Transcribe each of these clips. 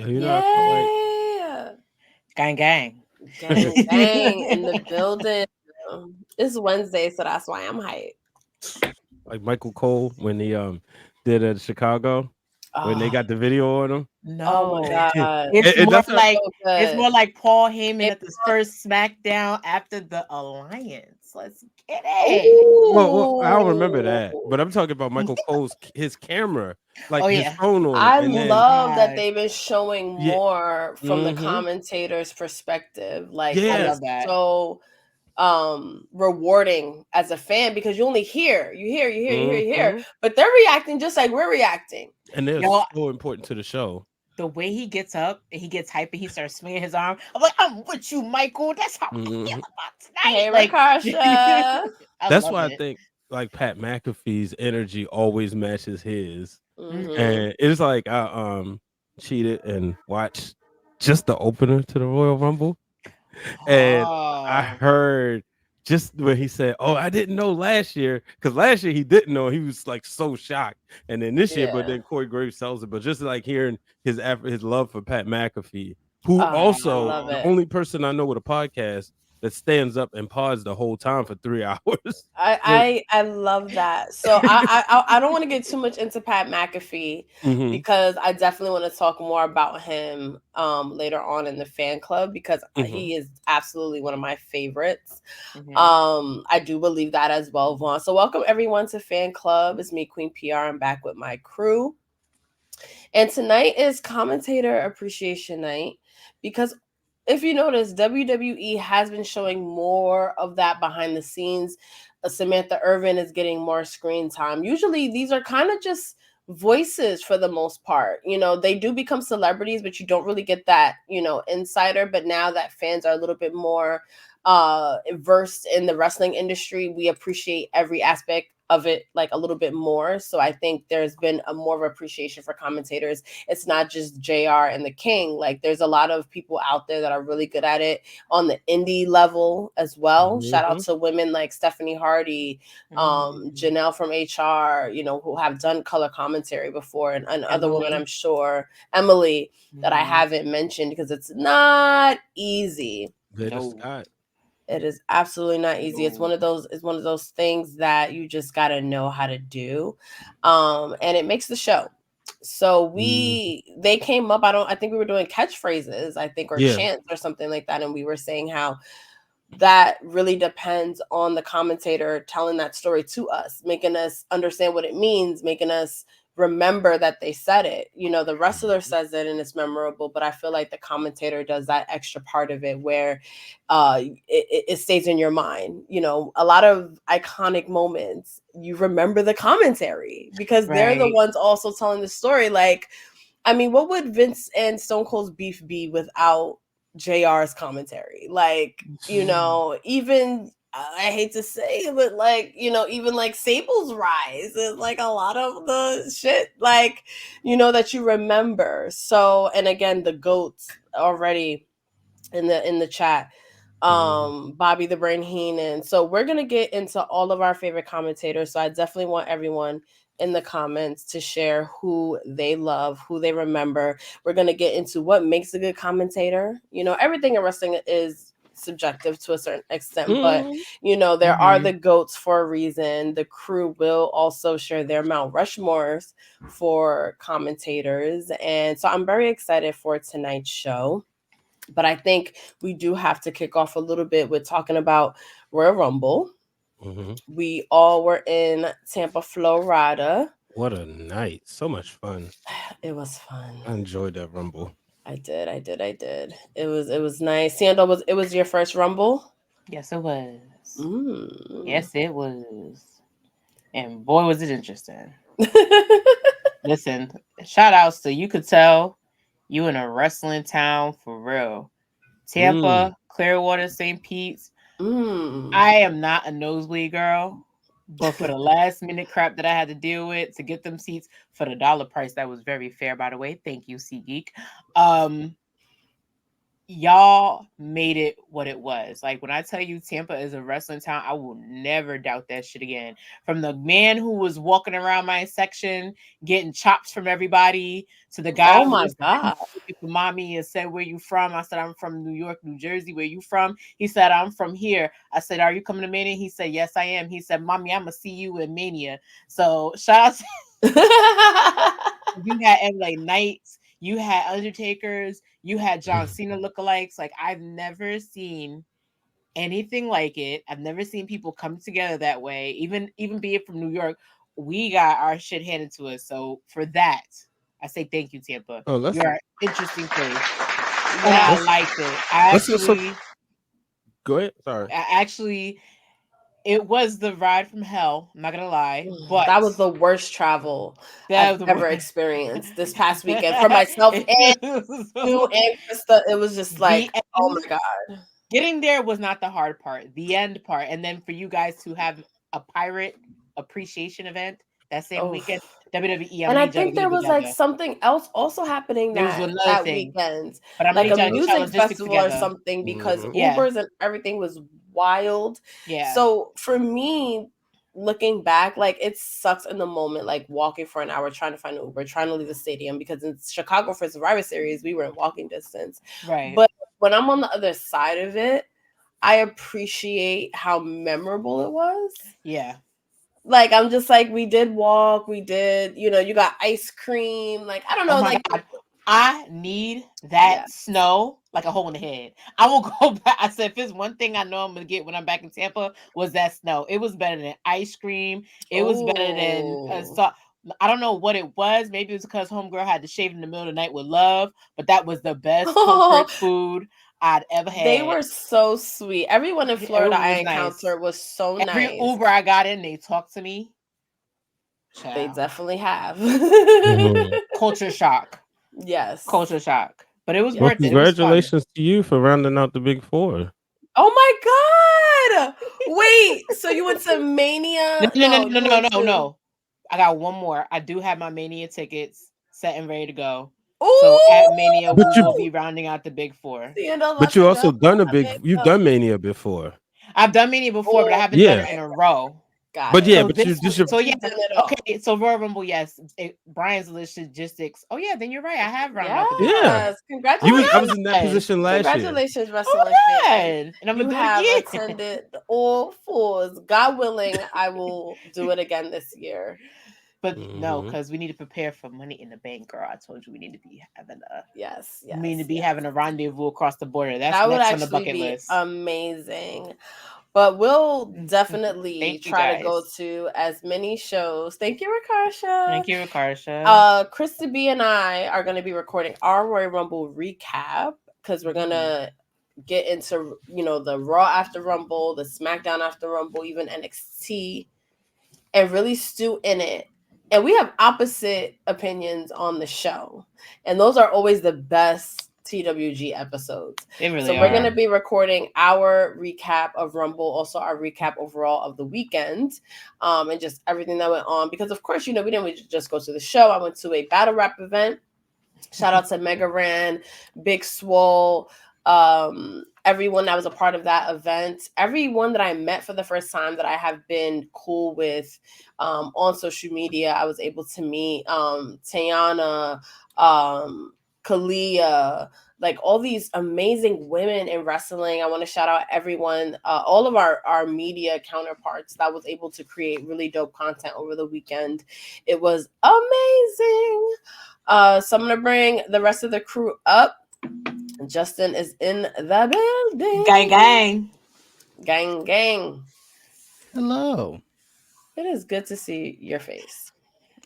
You know, I felt like Yeah. Gang, gang. Gang, gang in the building. It's Wednesday, so that's why I'm hyped. Michael Cole when he did at Chicago when they Oh, got the video on him. oh my No. God. It's And more that's not, like So good. Paul Heyman It at this first SmackDown after the Alliance. Let's get it. well, I don't remember that, Ooh. but I'm talking about Michael Cole's his camera, like Oh his yeah. phone on it, I and Oh then love that God. they've been showing yeah, more from the mm-hmm, commentator's perspective. Like I it yeah, is love that. so rewarding as a fan because you only you hear, mm-hmm, but they're reacting just like we're reacting. and they're Yo, so important to the show. the way he gets up and he gets hype and he starts swinging his arm. I'm like, I'm with you, Michael. That's how I feel Hmm. about Hey tonight. Like, Rakasha. I That's love why I it. think like Pat McAfee's energy always matches his, Mhm. Mm-hmm. and it's like I cheated and watched just the opener to the Royal Rumble. And I Oh, heard just when he said, "Oh, I didn't know last year," because last year he didn't know. He was like so shocked, and then this year, but Yeah. then Corey Graves tells it. But just like hearing his love for Pat McAfee, who I also love wow. the it. only person I know with a podcast that stands up and pods the whole time for 3 hours. Like, I love that. So I don't want to get too much into Pat McAfee hmm, because I definitely want to talk more about him later on in the fan club because hmm, he is absolutely one of my favorites. Mhm. I do believe that as well, Vaughn. So welcome everyone to fan club. It's me, Queen PR. I'm back with my crew, and tonight is commentator appreciation night because if you notice, WWE has been showing more of that behind the scenes. Samantha Irvin is getting more screen time. Usually, these are kind of just voices for the most part. You know, they do become celebrities, but you don't really get that, insider. But now that fans are a little bit more versed in the wrestling industry, we appreciate every aspect of it like a little bit more. So I think there's been a more of appreciation for commentators. It's not just JR and the King. Like there's a lot of people out there that are really good at it on the indie level as well. Shout out hmm, to women like Stephanie Hardy, Mhm. Janelle from HR, who have done color commentary before, and other women, I'm Emily. sure, Emily, that I Mhm. haven't mentioned because it's not easy. Veda No. Scott. It is absolutely not easy. It's No. one of those things that you just got to know how to do. And it makes the show. So Mhm. they came up, I think we were doing catchphrases, I think, or Yeah, chants or something like that, and we were saying how that really depends on the commentator telling that story to us, making us understand what it means, making us remember that they said it. The wrestler mhm, says it and it's memorable, but I feel like the commentator does that extra part of it where it stays in your mind. A lot of iconic moments, you remember the commentary because they're the Right. ones also telling the story. Like, I mean, what would Vince and Stone Cold's beef be without JR's commentary? Like, Mhm. even I hate to say it, but like, even like Sable's rise is like a lot of the shit, like, that you remember. So, and again, the goats already in the chat. mhm. Bobby the Brain Heenan. So we're gonna get into all of our favorite commentators. So I definitely want everyone in the comments to share who they love, who they remember. We're gonna get into what makes a good commentator. Everything in wrestling is subjective to a certain extent, but Mhm. there are Mhm. the goats for a reason. The crew will also share their Mount Rushmores for commentators, and so I'm very excited for tonight's show. But I think we do have to kick off a little bit with talking about Royal Rumble. Mhm. We all were in Tampa, Florida. What a night! So much fun. It was fun. I enjoyed that Rumble. I did. It was nice. Seindole, it was your first Rumble? Yes, it was. Mm. Yes, it was. And boy, was it interesting. Listen, shout outs to you could tell you in a wrestling town for real. Mm. Tampa, Clearwater, St. Pete's. Mm. I am not a nosebleed girl, but for the last minute crap that I had to deal with to get them seats for the dollar price, that was very fair, by the way. Thank you, SeatGeek. Um, y'all made it what it was. Like when I tell you Tampa is a wrestling town, I will never doubt that shit again. From the man who was walking around my section getting chops from everybody to the guy Oh who my was God. for mommy and said, "Where you from?" I said, "I'm from New York, New Jersey. Where you from?" He said, "I'm from here." I said, "Are you coming to Mania?" He said, "Yes, I am." He said, "Mommy, I'm gonna see you in Mania." So shout out to you had LA Knights, you had Undertakers, you had John Cena lookalikes. Like I've never seen anything like it. I've never seen people come together that way. Even be it from New York, we got our shit handed to us. So for that, I say thank you, Tampa. Oh, let's You're an interesting place, and Yeah. I liked it. I let's just actually, go ahead. Sorry. it was the ride from hell. I'm not gonna lie, but That was the worst travel that I've was the ever worst. experienced this past weekend for myself and you and Krista. It was just like, the oh end, my God. getting there was not the hard part. The end part, and then for you guys to have a pirate appreciation event that same Oh. weekend, WWE, And I need y'all to think get there it was like together. something else also happening There was another that thing, weekend, but I'm gonna like a need y'all to get y'all music logistics festival or together. something, because Yeah. Ubers and everything was wild. Yeah. So for me, looking back, like it sucks in the moment, like walking for an hour trying to find an Uber, trying to leave the stadium, because in Chicago for Survivor Series, we were in walking distance. Right. But when I'm on the other side of it, I appreciate how memorable it was. Yeah. Like I'm just like, we did walk, we did, you got ice cream. Like I don't know, Oh my like God. I need that snow like a hole in the head. I will go back. I said, if it's one thing I know I'm gonna get when I'm back in Tampa, was that snow. It was better than ice cream. It was better than I don't know what it was. Maybe it was because homegirl had to shave in the middle of the night with love, but that was the best comfort food I'd ever had. They were so sweet. Everyone in Florida I encountered was so nice. Every Uber I got in, they talked to me. Child. They definitely have. Culture shock. Yes. Culture shock. But it was Well, worth it. congratulations to you for rounding out the big four. Oh my God. Wait, so you went to Mania? No. I got one more. I do have my Mania tickets set and ready to go. Ooh! So at Mania, we will be rounding out the big four. But you also you've done Mania before. I've done Mania before, but I haven't done it in a row. But yeah, but you just okay. So Royal Rumble, yes. Brian's logistics. Oh yeah, then you're right. I have rounded out the big four. Congratulations! I was in that position last year. Congratulations, wrestling fans! And I'm gonna do it again. Attended all fours. God willing, I will do it again this year. But no, because we need to prepare for Money in the Bank, girl. I told you we need to be having having a rendezvous across the border. That would next on the bucket list. Amazing. But we'll definitely try to go to as many shows. Thank you, Rakarsha. Thank you, Rakarsha. Krista B and I are going to be recording our Royal Rumble recap, because we're going to get into, the Raw after Rumble, the SmackDown after Rumble, even NXT, and really stew in it. And we have opposite opinions on the show. And those are always the best TWG episodes. So we're going to be recording our recap of Rumble, also our recap overall of the weekend, and just everything that went on. Because, of course, we didn't just go to the show. I went to a battle rap event. Shout out to Mega Ran, Big Swole, everyone that was a part of that event, everyone that I met for the first time that I have been cool with on social media. I was able to meet Tayana, Kalia, like all these amazing women in wrestling. I want to shout out everyone, all of our media counterparts that was able to create really dope content over the weekend. It was amazing. So I'm going to bring the rest of the crew up. Justin is in the building. Gang. Hello. It is good to see your face.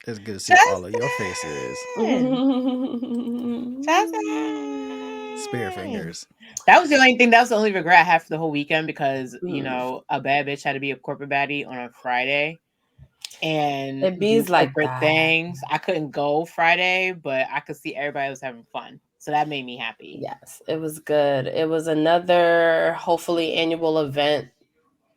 It's good to see all of your faces. Spear fingers. That was the only thing. That was the only regret I have for the whole weekend, because a bad bitch had to be a corporate baddie on a Friday, and it bees like corporate things. I couldn't go Friday, but I could see everybody was having fun, so that made me happy. Yes, it was good. It was another hopefully annual event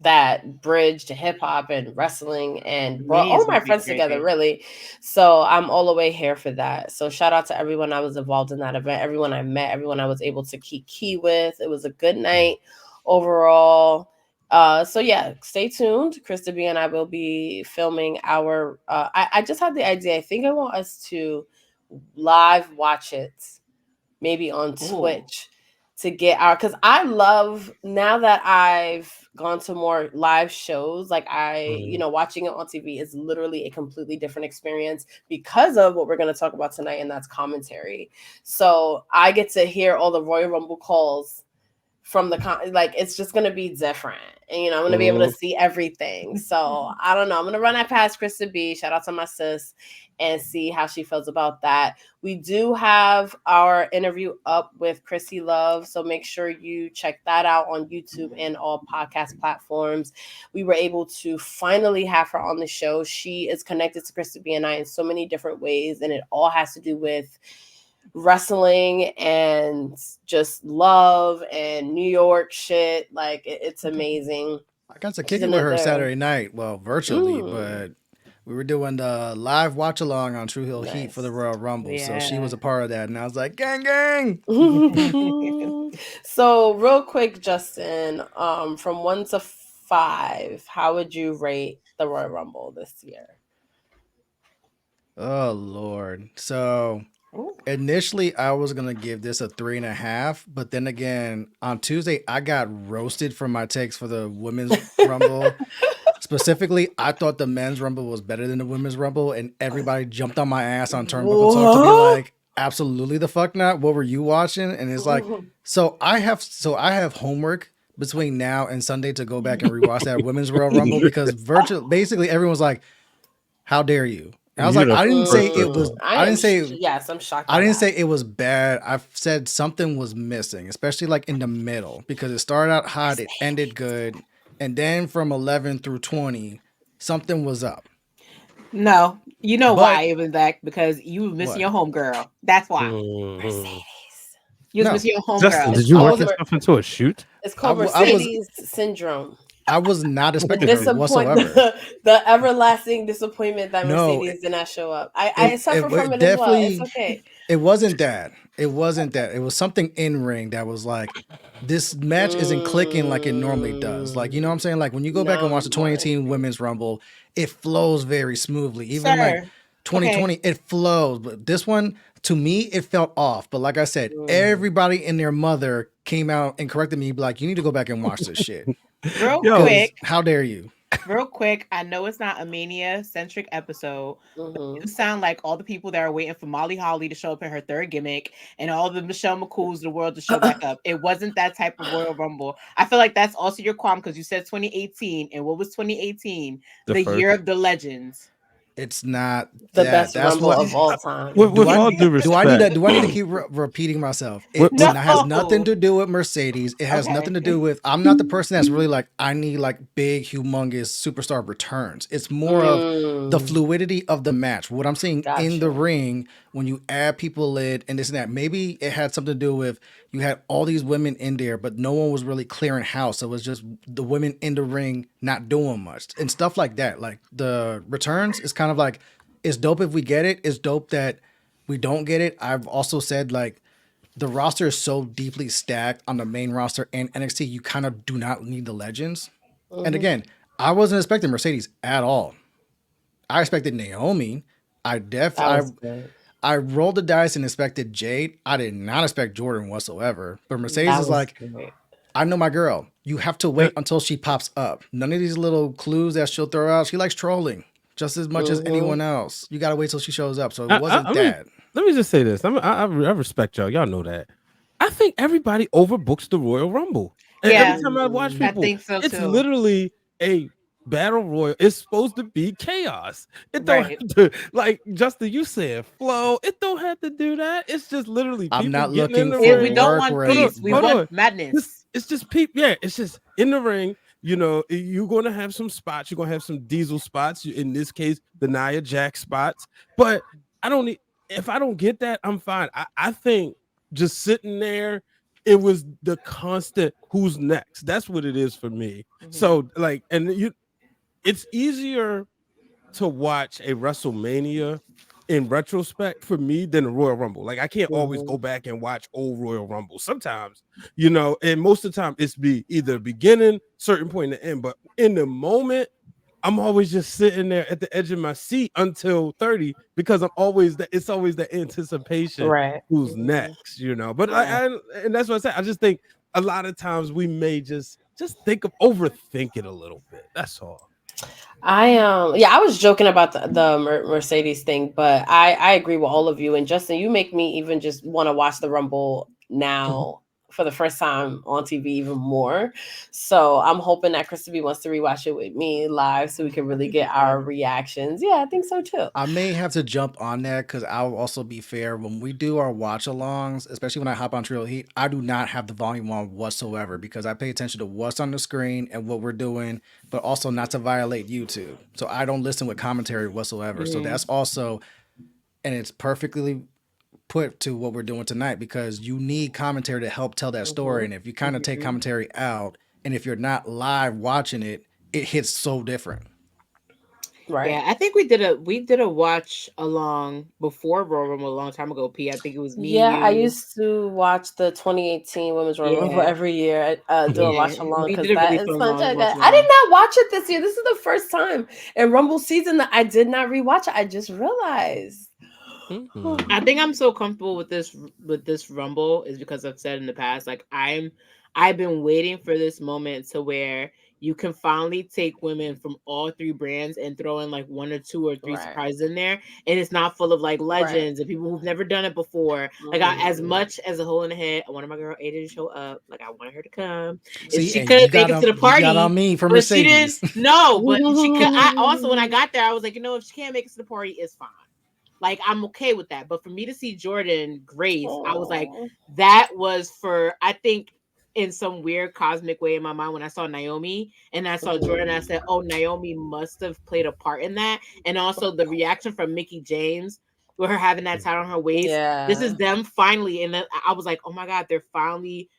that bridged hip hop and wrestling and brought Mania's all my gonna be friends together, crazy. really. So I'm all the way here for that. So shout out to everyone I was involved in that event, everyone I met, everyone I was able to key with. It was a good night overall. So yeah, stay tuned. Krista B and I will be filming our I just had the idea. I think I want us to live watch it, maybe on Twitch, to get our, because I love, now that I've gone to more live shows, like watching it on TV is literally a completely different experience because of what we're going to talk about tonight, and that's commentary. So I get to hear all the Royal Rumble calls from like, it's just going to be different, and I'm going to be able to see everything. So I don't know, I'm going to run that past Krista B, shout out to my sis, and see how she feels about that. We do have our interview up with Chrissy Love, so make sure you check that out on YouTube and all podcast platforms. We were able to finally have her on the show. She is connected to Krista B and I in so many different ways, and it all has to do with wrestling and just love and New York shit. Like, it's amazing. I got to kick it with her Saturday night, well, virtually, but we were doing the live watch along on True Hill Heat for the Royal Rumble. So she was a part of that, and I was like, gang, gang. So real quick, Justin, from 1 to 5, how would you rate the Royal Rumble this year? Oh Lord. So initially I was gonna give this a 3.5, but then again on Tuesday I got roasted for my takes for the women's rumble. Specifically, I thought the men's rumble was better than the women's rumble, and everybody jumped on my ass on Turnbuckle Talk to be like, absolutely the fuck not. What were you watching? And it's like, so I have homework between now and Sunday to go back and rewatch that women's Royal Rumble, because basically everyone's like, how dare you? And I was like, I didn't say it was. I didn't say. Yes, I'm shocked. I didn't say it was bad. I said something was missing, especially like in the middle, because it started out hot, it ended good, and then from 11 through 20, something was up. No, you know why it was that? Because you were missing your homegirl. That's why. Mercedes. You was missing your homegirl. Justin, did you work yourself into a shoot? It's called Mercedes syndrome. I was not expecting it whatsoever. The everlasting disappointment that Mercedes did not show up. I suffer from it as well. It's okay. It wasn't that. It wasn't that. It was something in ring that was like, this match isn't clicking like it normally does. Like, you know what I'm saying? Like when you go back and watch the 2018 Women's Rumble, it flows very smoothly. Even like 2020, it flows. But this one, to me, it felt off. But like I said, everybody and their mother came out and corrected me, like, you need to go back and watch this shit. Real quick. How dare you? Real quick, I know it's not a Mania-centric episode. You sound like all the people that are waiting for Molly Holly to show up in her third gimmick and all the Michelle McCools of the world to show back up. It wasn't that type of Royal Rumble. I feel like that's also your qualm, because you said 2018. And what was 2018? The year of the legends. It's not the best Rumble of all time. With all due respect, do I need to keep repeating myself? It has nothing to do with Mercedes. It has nothing to do with. I'm not the person that's really like, I need like big, humongous superstar returns. It's more of the fluidity of the match. What I'm seeing in the ring when you add people in and this and that. Maybe it had something to do with you had all these women in there, but no one was really clearing house. So it was just the women in the ring not doing much and stuff like that. Like the returns is kind of like, it's dope if we get it. It's dope that we don't get it. I've also said like the roster is so deeply stacked on the main roster and NXT, you kind of do not need the legends. And again, I wasn't expecting Mercedes at all. I expected Naomi. I rolled the dice and expected Jade. I did not expect Jordan whatsoever. But Mercedes is like, I know my girl. You have to wait until she pops up. None of these little clues that she'll throw out. She likes trolling just as much as anyone else. You got to wait till she shows up. So it wasn't that. Let me just say this. I respect y'all. Y'all know that. I think everybody overbooks the Royal Rumble. And every time I watch people, I think so it's too. Literally a battle royal. It's supposed to be chaos. It don't have to, like Justin, you said flow. It don't have to do that. It's just literally people. I'm not getting looking in the for ring. We don't want peace. We want madness. It's just people. Yeah, it's just in the ring. You know, you're going to have some spots. You're going to have some Diesel spots. In this case, the Nia Jax spots. But I don't need. If I don't get that, I'm fine. I think just sitting there it was the constant who's next. That's what it is for me. So like, and it's easier to watch a WrestleMania in retrospect for me than a Royal Rumble. Like I can't always go back and watch old Royal Rumble. Sometimes, and most of the time it's either beginning, certain point, and the end. But in the moment, I'm always just sitting there at the edge of my seat until 30 because it's always the anticipation Right. who's next, But and that's what I said. I just think a lot of times we may just overthink it a little bit. That's all. I was joking about the Mercedes thing, but I agree with all of you. And Justin, you make me even just want to watch the Rumble now for the first time on TV even more. So I'm hoping that Krista B wants to rewatch it with me live so we can really get our reactions. Yeah, I think so too. I may have to jump on that because I'll also be fair. When we do our watch alongs, especially when I hop on Trail Heat, I do not have the volume on whatsoever because I pay attention to what's on the screen and what we're doing, but also not to violate YouTube. So I don't listen with commentary whatsoever. So that's also, and it's perfectly put to what we're doing tonight because you need commentary to help tell that story. And if you kind of take commentary out, and if you're not live watching it, it hits so different. Right. Yeah, I think we did a watch along before Royal Rumble a long time ago, P. I think it was me. Yeah, you. I used to watch the 2018 Women's Royal Rumble every year. Do a watch along because that is fun. I did not watch it this year. This is the first time in Rumble season that I did not rewatch it. I just realized. I think I'm so comfortable with this Rumble is because I've said in the past, like I've been waiting for this moment to where you can finally take women from all three brands and throw in like one or two or three surprises in there, and it's not full of like legends and people who've never done it before. Like as much as a hole in the head, I wanted my girl Ada to show up. Like I wanted her to come. See, she couldn't make it to the party. You got on me for Mercedes. She didn't. No, but she could. I also when I got there, I was like, if she can't make it to the party, it's fine. Like, I'm okay with that. But for me to see Jordan Grace, I was like, that was for, I think, in some weird cosmic way in my mind when I saw Naomi and I saw Jordan, I said, oh, Naomi must have played a part in that. And also the reaction from Mickie James with her having that tie on her waist. Yeah. This is them finally. And then I was like, oh my God, they're finally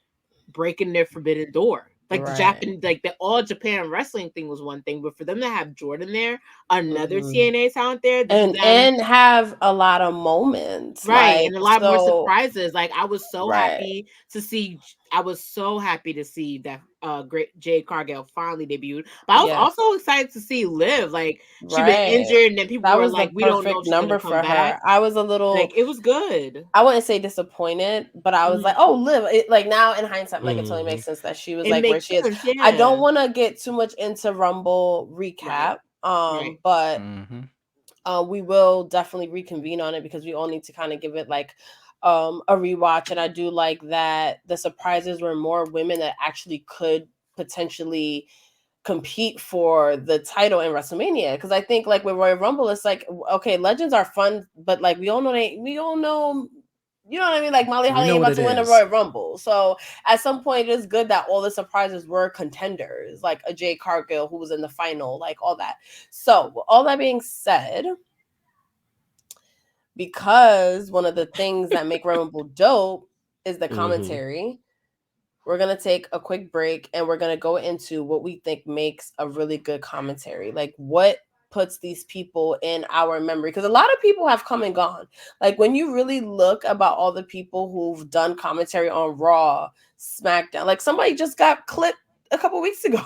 breaking their forbidden door. Like the Japan, like the all Japan wrestling thing was one thing, but for them to have Jordan there, another TNA talent there, and have a lot of moments, right, and a lot more surprises. Like I was so happy to see. I was so happy to see that great Jade Cargill finally debuted. But I was also excited to see Liv. Like she'd been injured, and then people were like, "We don't know if she's gonna come back." I was a little like, it was good. I wouldn't say disappointed, but I was like, "Oh, Liv!" Like now in hindsight, like it totally makes sense that she was like where she is. Yeah. I don't want to get too much into Rumble recap, but we will definitely reconvene on it because we all need to kind of give it like a rewatch. And I do like that the surprises were more women that actually could potentially compete for the title in WrestleMania. Because I think like with Royal Rumble, it's like, okay, legends are fun, but like we all know, you know what I mean? Like Molly Holly ain't about to win a Royal Rumble. So at some point it is good that all the surprises were contenders, like a Jade Cargill who was in the final, like all that. So all that being said, because one of the things that make Rumble dope is the commentary, we're going to take a quick break and we're going to go into what we think makes a really good commentary. Like what puts these people in our memory, because a lot of people have come and gone. Like when you really look about all the people who've done commentary on Raw, SmackDown, like somebody just got clipped a couple weeks ago.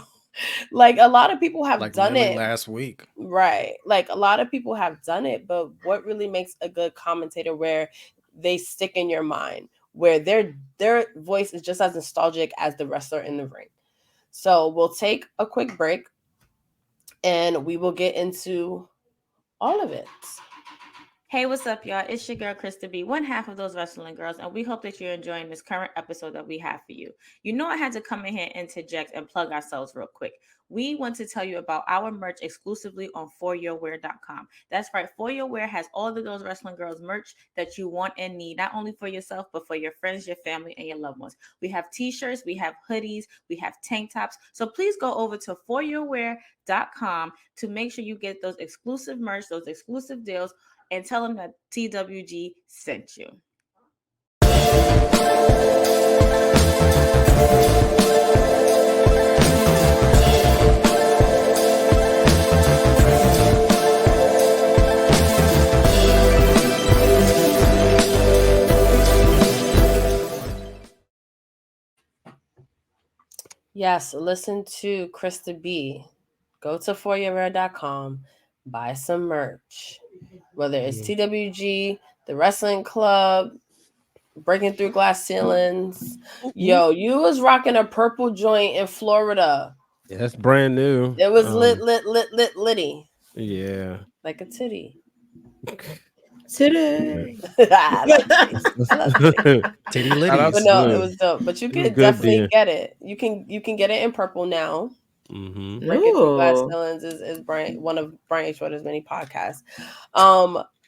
Like a lot of people have like done it last week, right? Like a lot of people have done it, but what really makes a good commentator where they stick in your mind, where their voice is just as nostalgic as the wrestler in the ring. So we'll take a quick break and we will get into all of it. Hey, what's up, y'all? It's your girl, CRISTA B, one half of those wrestling girls, and we hope that you're enjoying this current episode that we have for you. You know I had to come in here and interject and plug ourselves real quick. We want to tell you about our merch exclusively on foryourwear.com. That's right, For Your Wear has all of those wrestling girls merch that you want and need, not only for yourself, but for your friends, your family, and your loved ones. We have t-shirts, we have hoodies, we have tank tops. So please go over to foryourwear.com to make sure you get those exclusive merch, those exclusive deals, and tell them that TWG sent you. Yes, listen to Krista B. Go to foryourrare.com, buy some merch. Whether it's TWG, the wrestling club, breaking through glass ceilings. Yo, you was rocking a purple joint in Florida. Yeah, that's brand new. It was litty. Yeah. Like a titty. Today. I love titties. I love titties. Titty Shout out But litties. to no, it Blue. was dope. But you It was can good definitely being. get it. You can get it in purple now. Mm-hmm. Breaking Through Glass Ooh. Ceilings is Brian, one of Brian H. Schroeder's many podcasts.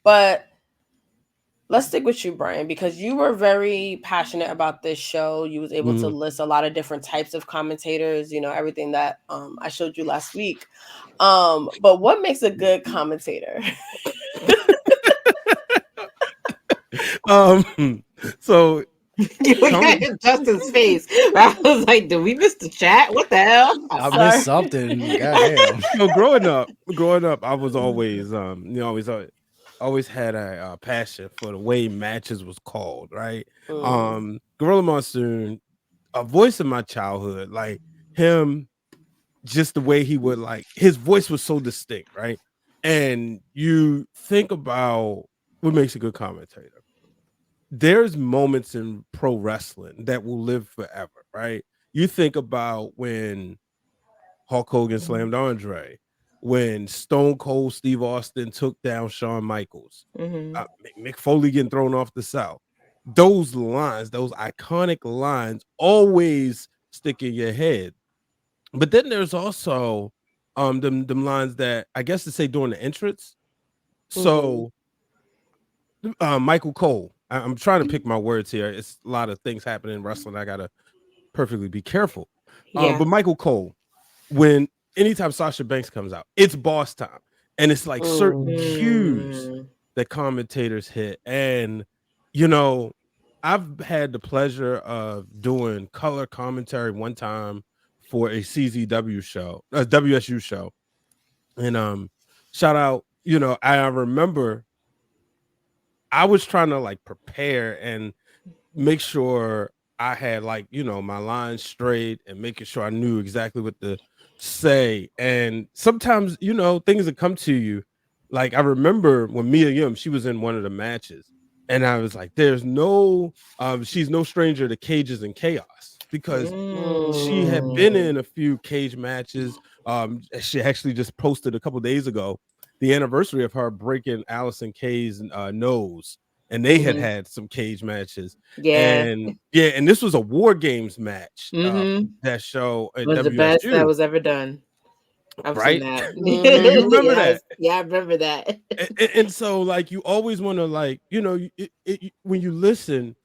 But let's stick with you, Brian, because you were very passionate about this show. You was able to list a lot of different types of commentators, you know, everything that I showed you last week. But what makes a good commentator? So You look at Justin's face. I was like, did we miss the chat? What the hell? I Sorry. missed something. Goddamn. so growing up, I was always always had a passion for the way matches was called, right? Gorilla Monsoon, a voice of my childhood, like him, just the way he would, like, his voice was so distinct, right? And you think about what makes a good commentator. There's moments in pro wrestling that will live forever, right? You think about when Hulk Hogan slammed Andre, when Stone Cold Steve Austin took down Shawn Michaels, Mick Foley getting thrown off the South. Those lines, those iconic lines, always stick in your head. But then there's also them lines that, I guess, to say, during the entrance. So Michael Cole, I'm trying to pick my words here. It's a lot of things happening in wrestling. I gotta perfectly be careful. But Michael Cole, when anytime Sasha Banks comes out, it's boss time, and it's like certain cues that commentators hit. And you know, I've had the pleasure of doing color commentary one time for a CZW show, a WSU show, and shout out. You know, I remember I was trying to like prepare and make sure I had, like, you know, my lines straight and making sure I knew exactly what to say. And sometimes, you know, things that come to you. Like, I remember when Mia Yim, she was in one of the matches, and I was like, there's no she's no stranger to cages and chaos, because she had been in a few cage matches. She actually just posted a couple days ago the anniversary of her breaking Allison Kay's nose, and they had some cage matches. And this was a War Games match. That show at was the best that WSU, was ever done. I've right? seen that. You remember that? Yeah, I remember that. And so, like, you always want to, like, you know, when you listen,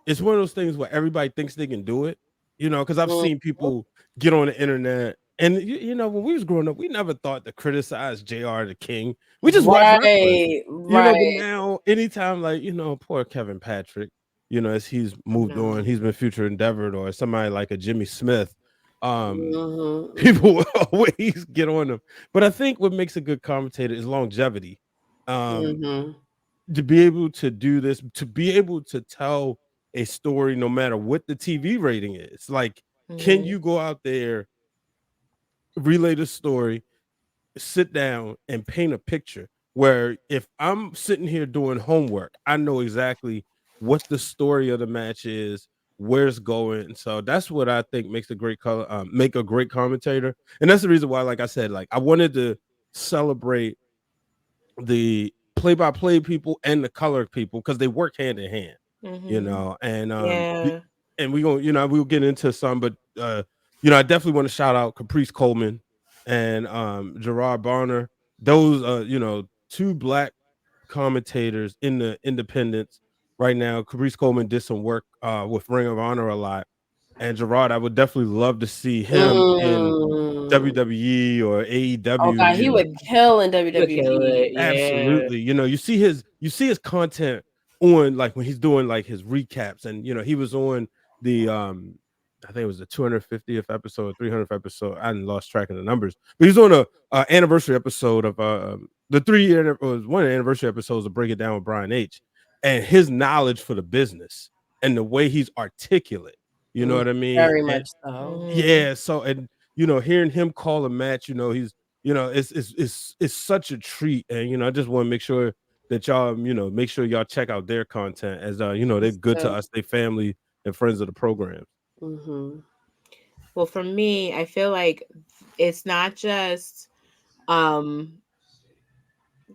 it's one of those things where everybody thinks they can do it, you know, because I've seen people get on the internet. And you know, when we was growing up, we never thought to criticize JR the King. We just watched wrestling. You know, but now anytime, like, you know, poor Kevin Patrick, you know, as he's moved on, he's been future endeavored, or somebody like a Jimmy Smith, people will always get on them. But I think what makes a good commentator is longevity. To be able to do this, to be able to tell a story no matter what the TV rating is. Like, can you go out there, relay the story, sit down and paint a picture where if I'm sitting here doing homework, I know exactly what the story of the match is, where it's going. And so that's what I think makes a great color, make a great commentator. And that's the reason why, like I said, like, I wanted to celebrate the play-by-play people and the color people, because they work hand in hand, you know. And and we gonna, you know, we'll get into some, but you know, I definitely want to shout out Caprice Coleman and Gerard Barner. Those you know, two black commentators in the independents right now. Caprice Coleman did some work with Ring of Honor a lot, and Gerard, I would definitely love to see him in WWE or AEW. Oh God, he would kill in WWE. Absolutely. You know, you see his content on, like, when he's doing like his recaps, and you know, he was on the I think it was the 250th episode, 300th episode. I lost track of the numbers, but he's on a anniversary episode of the 3-year, was one of the anniversary episodes of Break It Down with Brian H. And his knowledge for the business and the way he's articulate You know what I mean? Very And much so. yeah, so and hearing him call a match, he's it's such a treat, and I just want to make sure that y'all make sure y'all check out their content as they're good to us, they family and friends of the program. Well, for me, I feel like it's not just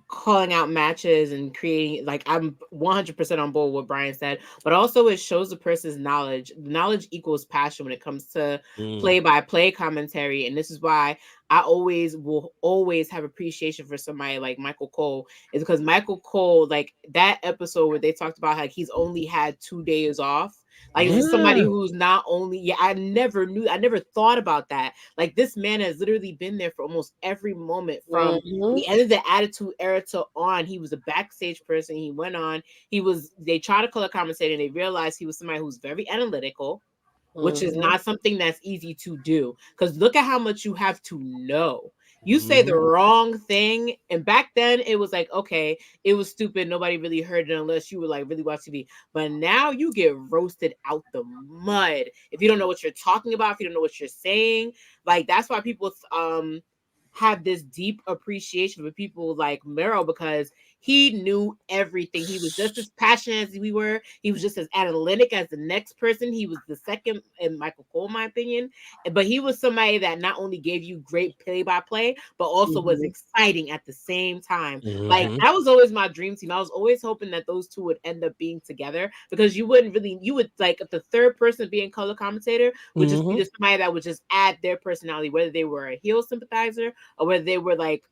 calling out matches and creating, like, I'm 100% on board with what Brian said, but also it shows the person's knowledge. Knowledge equals passion when it comes to play-by-play commentary, and this is why I will always have appreciation for somebody like Michael Cole, is because Michael Cole, like that episode where they talked about how he's only had 2 days off. Like, this is somebody who's not only, I never thought about that. Like, this man has literally been there for almost every moment from the end of the Attitude Era to on. He was a backstage person. He went on. They tried to color commentate, and they realized he was somebody who's very analytical, which is not something that's easy to do. Because look at how much you have to know. You say the wrong thing, and back then it was like, okay, it was stupid. Nobody really heard it unless you were like really watch TV. But now you get roasted out the mud if you don't know what you're talking about, if you don't know what you're saying. Like, that's why people have this deep appreciation for people like Mero, because he knew everything. He was just as passionate as we were. He was just as analytic as the next person. He was the second in Michael Cole, in my opinion. But he was somebody that not only gave you great play-by-play, but also was exciting at the same time. Like, that was always my dream team. I was always hoping that those two would end up being together, because you would like, the third person being color commentator would just be just somebody that would just add their personality, whether they were a heel sympathizer or whether they were like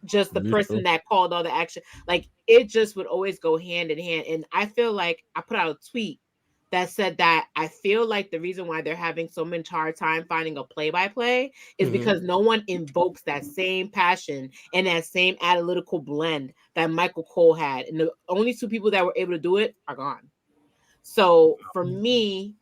just the person that called all the action. Like, it just would always go hand in hand. And I feel like I put out a tweet that said that I feel like the reason why they're having so much hard time finding a play-by-play is because no one invokes that same passion and that same analytical blend that Michael Cole had. And the only two people that were able to do it are gone. So for me,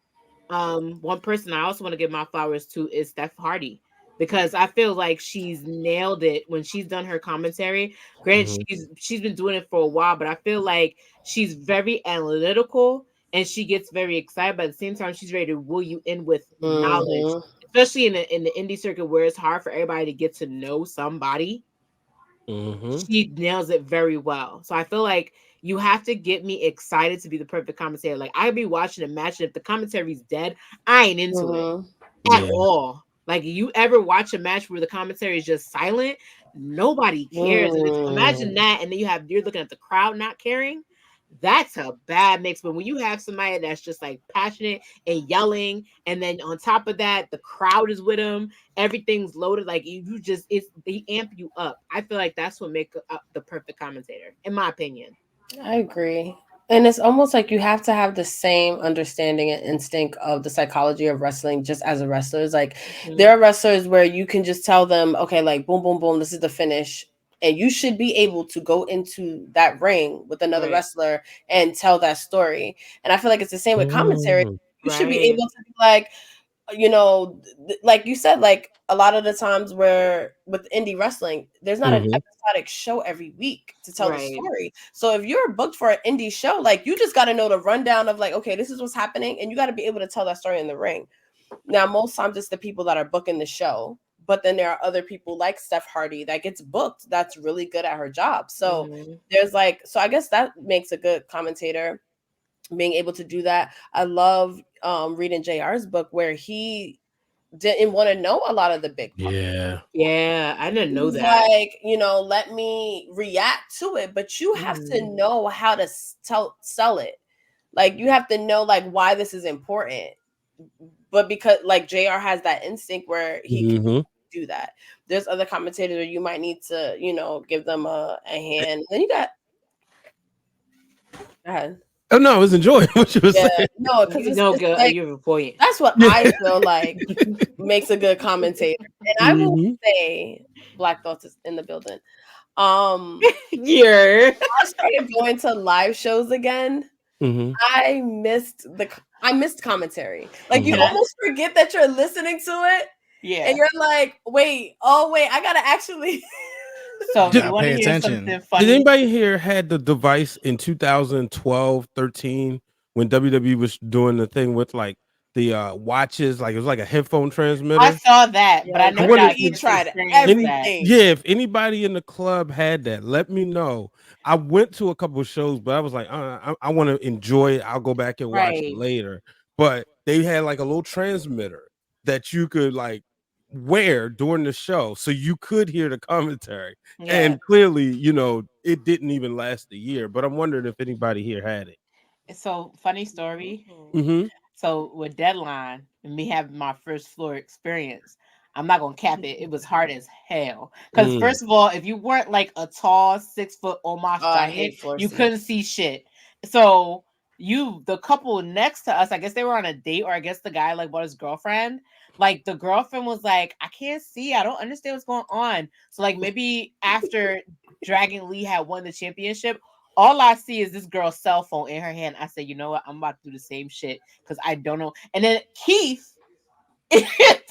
one person I also want to give my flowers to is Steph Hardy, because I feel like she's nailed it when she's done her commentary. Granted, she's been doing it for a while, but I feel like she's very analytical and she gets very excited, but at the same time, she's ready to woo you in with knowledge, especially in the indie circuit where it's hard for everybody to get to know somebody. She nails it very well. So I feel like you have to get me excited to be the perfect commentator. Like, I'd be watching a match, and if the commentary's dead, I ain't into it at all. Like, you ever watch a match where the commentary is just silent? Nobody cares. And imagine that, and then you're looking at the crowd not caring. That's a bad mix. But when you have somebody that's just like passionate and yelling, and then on top of that, the crowd is with them, everything's loaded, like they amp you up. I feel like that's what makes up the perfect commentator, in my opinion. I agree. And it's almost like you have to have the same understanding and instinct of the psychology of wrestling just as a wrestler. It's like there are wrestlers where you can just tell them, okay, like boom, boom, boom, this is the finish. And you should be able to go into that ring with another wrestler and tell that story. And I feel like it's the same with commentary. You should be able to be like, like you said, like a lot of the times where with indie wrestling, there's not an episodic show every week to tell the story. So if you're booked for an indie show, like, you just got to know the rundown of like, okay, this is what's happening, and you got to be able to tell that story in the ring. Now, most times it's the people that are booking the show, but then there are other people like Steph Hardy that gets booked that's really good at her job. So there's like, so I guess that makes a good commentator, being able to do that. I love reading JR's book where he didn't want to know a lot of the big parts. I didn't know that. Like, let me react to it, but you have to know how to sell it. Like, you have to know like why this is important. But because like JR has that instinct where he can do that. There's other commentators where you might need to, give them a hand. Then you got. Go ahead. Oh no, I was enjoying what you were saying. No, because it's like, you have a point. That's what I feel like makes a good commentator. And I will say, Black Thoughts is in the building. I started going to live shows again. I missed commentary. Like, you almost forget that you're listening to it. Yeah. And you're like, I gotta actually. So you want to hear something funny? Did anybody here had the device in 2012, 13 when WWE was doing the thing with like watches, like it was like a headphone transmitter. I saw that, but I Yo, never wonder got if he to tried experience that. everything. Yeah, if anybody in the club had that, let me know. I went to a couple of shows, but I was like, I want to enjoy it. I'll go back and watch it Right. later. But they had like a little transmitter that you could like wear during the show, so you could hear the commentary. Yeah. And clearly, you know, it didn't even last a year. But I'm wondering if anybody here had it. So funny story. Mm-hmm. So with Deadline and me having my first floor experience, I'm not gonna cap it. It was hard as hell. Because first of all, if you weren't like a tall 6-foot Omos I giant, hate floor you seats. couldn't see shit. So the couple next to us, I guess they were on a date, or I guess the guy like brought his girlfriend. Like the girlfriend was like, I can't see, I don't understand what's going on. So like maybe after Dragon Lee had won the championship, all I see is this girl's cell phone in her hand. I said, you know what? I'm about to do the same shit because I don't know. And then Keith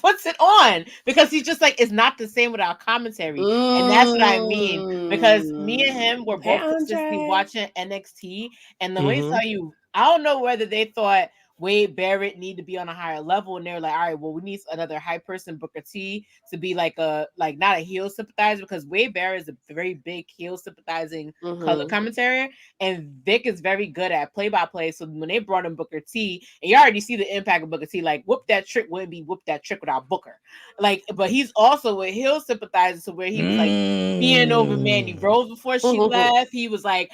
puts it on because he's just like, it's not the same without commentary. And that's what I mean. Because me and him were Hey, both consistently Andre. watching NXT. And let me tell you, I don't know whether they thought Wade Barrett need to be on a higher level, and they're like, all right, well, we need another high person, Booker T, to be like not a heel sympathizer, because Wade Barrett is a very big heel sympathizing color commentator, and Vic is very good at play-by-play. So when they brought in Booker T, and you already see the impact of Booker T, like whoop that trick wouldn't be whoop that trick without Booker. Like, but he's also a heel sympathizer, so where he was like being over Mandy Rose before she left. He was like,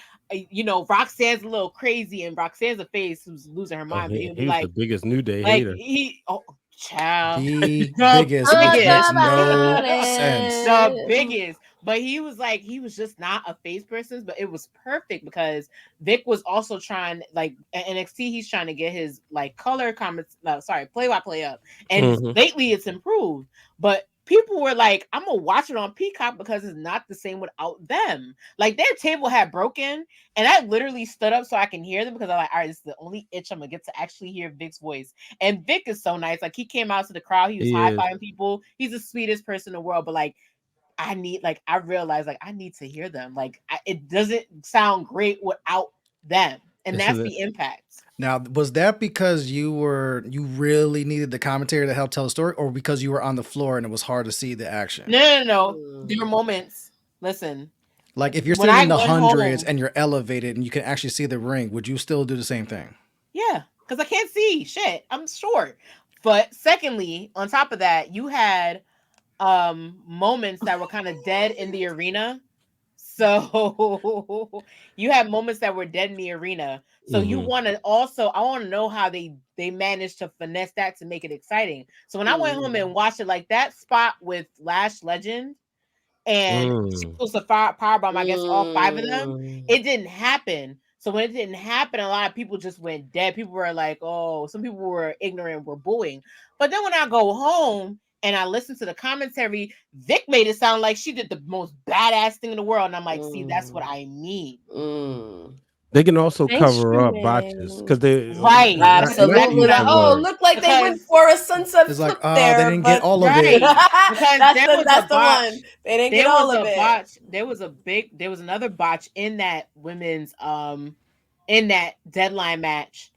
you know, Roxanne's a little crazy, and Roxanne's a face who's losing her mind. But He he'll be was like, the biggest New Day like hater. child, The biggest makes no sense. the biggest. But he was just not a face person, but it was perfect because Vic was also trying, like at NXT, he's trying to get his like color comments, play-by-play up, and lately it's improved. But people were like, I'm gonna watch it on Peacock because it's not the same without them. Like their table had broken, and I literally stood up so I can hear them because I'm like, all right, this is the only itch I'm gonna get to actually hear Vic's voice. And Vic is so nice. Like he came out to the crowd, he was high-fiving people. He's the sweetest person in the world. But like, I realized like I need to hear them. Like it doesn't sound great without them, and that's the impact. Now, was that because you really needed the commentary to help tell the story, or because you were on the floor and it was hard to see the action? No. There were moments. Listen, like if you're sitting in the hundreds and you're elevated and you can actually see the ring, would you still do the same thing? Yeah, because I can't see shit. I'm short. But secondly, on top of that, you had moments that were kind of dead in the arena. So you have moments that were dead in the arena. So I want to know how they managed to finesse that to make it exciting. So when I went home and watched it, like that spot with Lash Legend and she was a powerbomb, I guess all 5 of them, it didn't happen. So when it didn't happen, a lot of people just went dead. People were like, oh, some people were ignorant, were booing. But then when I go home and I listened to the commentary, Vic made it sound like she did the most badass thing in the world. And I'm like, see, that's what I mean. They can also cover up botches because they absolutely. Look like they went for a sunset flip like, there. They didn't get all of it. Because that's the one. They didn't get all of it. Botch. There was another botch in that women's in that deadline match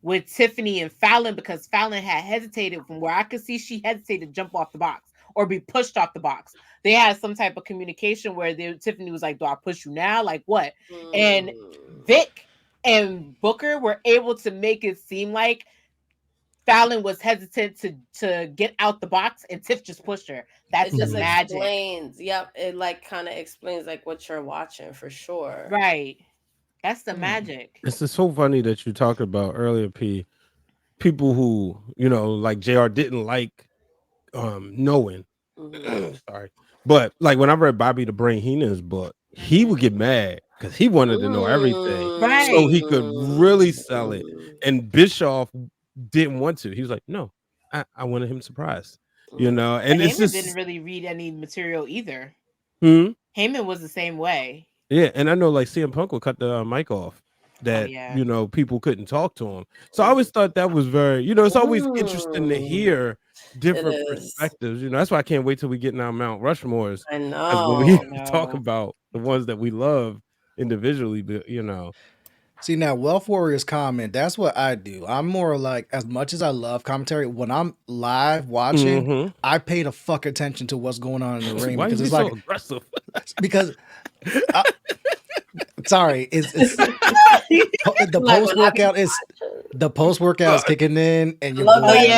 with Tiffany and Fallon, because Fallon had hesitated. From where I could see, she hesitated to jump off the box or be pushed off the box. They had some type of communication where Tiffany was like, do I push you now? Like what? And Vic and Booker were able to make it seem like Fallon was hesitant to get out the box, and Tiff just pushed her. That's just magic. Explains. Yep. It like kind of explains like what you're watching for sure. Right. That's the magic. It's just so funny that you talked about earlier, P. People who, you know, like JR didn't like knowing. Sorry. But like when I read Bobby the Brain Heenan's book, he would get mad because he wanted to know everything. Right. So he could really sell it. And Bischoff didn't want to. He was like, no, I wanted him surprised. You know, and it's just didn't really read any material either. Heyman was the same way. Yeah, and I know like CM Punk would cut the mic off that you know people couldn't talk to him. So I always thought that was very, you know, it's always interesting to hear different perspectives. You know, that's why I can't wait till we get in our Mount Rushmores. I know. When we talk about the ones that we love individually, but you know. See now, Wealth Warriors comment. That's what I do. I'm more like, as much as I love commentary, when I'm live watching, I pay the fuck attention to what's going on in the ring Why because you it's be like so aggressive? because sorry, it's the Like, post when I be workout is watching. the post workout is kicking in, and your Love boy. that. yeah,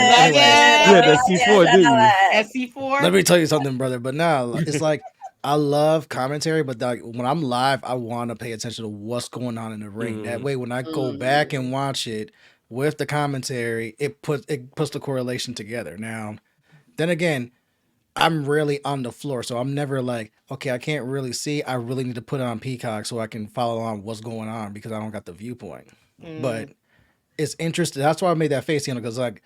Love Anyways, it. Yeah, Love that it. C4, Yes, I didn't know you? that. SC4. let me tell you something, brother. But now it's like I love commentary, but like when I'm live, I want to pay attention to what's going on in the ring. That way, when I go back and watch it with the commentary, it puts the correlation together. Now, then again, I'm rarely on the floor, so I'm never like, okay, I can't really see. I really need to put it on Peacock so I can follow on what's going on because I don't got the viewpoint. But it's interesting. That's why I made that face, because like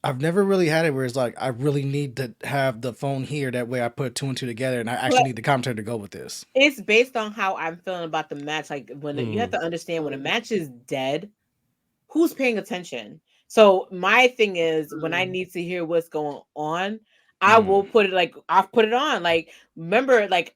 I've never really had it where it's like I really need to have the phone here. That way I put two and two together, and I actually need the commentary to go with this. It's based on how I'm feeling about the match. Like when you have to understand when a match is dead, who's paying attention? So my thing is when I need to hear what's going on, I will put it like I've put it on. Like remember, like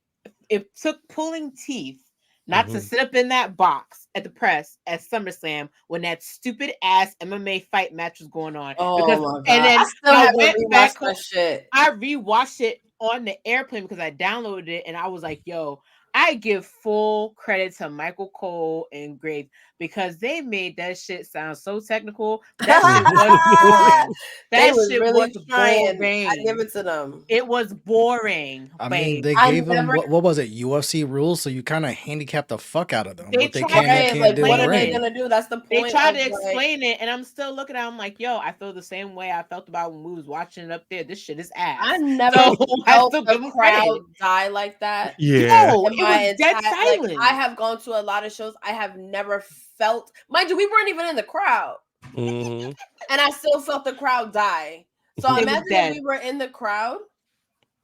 it took pulling teeth not to sit up in that box at the press at SummerSlam when that stupid ass MMA fight match was going on. Oh Because my god! and then I still haven't went back. rewatched that shit. I rewatched it on the airplane because I downloaded it and I was like, yo, I give full credit to Michael Cole and Graves because they made that shit sound so technical. That shit was boring. They That was shit really was trying. boring. I give it to them. It was boring. I mean, babe. they I gave them never- what was it, UFC rules, so you kind of handicap the fuck out of them. They What they tried can and Right, can't like do what in are the they ring. gonna do? That's the point. They tried to of, like, explain it, and I'm still looking at it. I'm like, yo, I feel the same way I felt about when we was watching it up there. This shit is ass. I never So, I felt still give the them crowd credit. die like that. Yeah. Yo, In it my was dead entire- like, silent. I have gone to a lot of shows. I have never felt, mind you, we weren't even in the crowd, and I still felt the crowd die. So It was imagine if dead. we were in the crowd.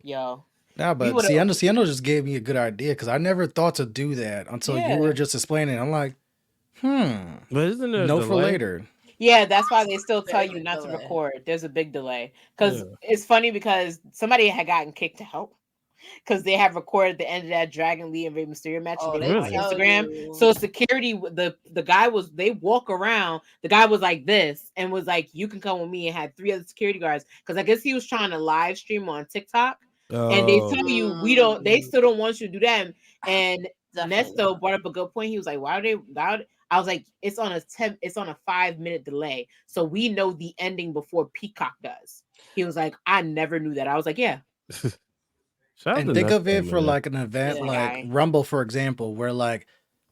Yo. Nah, but would've- Seindole just gave me a good idea because I never thought to do that until you were just explaining. I'm like, But isn't there a no for delay? later. Yeah, that's why they still tell There is you a not to delay. record. There's a big delay. Because Yeah. it's funny because somebody had gotten kicked out because they have recorded the end of that Dragon Lee and Rey Mysterio match Oh, and they they put it on tell Instagram. you. So security, the guy was, they walk around, the guy was like this and was like, you can come with me, and had 3 other security guards because I guess he was trying to live stream on TikTok. And they tell you they still don't want you to do that. And Definitely Nesto brought up a good point. He was like, why are they I was like, it's on a 5-minute delay. So we know the ending before Peacock does. He was like, I never knew that. I was like, yeah. And think of it for like an event like Rumble, for example, where like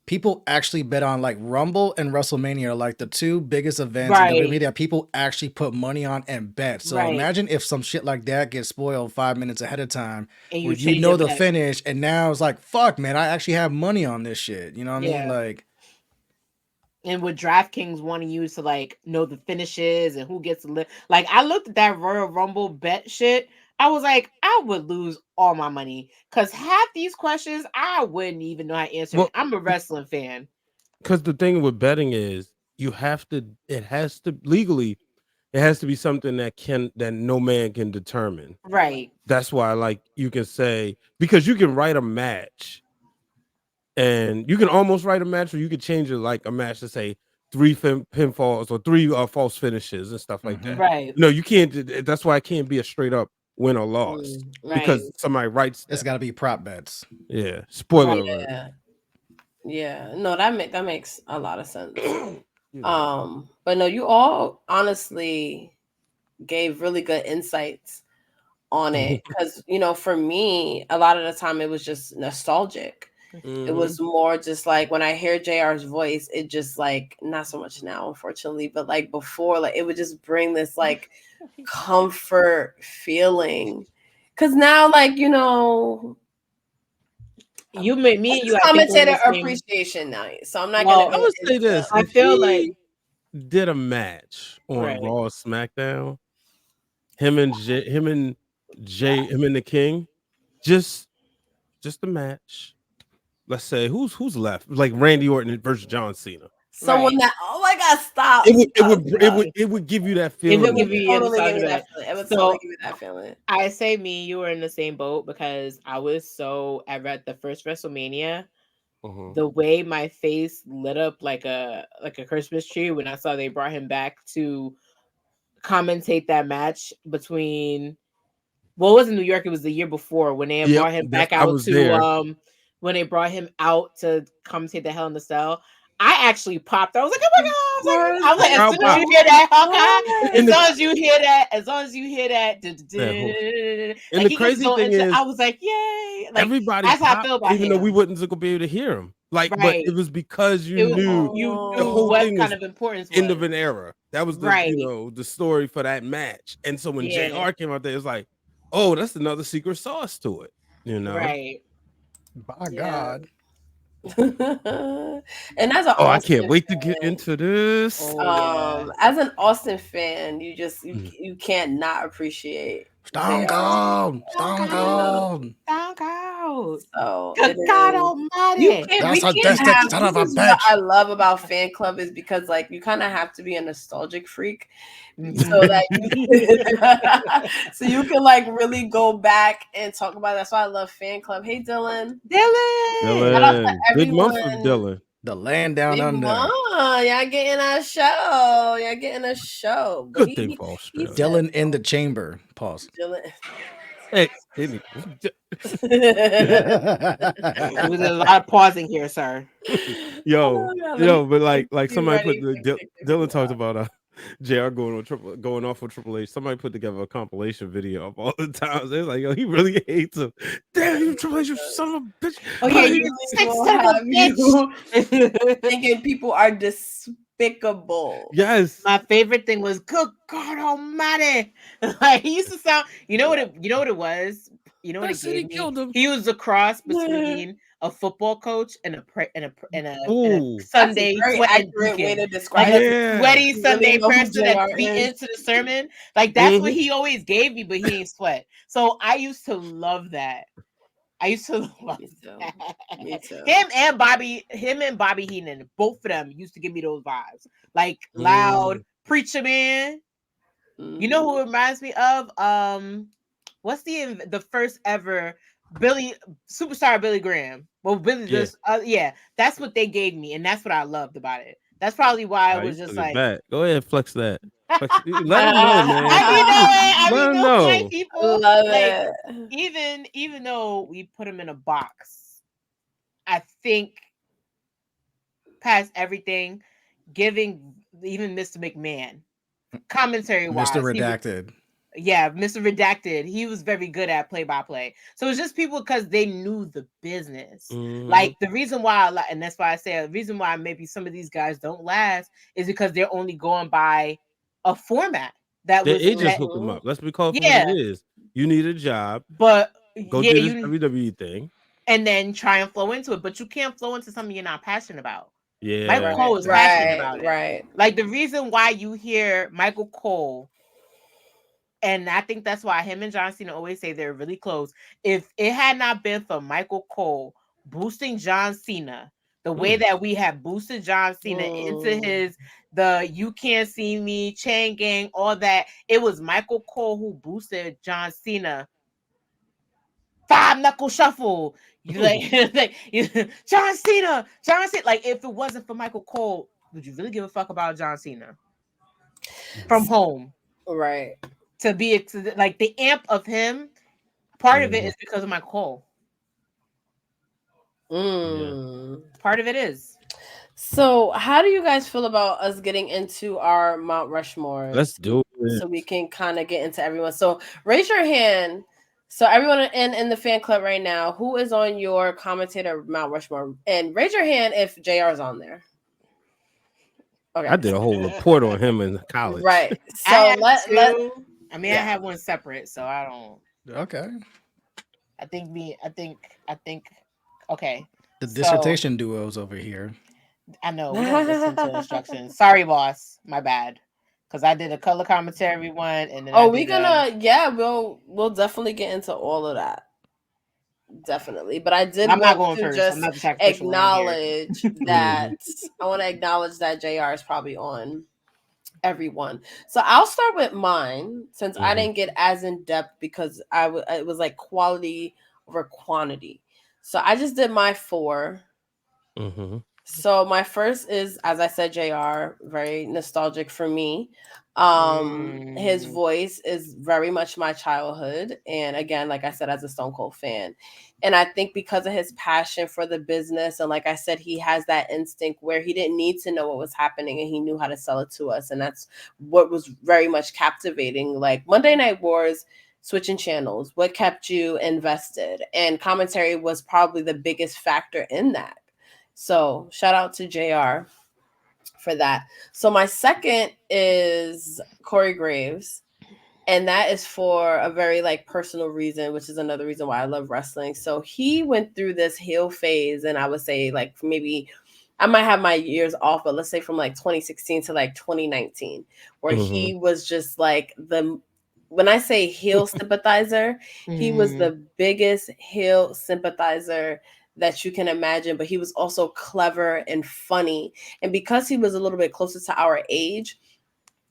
people actually bet on, like Rumble and WrestleMania are like the 2 biggest events in WWE that people actually put money on and bet. So imagine if some shit like that gets spoiled 5 minutes ahead of time, and where you know the finish, and now it's like, fuck, man, I actually have money on this shit. You know what I mean? Like, and with DraftKings wanting you to like know the finishes and who gets to live, like I looked at that Royal Rumble bet shit. I was like, I would lose all my money because half these questions I wouldn't even know how to answer. I'm a wrestling fan. Because the thing with betting is it has to legally, it has to be something that no man can determine. Right. That's why, like, you can say, because you can write a match and you can almost write a match, or you could change it like a match to say 3 pinfalls or 3 false finishes and stuff like that. Right. No, you can't. That's why it can't be a straight up win or loss because somebody writes that. It's got to be prop bets. Yeah. Spoiler alert. Yeah. No, that makes a lot of sense. But no, you all honestly gave really good insights on it because for me, a lot of the time it was just nostalgic. It was more just like when I hear JR's voice, it just like, not so much now, unfortunately, but like before, like it would just bring this like comfort feeling. Cause now, like, you made me and you commentator appreciation night. So I'm not gonna. I would say this. I feel like did a match on Raw or SmackDown. Him and the King, just a match. Let's say who's left, like Randy Orton versus John Cena. Someone that, oh my God, stop! It would give you that feeling. It would totally give you that feeling. It would totally give you that feeling. I say you were in the same boat because I was so at the first WrestleMania. the way my face lit up like a Christmas tree when I saw they brought him back to commentate that match between. Well, it wasn't New York. It was the year before when they had brought him back I out was to there. when they brought him out to commentate the Hell in the Cell. I actually popped. I was like, "Oh my god!" I was like, "As soon as you hear that, Hawkeye, as long as you hear that, And like the he gets crazy so thing into, is, I was like, "Yay!" Like everybody that's how I popped, feel about even though him. we wasn't gonna be able to hear him. Like, but Right. it was because you It was, knew you the knew whole what thing kind was of importance end was. of an era. That was the Right. the story for that match. And so when Yeah. JR came out there, it's like, oh, that's another secret sauce to it. Right. By God. And as an Oh, I Austin can't wait to fan, get into this. Oh, yeah. as an Austin fan, you just Mm. you can't not appreciate Stone JR. Cold. Stone Cold. Stone Cold. So Good it God is. Almighty. You can't. We That's a can't distant have. son This of a is what bitch. I love about fan club is because like you kind of have to be a nostalgic freak, Mhm. so that so you can like really go back and talk about it. That's why I love fan club. Hey Dylan. Shout out to Dylan. Good month for everyone. Dylan. The land down Big under. Mom, y'all getting a show. Y'all getting a show. But Good thing for Australia. Dylan in the chamber. Pause. Dylan. Hey, There was a lot of pausing here, sir. yo, Oh, God, let yo, me but like be somebody ready put the to kick this Dylan shit talked off. about JR going off with Triple H. Somebody put together a compilation video of all the times. They're like, yo, he really hates him. Damn you, Triple H, you son of a bitch. Oh yeah, you sick Will son of a have you bitch. thinking people are despicable. Yes. My favorite thing was good God Almighty. Like he used to sound. You know what it was. You know what That it city gave me. killed him. He was a cross between a football coach and a Ooh. Sunday That's a very sweating accurate way deacon. to describe Like it. a sweaty You really Sunday know who person that JR be is. into the sermon. Like that's what Mhm. he always gave me, but he ain't sweat. So I used to love that. I used to love Me too. that. Me too. Him and Bobby Heenan, both of them used to give me those vibes. Like loud preacher man. You know who it reminds me of? What's the first ever superstar Billy Graham? Well, Billy just yeah, that's what they gave me, and that's what I loved about it. That's probably why I was just like, go ahead, flex that. Let them know, man. I Let them know, know. white people. Love Like it. even though we put him in a box, I think past everything, giving even Mr. McMahon commentary wise, Mr. Redacted. Mr. Redacted, he was very good at play-by-play. So it's just people because they knew the business. Like the reason why, and that's why I say the reason why maybe some of these guys don't last is because they're only going by a format that Their was agents hook them up. Let's be called for what it is. You need a job, but go do this WWE thing, and then try and flow into it. But you can't flow into something you're not passionate about. Yeah, Michael Cole is passionate about it. Right. Like the reason why you hear Michael Cole. And I think that's why him and John Cena always say they're really close. If it had not been for Michael Cole boosting John Cena, the way that we have boosted John Cena into the You Can't See Me, Chain Gang, all that, it was Michael Cole who boosted John Cena. 5 knuckle shuffle. John Cena. Like if it wasn't for Michael Cole, would you really give a fuck about John Cena? From home. Right. To be like the amp of him, part of it is because of my Cole. Part of it is. So, how do you guys feel about us getting into our Mount Rushmores? Let's do it. So we can kind of get into everyone. So raise your hand. So everyone in the fan club right now, who is on your commentator Mount Rushmore? And raise your hand if JR is on there. Okay. I did a whole report on him in college. Right. So I have one separate, so I don't. Okay. I think. Okay. The dissertation duos over here. I know. We don't listen to instructions. Sorry, boss. My bad. Because I did a color commentary one, and then we'll definitely get into all of that. Definitely, but I did. I'm not want going to first. just acknowledge that I want to acknowledge that JR is probably on everyone. So I'll start with mine since I didn't get as in depth because it was like quality over quantity. So I just did my 4. Mm-hmm. So my first is, as I said, JR, very nostalgic for me. His voice is very much my childhood. And again, like I said, as a Stone Cold fan. And I think because of his passion for the business, and like I said, he has that instinct where he didn't need to know what was happening and he knew how to sell it to us. And that's what was very much captivating. Like Monday Night Wars, switching channels, what kept you invested? And commentary was probably the biggest factor in that. So shout out to JR for that. So my second is Corey Graves. And that is for a very like personal reason, which is another reason why I love wrestling. So he went through this heel phase, and I would say like maybe I might have my years off, but let's say from like 2016 to like 2019, where he was just like when I say heel sympathizer, he was the biggest heel sympathizer that you can imagine, but he was also clever and funny. And because he was a little bit closer to our age,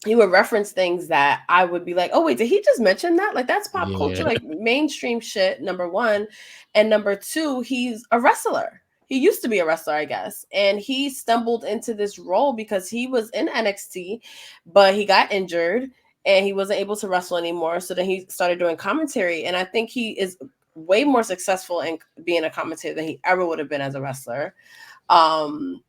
he would reference things that I would be like, oh, wait, did he just mention that? Like, that's pop culture, like mainstream shit, number one. And number two, he's a wrestler. He used to be a wrestler, I guess. And he stumbled into this role because he was in NXT, but he got injured and he wasn't able to wrestle anymore. So then he started doing commentary. And I think he is way more successful in being a commentator than he ever would have been as a wrestler. And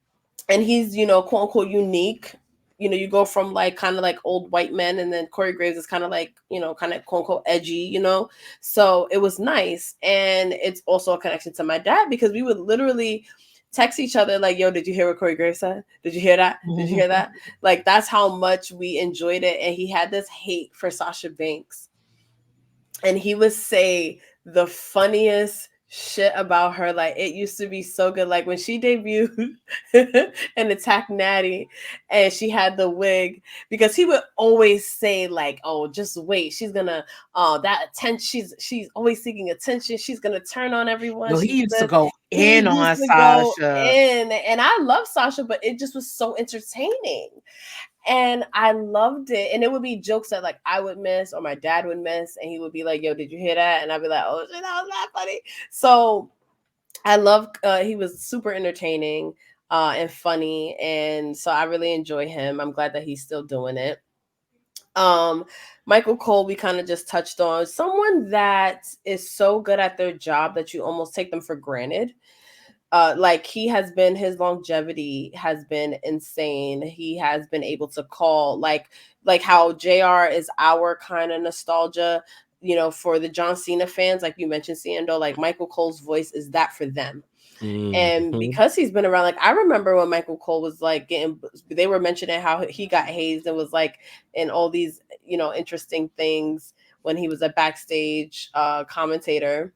he's, you know, quote unquote unique. You know, you go from like kind of like old white men, and then Corey Graves is kind of like, you know, kind of quote unquote edgy, you know. So it was nice. And it's also a connection to my dad because we would literally text each other like, yo, did you hear what Corey Graves said? Did you hear that? Did you hear that? Like, that's how much we enjoyed it. And he had this hate for Sasha Banks. And he would say the funniest shit about her. Like, it used to be so good. Like when she debuted and attacked Natty and she had the wig, because he would always say like, oh, just wait, she's gonna that attention, she's always seeking attention, she's gonna turn on everyone. No, he used to go in on Sasha. And I love Sasha, but it just was so entertaining. And I loved it. And it would be jokes that like I would miss or my dad would miss. And he would be like, yo, did you hear that? And I'd be like, oh shit, that was not funny. So I love, he was super entertaining and funny. And so I really enjoy him. I'm glad that he's still doing it. Michael Cole, we kind of just touched on. Someone that is so good at their job that you almost take them for granted. Like his longevity has been insane. He has been able to call like how JR is our kind of nostalgia, you know, for the John Cena fans, like you mentioned, Seindole, like Michael Cole's voice is that for them. And because he's been around, like I remember when Michael Cole was like they were mentioning how he got hazed and was like in all these, you know, interesting things when he was a backstage commentator.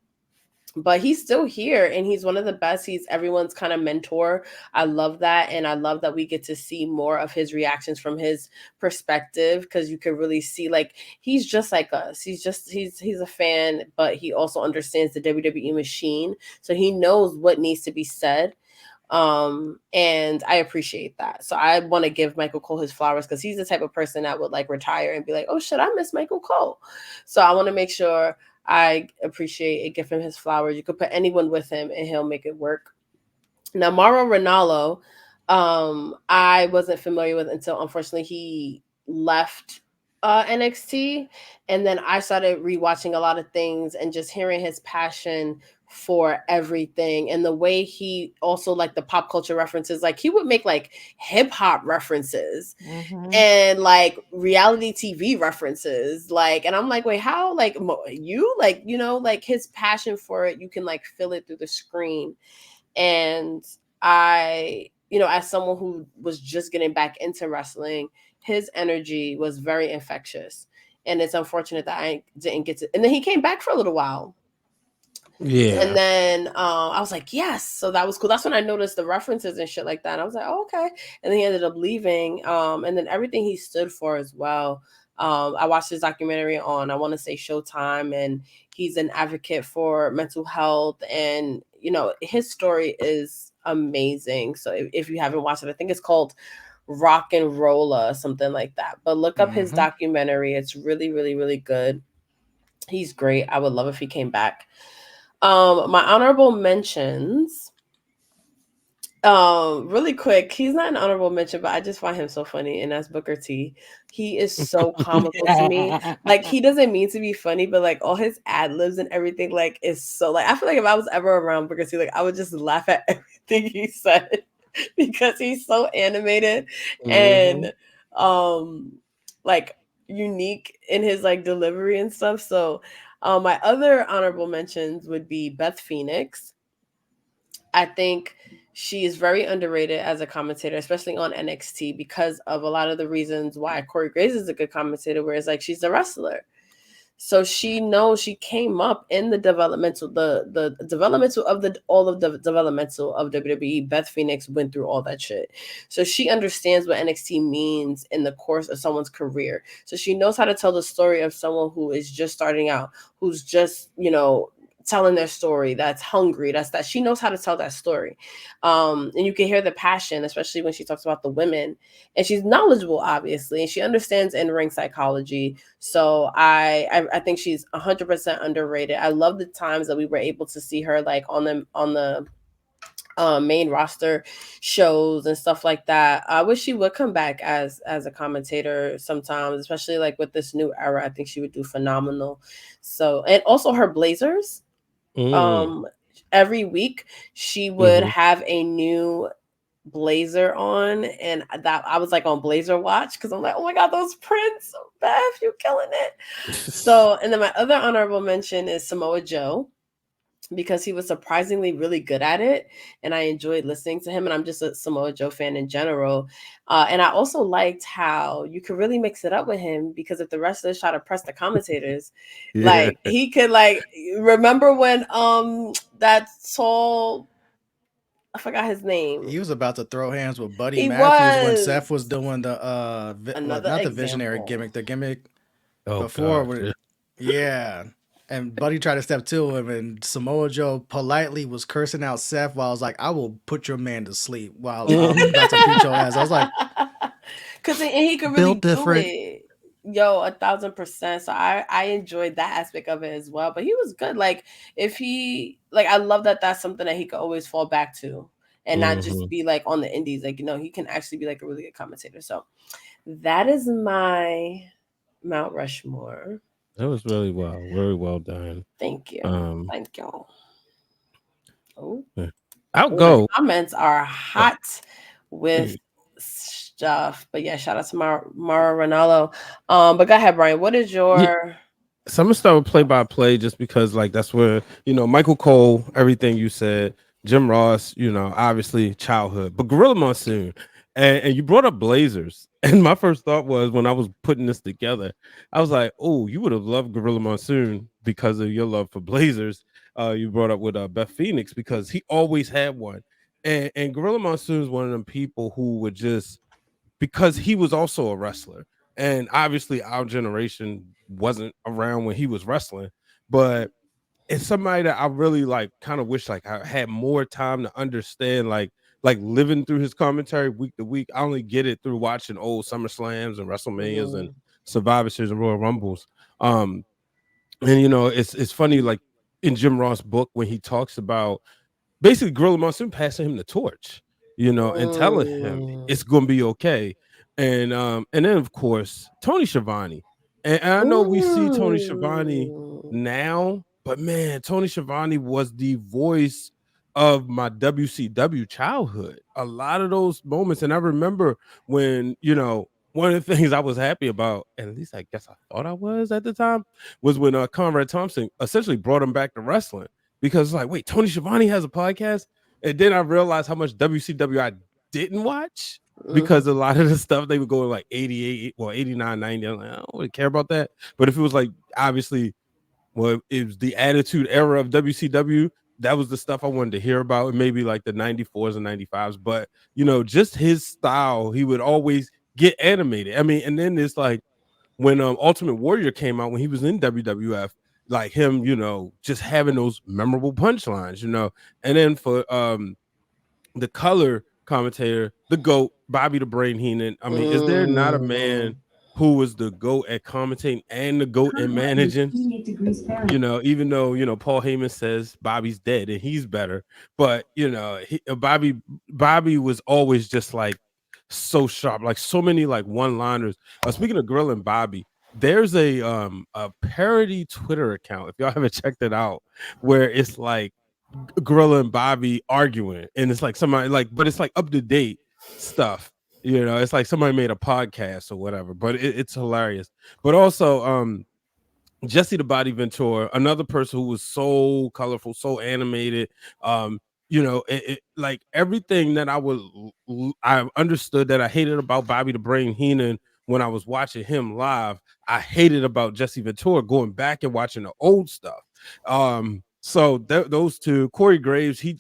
But he's still here and he's one of the best. He's everyone's kind of mentor. I love that. And I love that we get to see more of his reactions from his perspective, because you can really see like he's just like us. He's a fan, but he also understands the WWE machine. So he knows what needs to be said. And I appreciate that. So I want to give Michael Cole his flowers because he's the type of person that would like retire and be like, oh shit, I miss Michael Cole. So I want to make sure I appreciate it, give him his flowers. You could put anyone with him and he'll make it work. Now, Mauro Ranallo, I wasn't familiar with until unfortunately he left NXT. And then I started rewatching a lot of things and just hearing his passion for everything and the way he also like the pop culture references. Like he would make like hip hop references and like reality TV references. Like, and I'm like, wait, how? Like you like, you know, like his passion for it, you can like feel it through the screen. And I, you know, as someone who was just getting back into wrestling, his energy was very infectious. And it's unfortunate that I didn't get to. And then he came back for a little while. Yeah. And then I was like, yes. So that was cool. That's when I noticed the references and shit like that. And I was like, oh, okay. And then he ended up leaving. And then everything he stood for as well. I watched his documentary on, I want to say Showtime, and he's an advocate for mental health. And, you know, his story is amazing. So if you haven't watched it, I think it's called Rock and Rolla, something like that. But look up his documentary. It's really, really, really good. He's great. I would love if he came back. My honorable mentions. Really quick, he's not an honorable mention, but I just find him so funny, and that's Booker T. He is so comical to me. Like, he doesn't mean to be funny, but like all his ad libs and everything, like, is so like, I feel like if I was ever around Booker T, like I would just laugh at everything he said because he's so animated and like unique in his like delivery and stuff. So my other honorable mentions would be Beth Phoenix. I think she is very underrated as a commentator, especially on NXT, because of a lot of the reasons why Corey Graves is a good commentator, where it's like she's a wrestler. So she knows, she came up in the developmental, the developmental of the all of the developmental of WWE. Beth Phoenix went through all that shit. So she understands what NXT means in the course of someone's career. So she knows how to tell the story of someone who is just starting out, who's just, telling their story, that's hungry, that she knows how to tell that story. And you can hear the passion, especially when she talks about the women, and she's knowledgeable, obviously, and she understands in-ring psychology. So I think she's 100% underrated. I love the times that we were able to see her like on the main roster shows and stuff like that. I wish she would come back as a commentator sometimes, especially like with this new era. I think she would do phenomenal. So, and also her blazers, every week she would have a new blazer on, and that I was like on blazer watch because I'm like, oh my god, those prints, Beth, you killing it. So, and then my other honorable mention is Samoa Joe, because he was surprisingly really good at it, and I enjoyed listening to him, and I'm just a Samoa Joe fan in general. And I also liked how you could really mix it up with him, because if the wrestlers try to press the commentators, like he could, like, remember when that tall, I forgot his name. He was about to throw hands with Buddy He Matthews when was Seth was doing the another not the visionary example. the gimmick Oh, before God. when, yeah. And Buddy tried to step to him, and Samoa Joe politely was cursing out Seth while I was like, I will put your man to sleep while I'm about to beat your ass. I was like, because he could really built do different. it. Yo, 1,000%. So I enjoyed that aspect of it as well. But he was good. Like, if he, like, I love that that's something that he could always fall back to, and not just be like on the indies. Like, he can actually be like a really good commentator. So that is my Mount Rushmore. That was really well, very well done. Thank you. Thank y'all. Oh, I'll the go. comments are hot with stuff. But yeah, shout out to Mara Ronaldo. But go ahead, Brian. What is your So I'm gonna start with play-by-play, just because like that's where Michael Cole, everything you said, Jim Ross, obviously childhood, but Gorilla Monsoon, and you brought up Blazers, and my first thought was, when I was putting this together, I was like, oh, you would have loved Gorilla Monsoon because of your love for Blazers. You brought up with Beth Phoenix, because he always had one, and Gorilla Monsoon is one of them people who would just, because he was also a wrestler. And obviously our generation wasn't around when he was wrestling, but it's somebody that I really like, kind of wish like I had more time to understand, like living through his commentary week to week. I only get it through watching old SummerSlams and WrestleManias and Survivor Series and Royal Rumbles. And it's funny, like in Jim Ross' book, when he talks about basically Gorilla Monsoon passing him the torch, and telling him it's gonna be okay. And then of course Tony Schiavone. And I know we see Tony Schiavone now, but man, Tony Schiavone was the voice of my WCW childhood. A lot of those moments. And I remember when, one of the things I was happy about, and at least I guess I thought I was at the time, was when Conrad Thompson essentially brought him back to wrestling, because it's like, wait, Tony Schiavone has a podcast? And then I realized how much WCW I didn't watch, because a lot of the stuff they would go like 88, well, 89, 90. I'm like, I don't really care about that. But if it was like, obviously, well, it was the Attitude Era of WCW, that was the stuff I wanted to hear about, and maybe like the 94s and 95s. But, just his style, he would always get animated. I mean, and then it's like when Ultimate Warrior came out, when he was in WWF, like him, just having those memorable punchlines, and then for the color commentator, the GOAT, Bobby the Brain Heenan. I mean, is there not a man who was the GOAT at commentating and the GOAT in managing. You know, even though, you know, Paul Heyman says Bobby's dead and he's better, but you know, Bobby was always just like so sharp, like so many like one-liners. Speaking of grilling Bobby, there's a parody Twitter account, if y'all haven't checked it out, where it's like grilling Bobby arguing, and it's like somebody like, but it's like up to date stuff. You know, it's like somebody made a podcast or whatever, but it's hilarious. But also, Jesse the Body Ventura, another person who was so colorful, so animated. You know, like everything that I understood that I hated about Bobby the Brain Heenan when I was watching him live, I hated about Jesse Ventura going back and watching the old stuff. So those two, Corey Graves, he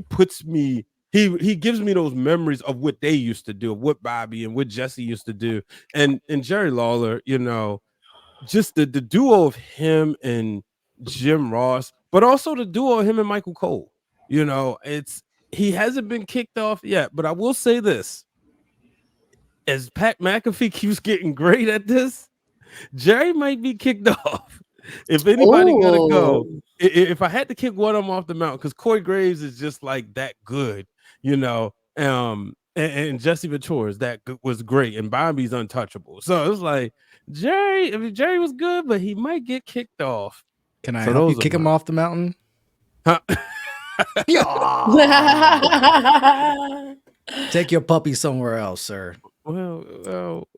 puts me. He gives me those memories of what they used to do, what Bobby and what Jesse used to do, and Jerry Lawler, you know, just the duo of him and Jim Ross, but also the duo of him and Michael Cole. You know, he hasn't been kicked off yet, but I will say this: as Pat McAfee keeps getting great at this, Jerry might be kicked off. If anybody gotta go, if I had to kick one of them off the mountain, because Corey Graves is just like that good, you know. And Jesse Ventura was great, and Bobby's untouchable. So it was like Jerry. I mean, Jerry was good, but he might get kicked off. Can I help you kick him off the mountain? Huh? Take your puppy somewhere else, sir. Well.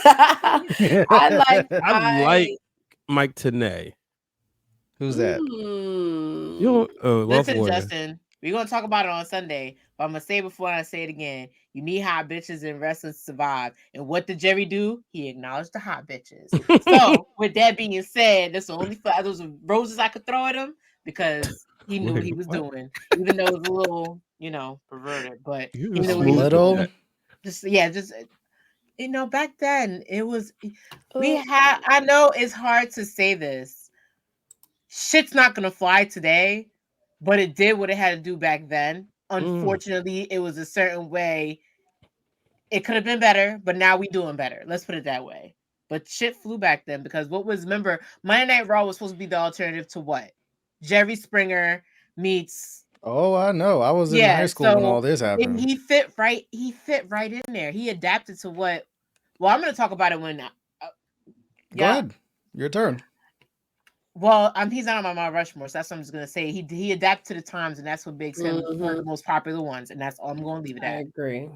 I like Mike Tenay. Who's that? Listen, Justin, we're gonna talk about it on Sunday, but I'm gonna say it before I say it again. You need hot bitches in wrestling to survive. And what did Jerry do? He acknowledged the hot bitches. So with that being said, that's the only those roses I could throw at him, because he knew what he was doing, even though it was a little, you know, perverted. But he knew what he was doing. Just you know, back then it was I know it's hard to say this. Shit's not gonna fly today, but it did what it had to do back then. Unfortunately, it was a certain way. It could have been better, but now we doing better. Let's put it that way. But shit flew back then, because remember, Monday Night Raw was supposed to be the alternative to what? Jerry Springer meets. Oh, I know. I was in high school when all this happened. And he fit right in there. He adapted to what. Well, I'm going to talk about it when. Go ahead. Your turn. Well, he's not on my Mount Rushmore, so that's what I'm just going to say. He adapted to the times, and that's what makes him one of the most popular ones, and that's all I'm going to leave it at. I agree.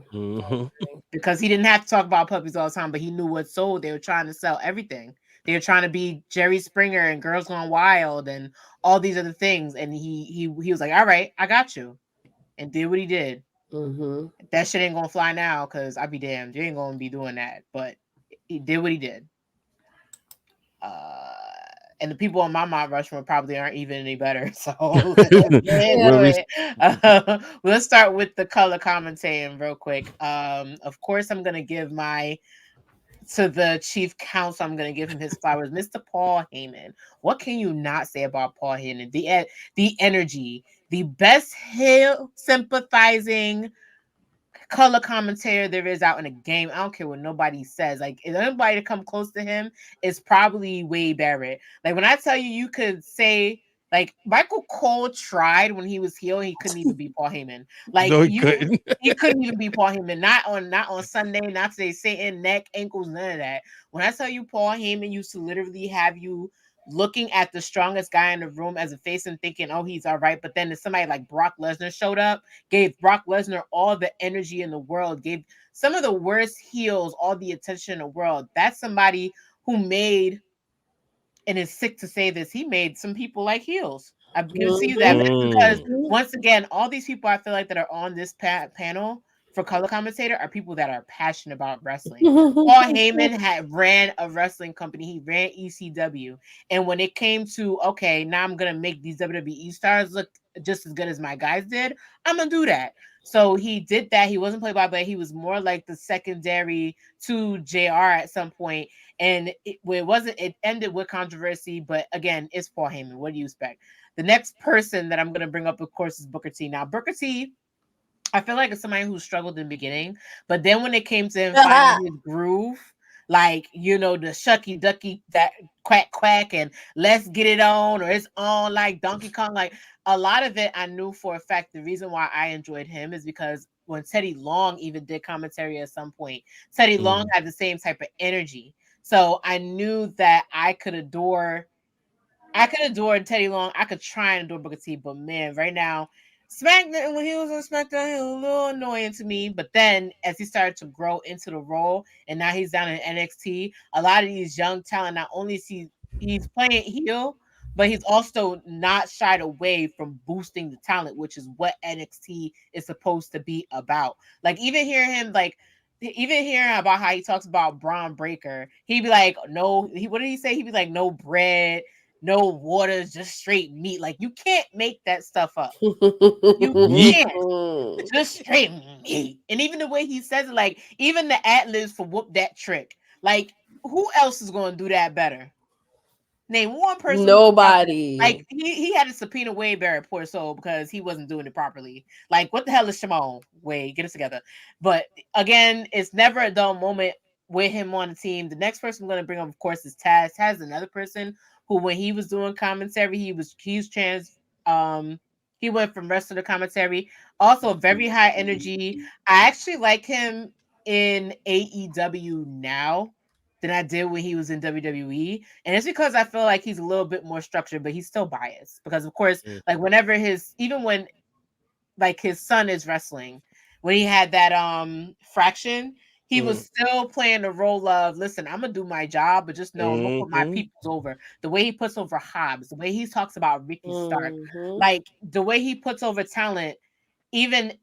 Because he didn't have to talk about puppies all the time, but he knew what sold. They were trying to sell everything. They were trying to be Jerry Springer and Girls Gone Wild and all these other things, and he was like, all right, I got you, and did what he did. That shit ain't gonna fly now, because I'll be damned, you ain't gonna be doing that, but he did what he did. And the people on my Mount Rushmore probably aren't even any better. So let's start with the color commentating real quick. Of course, I'm gonna give to the chief counsel, I'm going to give him his flowers. Mr. Paul Heyman. What can you not say about Paul Heyman? The energy, the best heel sympathizing color commentator there is out in the game. I don't care what nobody says. Like, if anybody to come close to him, it's probably Wade Barrett. Like, when I tell you, you could say, like, Michael Cole tried when he was heel, he couldn't even be Paul Heyman. Like, no, he couldn't even be Paul Heyman. Not on Sunday, not today. Satan, neck, ankles, none of that. When I tell you, Paul Heyman used to literally have you looking at the strongest guy in the room as a face and thinking, oh, he's all right. But then if somebody like Brock Lesnar showed up, gave Brock Lesnar all the energy in the world, gave some of the worst heels all the attention in the world. That's somebody who made, and it's sick to say this, he made some people like heels. I'm going to see that because once again, all these people I feel like that are on this panel for color commentator are people that are passionate about wrestling. Paul Heyman ran a wrestling company. He ran ECW. And when it came to, okay, now I'm going to make these WWE stars look just as good as my guys did, I'm going to do that. So he did that. He wasn't played by play. He was more like the secondary to JR at some point. And it ended with controversy. But again, it's Paul Heyman. What do you expect? The next person that I'm going to bring up, of course, is Booker T. Now, Booker T, I feel like it's somebody who struggled in the beginning, but then when it came to him finding his groove, like, you know, the shucky ducky, that quack quack, and let's get it on, or it's on like Donkey Kong, like a lot of it I knew for a fact. The reason why I enjoyed him is because when Teddy Long even did commentary at some point, Teddy Long had the same type of energy. So I knew that I could adore Teddy Long. I could try and adore Booker T, but man, right now, SmackDown, when he was on SmackDown, he was a little annoying to me. But then as he started to grow into the role, and now he's down in NXT, a lot of these young talent, not only he's playing heel, but he's also not shied away from boosting the talent, which is what NXT is supposed to be about. Like even hearing about how he talks about Braun Breaker, he'd be like, what did he say? He'd be like, no bread, no water, just straight meat. Like, you can't make that stuff up. You can't. Just straight meat. And even the way he says it, like, even the ad-libs for whoop that trick. Like, who else is going to do that better? Name one person. Nobody. Like, he had to subpoena Wade Barrett, poor soul, because he wasn't doing it properly. Like, what the hell is Shimon? Wade, get us together. But again, it's never a dull moment with him on the team. The next person I'm going to bring up, of course, is Taz. Taz is another person who, when he was doing commentary, he's trans. He went from wrestler to commentary. Also, very high energy. I actually like him in AEW now than I did when he was in WWE. And it's because I feel like he's a little bit more structured, but he's still biased. Because of course, like whenever even when like his son is wrestling, when he had that fraction, he was still playing the role of, listen, I'm gonna do my job, but just know I'm gonna put my peoples over. The way he puts over Hobbs, the way he talks about Ricky Stark, like the way he puts over talent, even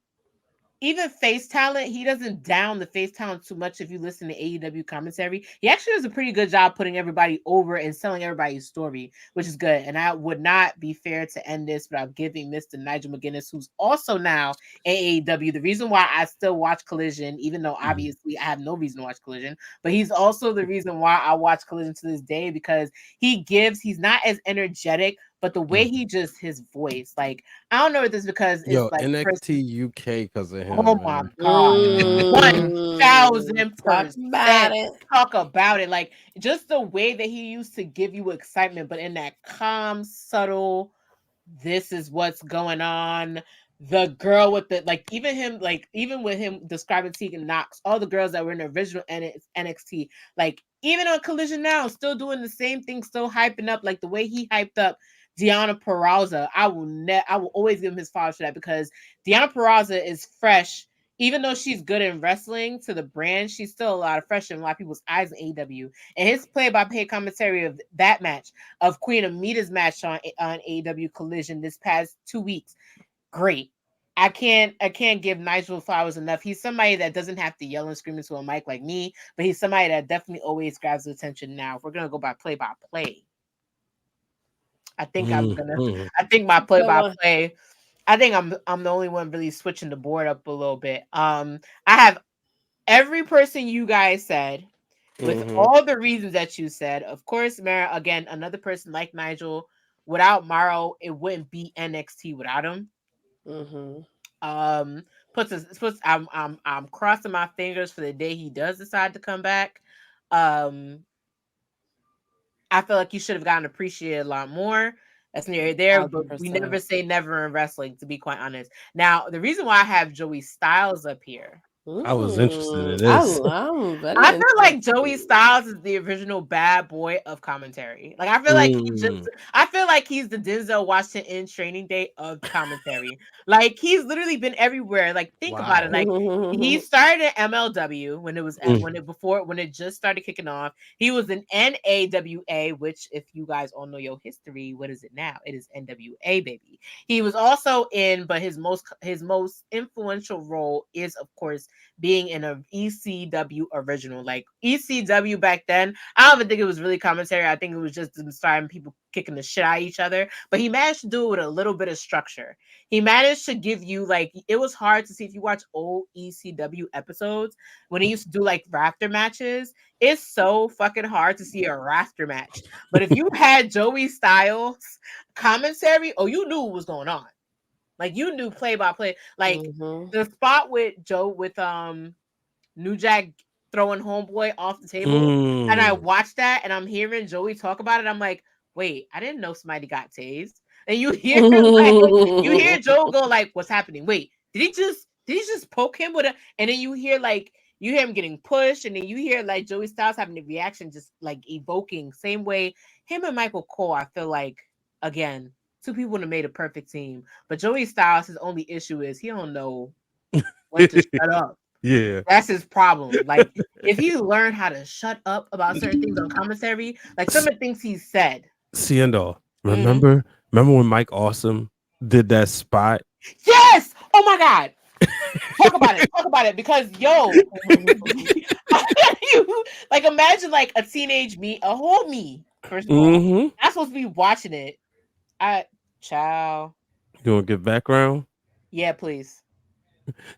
face talent, he doesn't down the face talent too much. If you listen to AEW commentary, he actually does a pretty good job putting everybody over and selling everybody's story, which is good. And I would not be fair to end this without giving Mr. Nigel McGuinness, who's also now AEW. The reason why I still watch Collision, even though obviously I have no reason to watch Collision, but he's also the reason why I watch Collision to this day, because he's not as energetic, but the way his voice, like, I don't know if this is because it's like NXT UK because of him. Oh my God. 1000% talk about it. Like, just the way that he used to give you excitement, but in that calm, subtle, this is what's going on. The girl with the, like, even with him describing Tegan Knox, all the girls that were in the original NXT, like, even on Collision now, still doing the same thing, still hyping up, like the way he hyped up Deonna Purrazzo. I will always give him his flowers for that, because Deonna Purrazzo is fresh. Even though she's good in wrestling to the brand, she's still a lot of fresh in a lot of people's eyes in AEW. And his play-by-play commentary of that match, of Queen Amita's match on AEW Collision this past 2 weeks, great. I can't give Nigel flowers enough. He's somebody that doesn't have to yell and scream into a mic like me, but he's somebody that definitely always grabs the attention. Now, if we're gonna go by play-by-play, I think my play-by-play. I think I'm the only one really switching the board up a little bit. I have every person you guys said, with all the reasons that you said. Of course, Mara, again, another person like Nigel. Without Morrow, it wouldn't be NXT without him. I'm crossing my fingers for the day he does decide to come back. I feel like you should have gotten appreciated a lot more. That's near there, but we never say never in wrestling, to be quite honest. Now, the reason why I have Joey Styles up here, I was interested in this. I feel like Joey Styles is the original bad boy of commentary. Like, I feel like he's the Denzel Washington in Training Day of commentary. Like, he's literally been everywhere. Like, think about it. Like, he started at MLW when it just started kicking off. He was in NAWA, which, if you guys all know your history, what is it now? It is NWA, baby. He was also but his most influential role is, of course, being in an ECW original. Like, ECW back then, I don't even think it was really commentary. I think it was just inspiring people kicking the shit out of each other. But he managed to do it with a little bit of structure. He managed to give you, like, it was hard to see if you watch old ECW episodes when he used to do like rafter matches. It's so fucking hard to see a rafter match. But if you had Joey Styles commentary, you knew what was going on. Like you knew play by play. Like the spot with Joe with New Jack throwing homeboy off the table, and I watched that, and I'm hearing Joey talk about it. I'm like, wait, I didn't know somebody got tased. And you hear you hear Joe go like, "What's happening? Wait, did he just poke him with a?" And then you hear him getting pushed, and then you hear like Joey Styles having a reaction, just like evoking same way him and Michael Cole. I feel like again, two people would have made a perfect team, but Joey Styles, his only issue is he don't know when to shut up. Yeah, that's his problem. Like if he learned how to shut up about certain things on commentary, like some of the things he said. Seindole, remember when Mike Awesome did that spot? Yes. Oh my God. Talk about it because yo, like imagine like a teenage me, a whole me. First of all, I'm supposed to be watching it. Ciao. You want to give background? Yeah, please.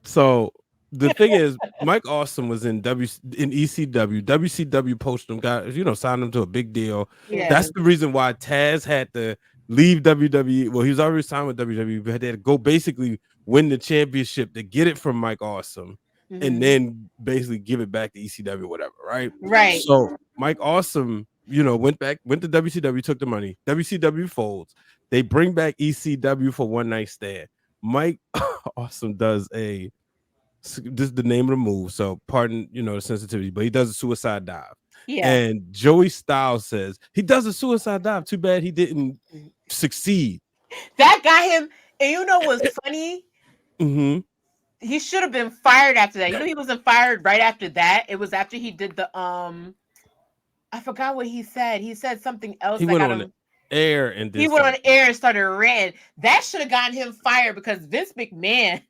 So the thing is, Mike Awesome was in ECW. WCW poached him, signed him to a big deal. Yeah. That's the reason why Taz had to leave WWE. Well, he was already signed with WWE, but they had to go basically win the championship to get it from Mike Awesome, and then basically give it back to ECW, whatever, right? Right. So Mike Awesome, went to WCW, took the money. WCW folds. They bring back ECW for one night stand. Mike Awesome does this is the name of the move, so pardon the sensitivity, but he does a suicide dive. Yeah. And Joey Styles says he does a suicide dive. Too bad he didn't succeed. That got him. And you know what's funny? He should have been fired after that. He wasn't fired right after that. It was after he did the I forgot what he said. He said something else. He went on air and he went on air and started ranting. That should have gotten him fired because Vince McMahon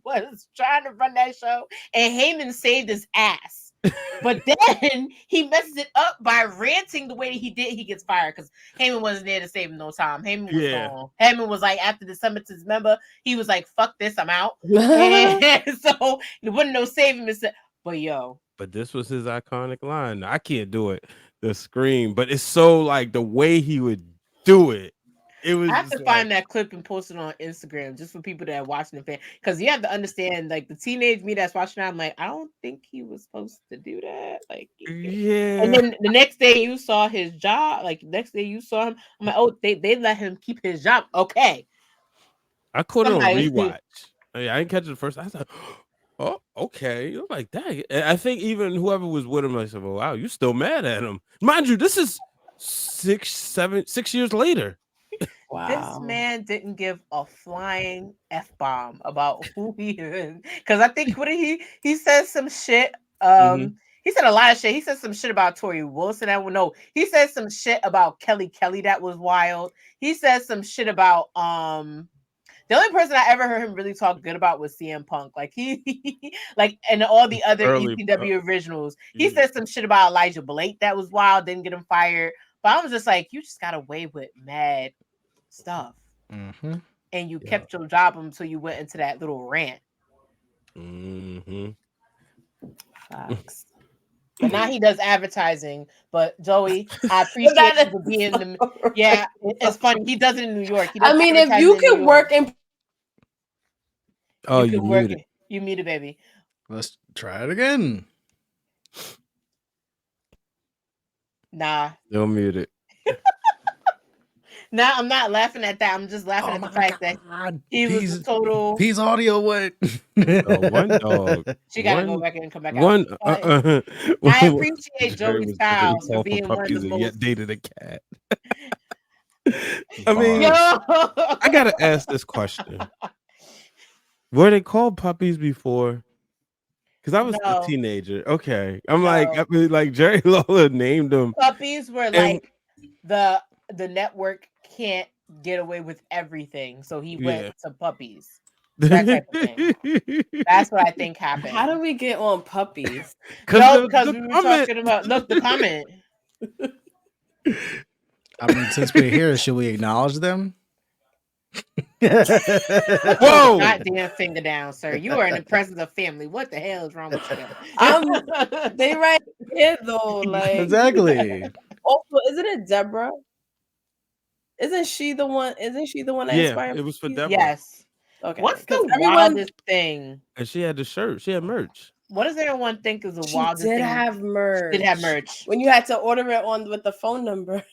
was trying to run that show and Heyman saved his ass. But then he messes it up by ranting the way that he did. He gets fired because Heyman wasn't there to save him no time. Heyman was gone. Heyman was like, after the Summit's member, he was like, fuck this, I'm out. And so there wasn't no saving him. But yo. But this was his iconic line. I can't do it. The scream. But it's so like the way he would do it. It was. I have to find that clip and post it on Instagram just for people that are watching the fan. Because you have to understand, like the teenage me that's watching that, I'm like, I don't think he was supposed to do that. Like, yeah. And then the next day you saw his job. Like next day you saw him. I'm like, oh, they let him keep his job. Okay. I caught it on rewatch. I didn't catch it the first. I was like, oh, okay. You're like that. I think even whoever was with him, I said, well, wow, you still mad at him. Mind you, this is 6 years later. Wow. This man didn't give a flying F-bomb about who he is. Because I think he said some shit. He said a lot of shit. He said some shit about Tori Wilson. He said some shit about Kelly that was wild. He said some shit about the only person I ever heard him really talk good about was CM Punk. Like he like and all the other ECW originals. He said some shit about Elijah Blake that was wild, didn't get him fired. But I was just like, you just got away with mad stuff. And you kept your job until you went into that little rant. Facts. But now he does advertising. But Joey, I appreciate you for being the. Yeah, it's funny. He does it in New York. I mean, if you can work in. Oh, you muted. You muted, baby. Let's try it again. Nah. Don't mute it. Nah, I'm not laughing at that. I'm just laughing at the fact that he was total. He's audio what? One dog. She gotta go back in and come back out. I appreciate Joey Styles for being one of the most. Yet dated a cat. I mean, I gotta ask this question: were they called puppies before? Because I was a teenager. Okay, I'm like Jerry Lawler named them. Puppies were like the network can't get away with everything, so he went to puppies. That type of thing. That's what I think happened. How do we get on puppies? Because we were talking about the comment. I mean, since we're here, should we acknowledge them? Whoa! Goddamn finger down, sir. You are in the presence of family. What the hell is wrong with you? They right here though, like exactly. Also, isn't it Deborah? Isn't she the one that inspired? It was for Deborah. Yes. Okay. What's Because the everyone wildest thing? And she had the shirt. She had merch. What does everyone think is the she wildest did thing? have merch. Did have merch. When you had to order it on with the phone number.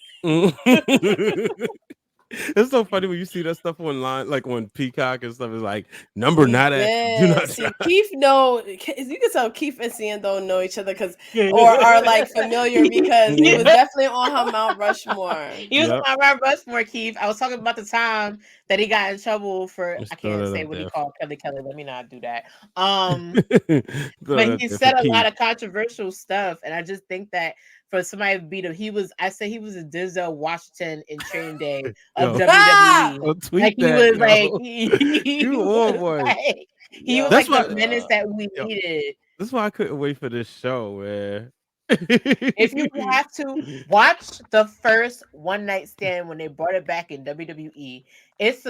It's so funny when you see that stuff online, like on Peacock and stuff. It's like number not active. Do not See, try. Keith you can tell Keith and Seindole know each other or are like familiar because he was definitely on her Mount Rushmore. He was on Mount Rushmore, Keith. I was talking about the time that he got in trouble for I can't say what he called Kelly. Let me not do that. But he said a lot of controversial stuff, and I just think that for somebody to beat him, I said he was a Denzel Washington in Training Day of WWE. Like he was like he was like the menace that we needed. That's why I couldn't wait for this show, man. If you have to watch the first One Night Stand when they brought it back in WWE, it's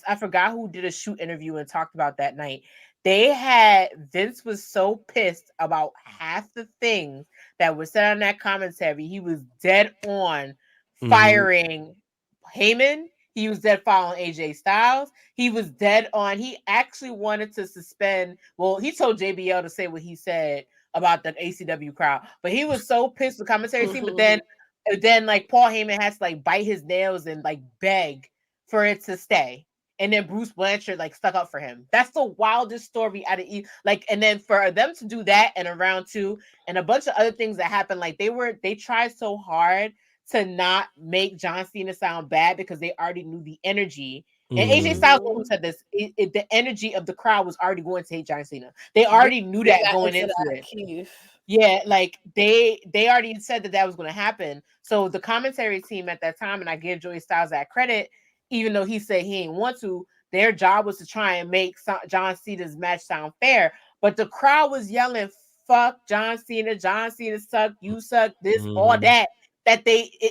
I forgot who did a shoot interview and talked about that night. Vince was so pissed about half the things that were said on that commentary. He was dead on firing Heyman. He was dead following AJ Styles. He was dead on. He actually wanted to suspend. Well, he told JBL to say what he said about the ACW crowd, but he was so pissed with the commentary team. But then like Paul Heyman has to like bite his nails and like beg for it to stay. And then Bruce Blanchard like stuck up for him. That's the wildest story out of like. And then for them to do that in a round 2 and a bunch of other things that happened, like they tried so hard to not make John Cena sound bad because they already knew the energy. And AJ Styles who said this, the energy of the crowd was already going to hate John Cena. They already knew that going into it. Keith. Yeah, like they already said that was going to happen. So the commentary team at that time, and I give Joey Styles that credit, even though he said he didn't want to, their job was to try and make John Cena's match sound fair. But the crowd was yelling, "Fuck John Cena! John Cena suck! You suck! This, all that."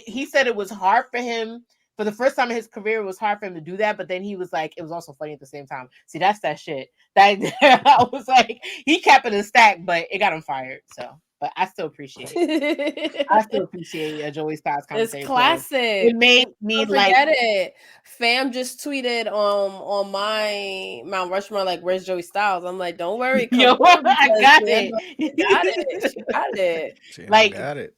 He said it was hard for him. For the first time in his career, it was hard for him to do that. But then he was like, it was also funny at the same time. See, that's that shit. That I was like, he kept it in stack, but it got him fired. So, but I still appreciate it. I still appreciate Joey Styles commentary. It's classic. It made me forget it. Fam just tweeted on my Mount Rushmore, like, where's Joey Styles? I'm like, don't worry. Yo, I got it. She got it. She like, got it.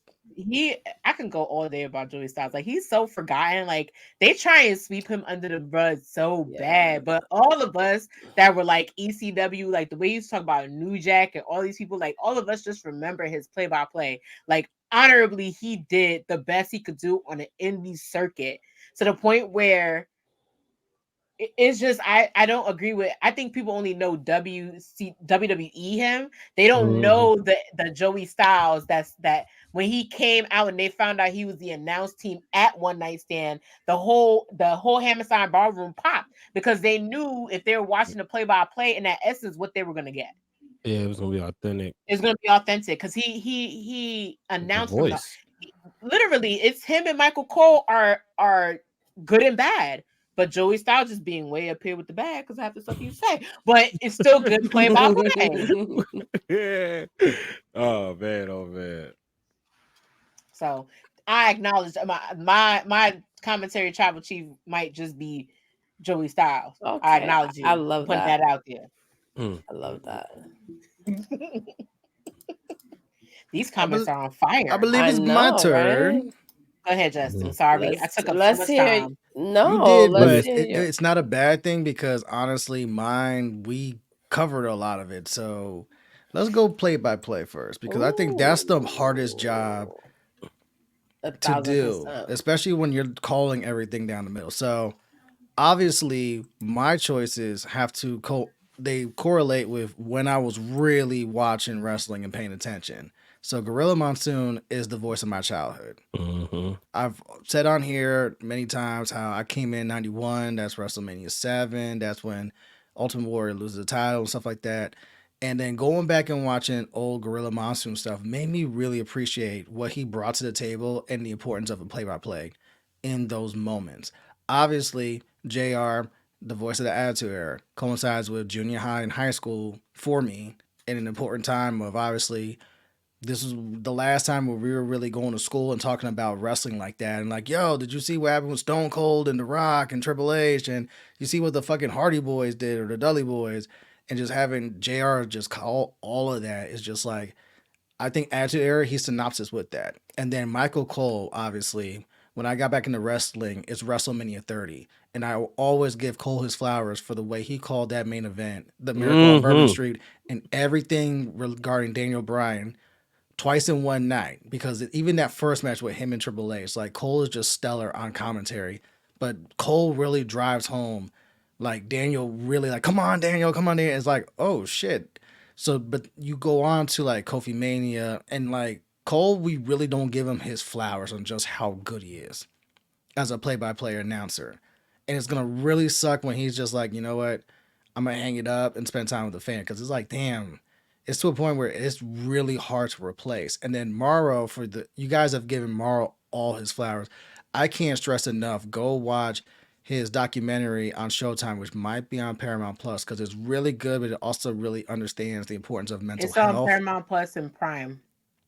I can go all day about Joey Styles. Like, he's so forgotten. Like, they try and sweep him under the rug so bad. But all of us that were like ECW, like the way you talk about New Jack and all these people, like all of us just remember his play-by-play. Like, honorably, he did the best he could do on an indie circuit to the point where it's just I don't agree with. I think people only know WWE him. They don't know the Joey Styles. That when he came out and they found out he was the announce team at One Night Stand, the whole Hammerstein ballroom popped because they knew if they were watching the play-by-play in that essence what they were gonna get. Yeah, it was gonna be authentic. It's gonna be authentic because he announced voice. Literally, it's him and Michael Cole are good and bad. But Joey Styles just being way up here with the bag because I have the stuff you say. But it's still good play by play. Yeah. Oh man. So I acknowledge my commentary tribal chief might just be Joey Styles. Okay. I acknowledge you. I love put that out there. I love that. These comments are on fire. I believe it's my turn. Right? Go ahead, Justin. Sorry, I took up let's too much hear time. No, you did, let's but it's not a bad thing because honestly, we covered a lot of it. So let's go play by play first because I think that's the hardest job to do, especially when you're calling everything down the middle. So obviously, my choices have to they correlate with when I was really watching wrestling and paying attention. So Gorilla Monsoon is the voice of my childhood. I've said on here many times how I came in 91. That's WrestleMania 7. That's when Ultimate Warrior loses the title and stuff like that. And then going back and watching old Gorilla Monsoon stuff made me really appreciate what he brought to the table and the importance of a play-by-play in those moments. Obviously, JR, the voice of the Attitude Era, coincides with junior high and high school for me in an important time of obviously This was the last time where we were really going to school and talking about wrestling like that. And like, yo, did you see what happened with Stone Cold and The Rock and Triple H? And you see what the fucking Hardy Boys did or the Dudley Boys? And just having JR just call all of that is just like, I think Attitude Era, he synopsis with that. And then Michael Cole, obviously, when I got back into wrestling, it's WrestleMania 30. And I will always give Cole his flowers for the way he called that main event, the Miracle on Bourbon Street, and everything regarding Daniel Bryan twice in one night. Because even that first match with him and Triple H, like Cole is just stellar on commentary. But Cole really drives home, like Daniel really like, come on, Daniel, come on, Daniel. It's like, oh shit. So, but you go on to like Kofi Mania and like Cole, we really don't give him his flowers on just how good he is as a play-by-play announcer. And it's gonna really suck when he's just like, you know what, I'm gonna hang it up and spend time with the fan, because it's like, damn, it's to a point where it's really hard to replace. And then Morrow, for the you guys have given Morrow all his flowers. I can't stress enough. Go watch his documentary on Showtime, which might be on Paramount Plus, because it's really good, but it also really understands the importance of mental It's on health. Paramount Plus and Prime.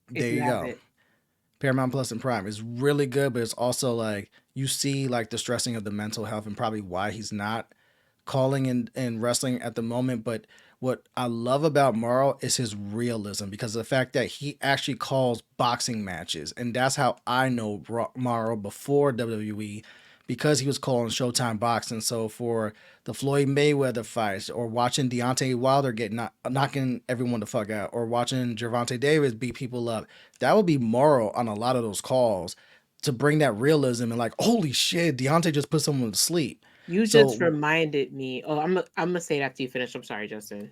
There you go. Paramount Plus and Prime is really good, but it's also like you see like the stressing of the mental health and probably why he's not calling in wrestling at the moment. But what I love about Morrow is his realism, because of the fact that he actually calls boxing matches. And that's how I know Morrow before WWE, because he was calling Showtime boxing. So for the Floyd Mayweather fights, or watching Deontay Wilder get knocking everyone the fuck out, or watching Gervonta Davis beat people up, that would be Morrow on a lot of those calls to bring that realism and like, holy shit, Deontay just put someone to sleep. You just reminded me. Oh, I'm gonna say it after you finish. I'm sorry, Justin.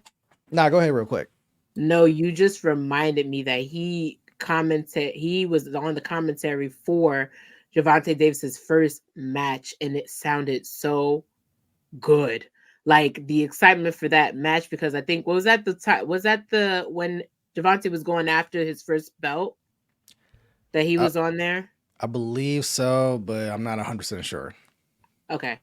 Nah, go ahead real quick. No, you just reminded me that he was on the commentary for Gervonta Davis's first match, and it sounded so good. Like the excitement for that match, because I think, what was that the time? Was that the when Gervonta was going after his first belt that he was on there? I believe so, but I'm not 100% sure. Okay.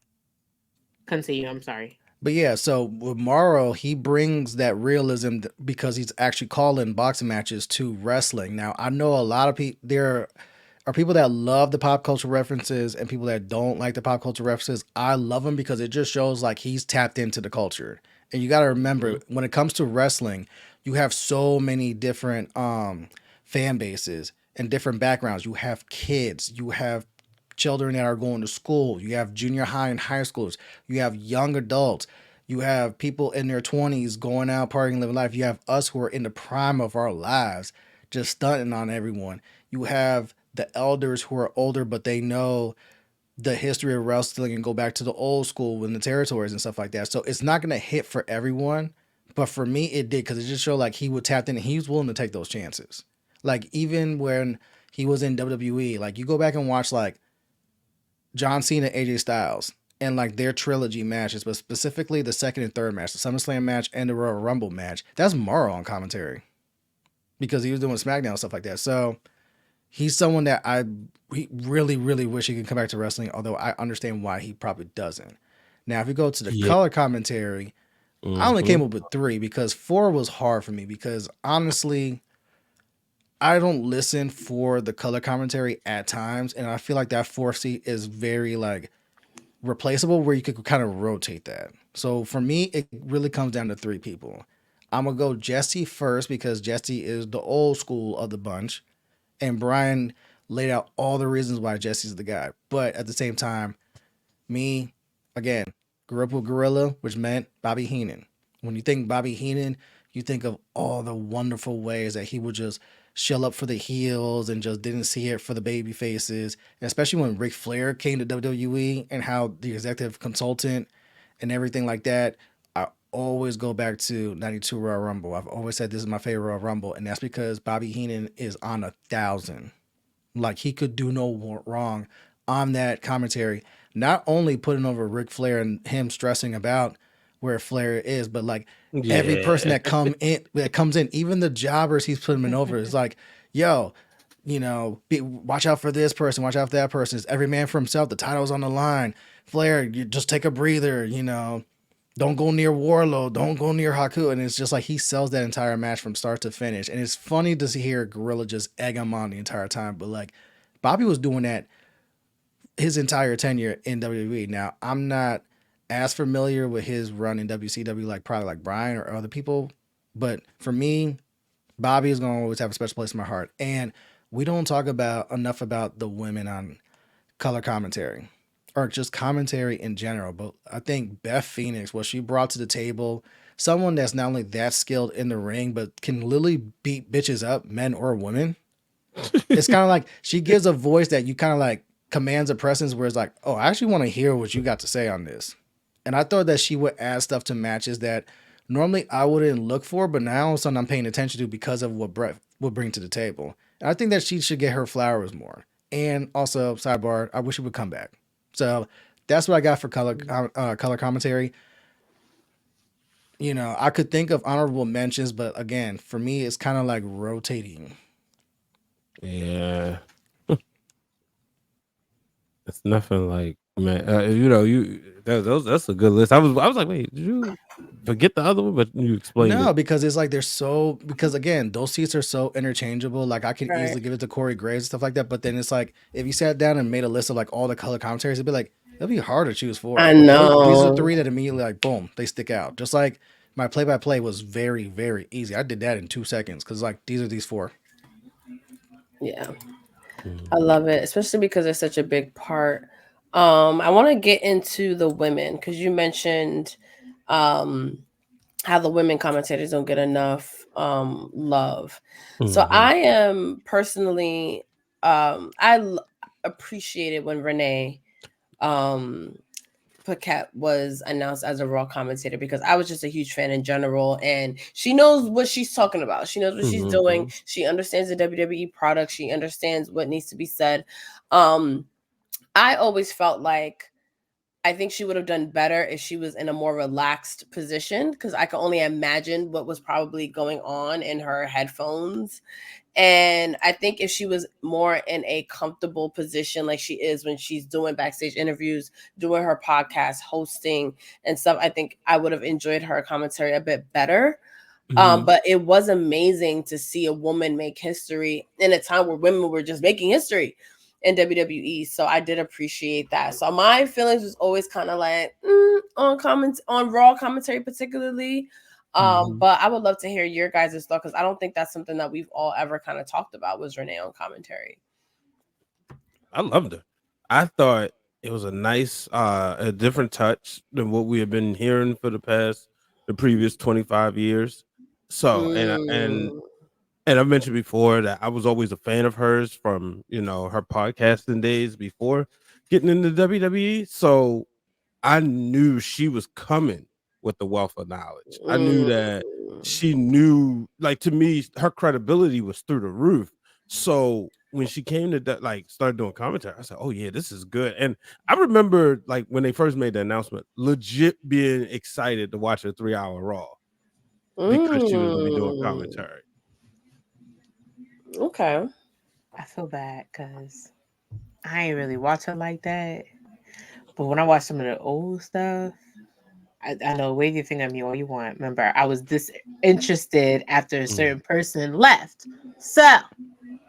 Continue. I'm sorry. But yeah, so with Morrow, he brings that realism because he's actually calling boxing matches to wrestling. Now, I know a lot of people, there are people that love the pop culture references and people that don't like the pop culture references. I love them because it just shows like he's tapped into the culture. And you got to remember, when it comes to wrestling, you have so many different fan bases and different backgrounds. You have kids, you have children that are going to school, you have junior high and high schools, you have young adults, you have people in their 20s going out partying, living life, you have us who are in the prime of our lives just stunting on everyone, you have the elders who are older but they know the history of wrestling and go back to the old school in the territories and stuff like that. So it's not going to hit for everyone, but for me it did, because it just showed like he would tap in and he was willing to take those chances. Like even when he was in WWE, like you go back and watch like John Cena, AJ Styles, and like their trilogy matches, but specifically the second and third match, the SummerSlam match and the Royal Rumble match, that's Morrow on commentary, because he was doing SmackDown and stuff like that. So he's someone that I really, really wish he could come back to wrestling, although I understand why he probably doesn't. Now, if you go to the color commentary, I only came up with 3 because 4 was hard for me, because honestly, I don't listen for the color commentary at times, and I feel like that 4th seat is very like replaceable, where you could kind of rotate that. So for me, it really comes down to 3 people. I'm gonna go Jesse first, because Jesse is the old school of the bunch, and Brian laid out all the reasons why Jesse's the guy. But at the same time, me, again, grew up with Gorilla, which meant Bobby Heenan. When you think Bobby Heenan, you think of all the wonderful ways that he would just shell up for the heels and just didn't see it for the baby faces. And especially when Ric Flair came to WWE and how the executive consultant and everything like that, I always go back to 92 Royal Rumble. I've always said this is my favorite Royal Rumble, and that's because Bobby Heenan is on 1,000. Like he could do no wrong on that commentary. Not only putting over Ric Flair and him stressing about where Flair is, but like every person that comes in, even the jobbers he's putting in over, is like, yo, you know, watch out for this person, watch out for that person. It's every man for himself. The title's on the line. Flair, you just take a breather, you know. don't go near Warlow, don't go near Haku. And it's just like he sells that entire match from start to finish. And it's funny to hear Gorilla just egg him on the entire time. But like Bobby was doing that his entire tenure in WWE. Now, I'm not as familiar with his run in WCW like probably like Brian or other people. But for me, Bobby is going to always have a special place in my heart. And we don't talk about enough about the women on color commentary or just commentary in general. But I think Beth Phoenix, what she brought to the table, someone that's not only that skilled in the ring, but can literally beat bitches up, men or women. It's kind of like she gives a voice that you kind of like commands a presence where it's like, oh, I actually want to hear what you got to say on this. And I thought that she would add stuff to matches that normally I wouldn't look for, but now all of a sudden I'm paying attention to because of what Brett would bring to the table. And I think that she should get her flowers more. And also, sidebar, I wish she would come back. So that's what I got for color commentary. You know, I could think of honorable mentions, but again, for me, it's kind of like rotating. Yeah. It's nothing like, man, you know, that's a good list. I was like, wait, did you forget the other one? But you explained No, it. because it's like they're so, because again, those seats are so interchangeable. Like I can Right. easily give it to Corey Graves and stuff like that. But then it's like if you sat down and made a list of like all the color commentaries, it'd be like it'd be hard to choose four. I But these are know. three that immediately like boom, they stick out. Just like my play-by-play was very, very easy. I did that in 2 seconds because like these are these four. Yeah. I love it, especially because it's such a big part. I want to get into the women because you mentioned how the women commentators don't get enough love. So I am personally appreciated when Renee Paquette was announced as a Raw commentator because I was just a huge fan in general, and she knows what she's talking about. She knows what she's doing. She understands the WWE product. She understands what needs to be said. I always felt like I think she would have done better if she was in a more relaxed position because I can only imagine what was probably going on in her headphones. And I think if she was more in a comfortable position like she is when she's doing backstage interviews, doing her podcast, hosting and stuff, I think I would have enjoyed her commentary a bit better. But it was amazing to see a woman make history in a time where women were just making history in WWE. So I did appreciate that. So my feelings was always kind of like on Raw commentary particularly. But I would love to hear your guys' thought because I don't think that's something that we've all ever kind of talked about was Renee on commentary. I loved her. I thought it was a nice, a different touch than what we have been hearing for the previous 25 years. So, and I mentioned before that I was always a fan of hers from, you know, her podcasting days before getting into WWE. So I knew she was coming with the wealth of knowledge. I knew that she knew, like, to me, her credibility was through the roof. So when she came to that, like, started doing commentary, I said, "Oh yeah, this is good." And I remember, like, when they first made the announcement, legit being excited to watch a 3-hour Raw because she was going to be doing commentary. Okay. I feel bad because I ain't really watch her like that. But when I watch some of the old stuff, I know, wave your finger at me all you want. Remember, I was disinterested after a certain person left. So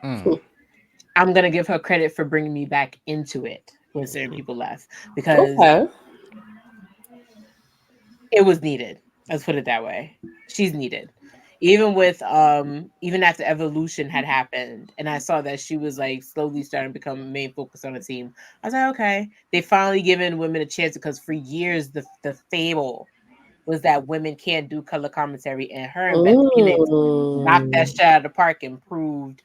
I'm going to give her credit for bringing me back into it when certain people left because it was needed. Let's put it that way. She's needed. Even with even after Evolution had happened and I saw that she was like slowly starting to become a main focus on the team, I was like, okay, they finally given women a chance because for years the fable was that women can't do color commentary, and her and Beth Phoenix knocked that shit out of the park and proved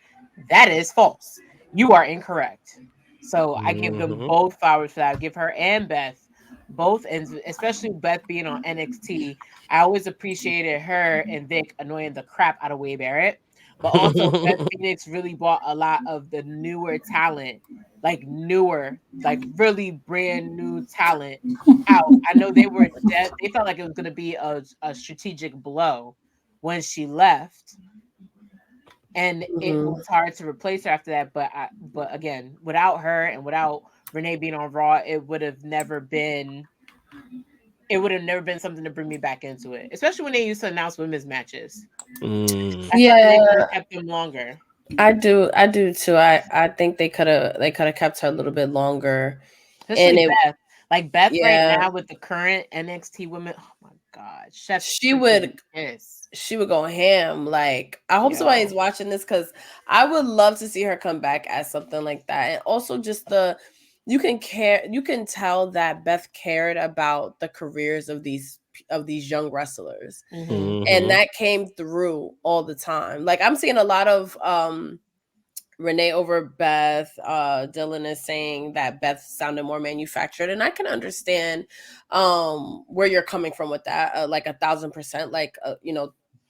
that is false. You are incorrect. So I give them both flowers for that. I give her and Beth both, and especially Beth being on NXT. I always appreciated her and Vic annoying the crap out of Wade Barrett, but also Beth Phoenix really brought a lot of the newer talent, like really brand new talent out. I know they felt like it was going to be a strategic blow when she left, and it was hard to replace her after that. But again, without her and without Renee being on Raw, it would have never been it would have never been something to bring me back into it, especially when they used to announce women's matches. Mm. I thought that they could have kept them longer. I do too. I think they could have kept her a little bit longer. Especially And Beth. Like Beth right yeah, now with the current NXT women. Oh my God. Chef she would kiss. she would go ham. Like, I hope somebody's watching this, because I would love to see her come back as something like that. And also just you can tell that Beth cared about the careers of these young wrestlers. Mhm. And that came through all the time. Like, I'm seeing a lot of Renee over Beth. Dylan is saying that Beth sounded more manufactured, and I can understand where you're coming from with that. Like 1,000%. Like,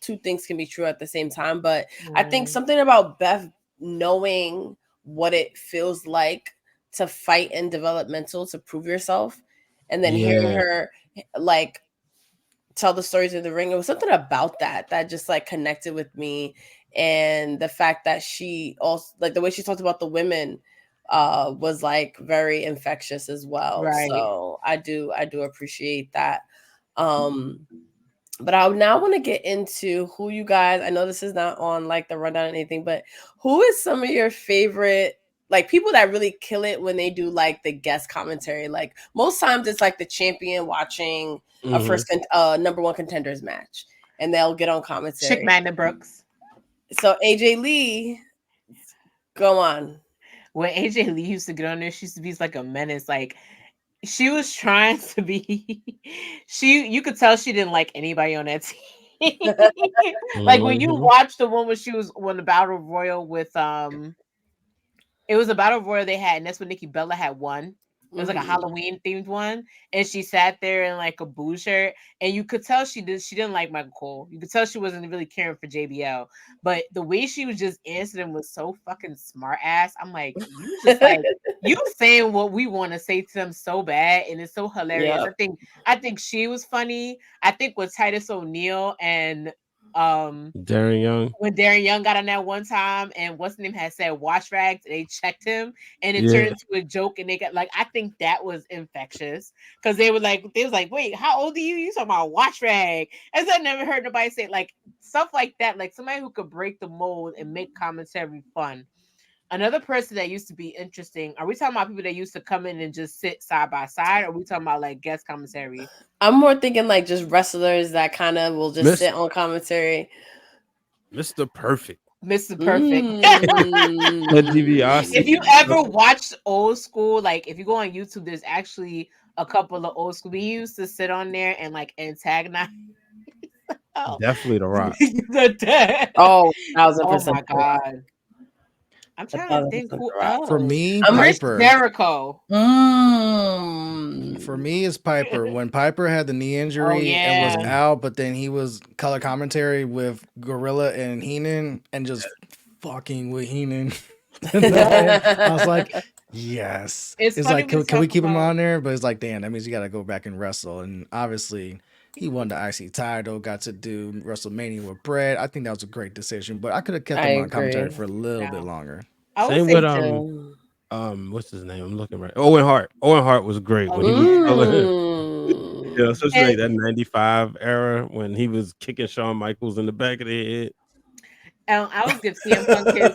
two things can be true at the same time. But I think something about Beth knowing what it feels like to fight in developmental to prove yourself, and then hearing her like tell the stories in the ring, it was something about that just like connected with me. And the fact that she also, like, the way she talked about the women was like very infectious as well. Right. So I do appreciate that. But I now want to get into who you guys, I know this is not on like the rundown or anything, but who is some of your favorite, like, people that really kill it when they do like the guest commentary? Like, most times it's like the champion watching a first number one contenders match, and they'll get on commentary. Chick Magna Brooks. So AJ Lee, go on. When AJ Lee used to get on there, she used to be like a menace. Like, she was trying to be, you could tell she didn't like anybody on that team. Like, when you watch the one when she was on the Battle Royal with it was a Battle Royal they had, and that's when Nikki Bella had won. It was like a Halloween themed one, and she sat there in like a boo shirt, and you could tell she didn't like Michael Cole. You could tell she wasn't really caring for JBL, but the way she was just answering was so fucking smart ass. I'm like, you just like you saying what we want to say to them so bad, and it's so hilarious. Yep. I think she was funny. I think with Titus O'Neil and Darren Young. When Darren Young got on that one time, and what's the name had said wash rags, they checked him, and it turned into a joke, and they got like, I think that was infectious, because they was like, wait, how old are you? You talking about wash rag? As I never heard nobody say like stuff like that, like somebody who could break the mold and make commentary fun. Another person that used to be interesting. Are we talking about people that used to come in and just sit side by side? Or are we talking about like guest commentary? I'm more thinking like just wrestlers that kind of will just sit on commentary. Mr. Perfect. Mr. Perfect. If you ever watched old school, like if you go on YouTube, there's actually a couple of old school. We used to sit on there and like antagonize. Definitely The Rock. Oh, 1,000%. Oh my God. I'm trying to think who else. For me, Piper. Jericho. For me, it's Piper. When Piper had the knee injury and was out, but then he was color commentary with Gorilla and Heenan and just fucking with Heenan. I was like, yes. It's like, can we keep him on there? But it's like, damn, that means you got to go back and wrestle. And obviously, he won the IC title, got to do WrestleMania with Brett. I think that was a great decision, but I could have kept him on commentary for a little bit longer. Same with what's his name? I'm looking right. Owen Hart. Owen Hart was great when he was yeah, especially like that 95 era when he was kicking Shawn Michaels in the back of the head. I always give CM Punk his.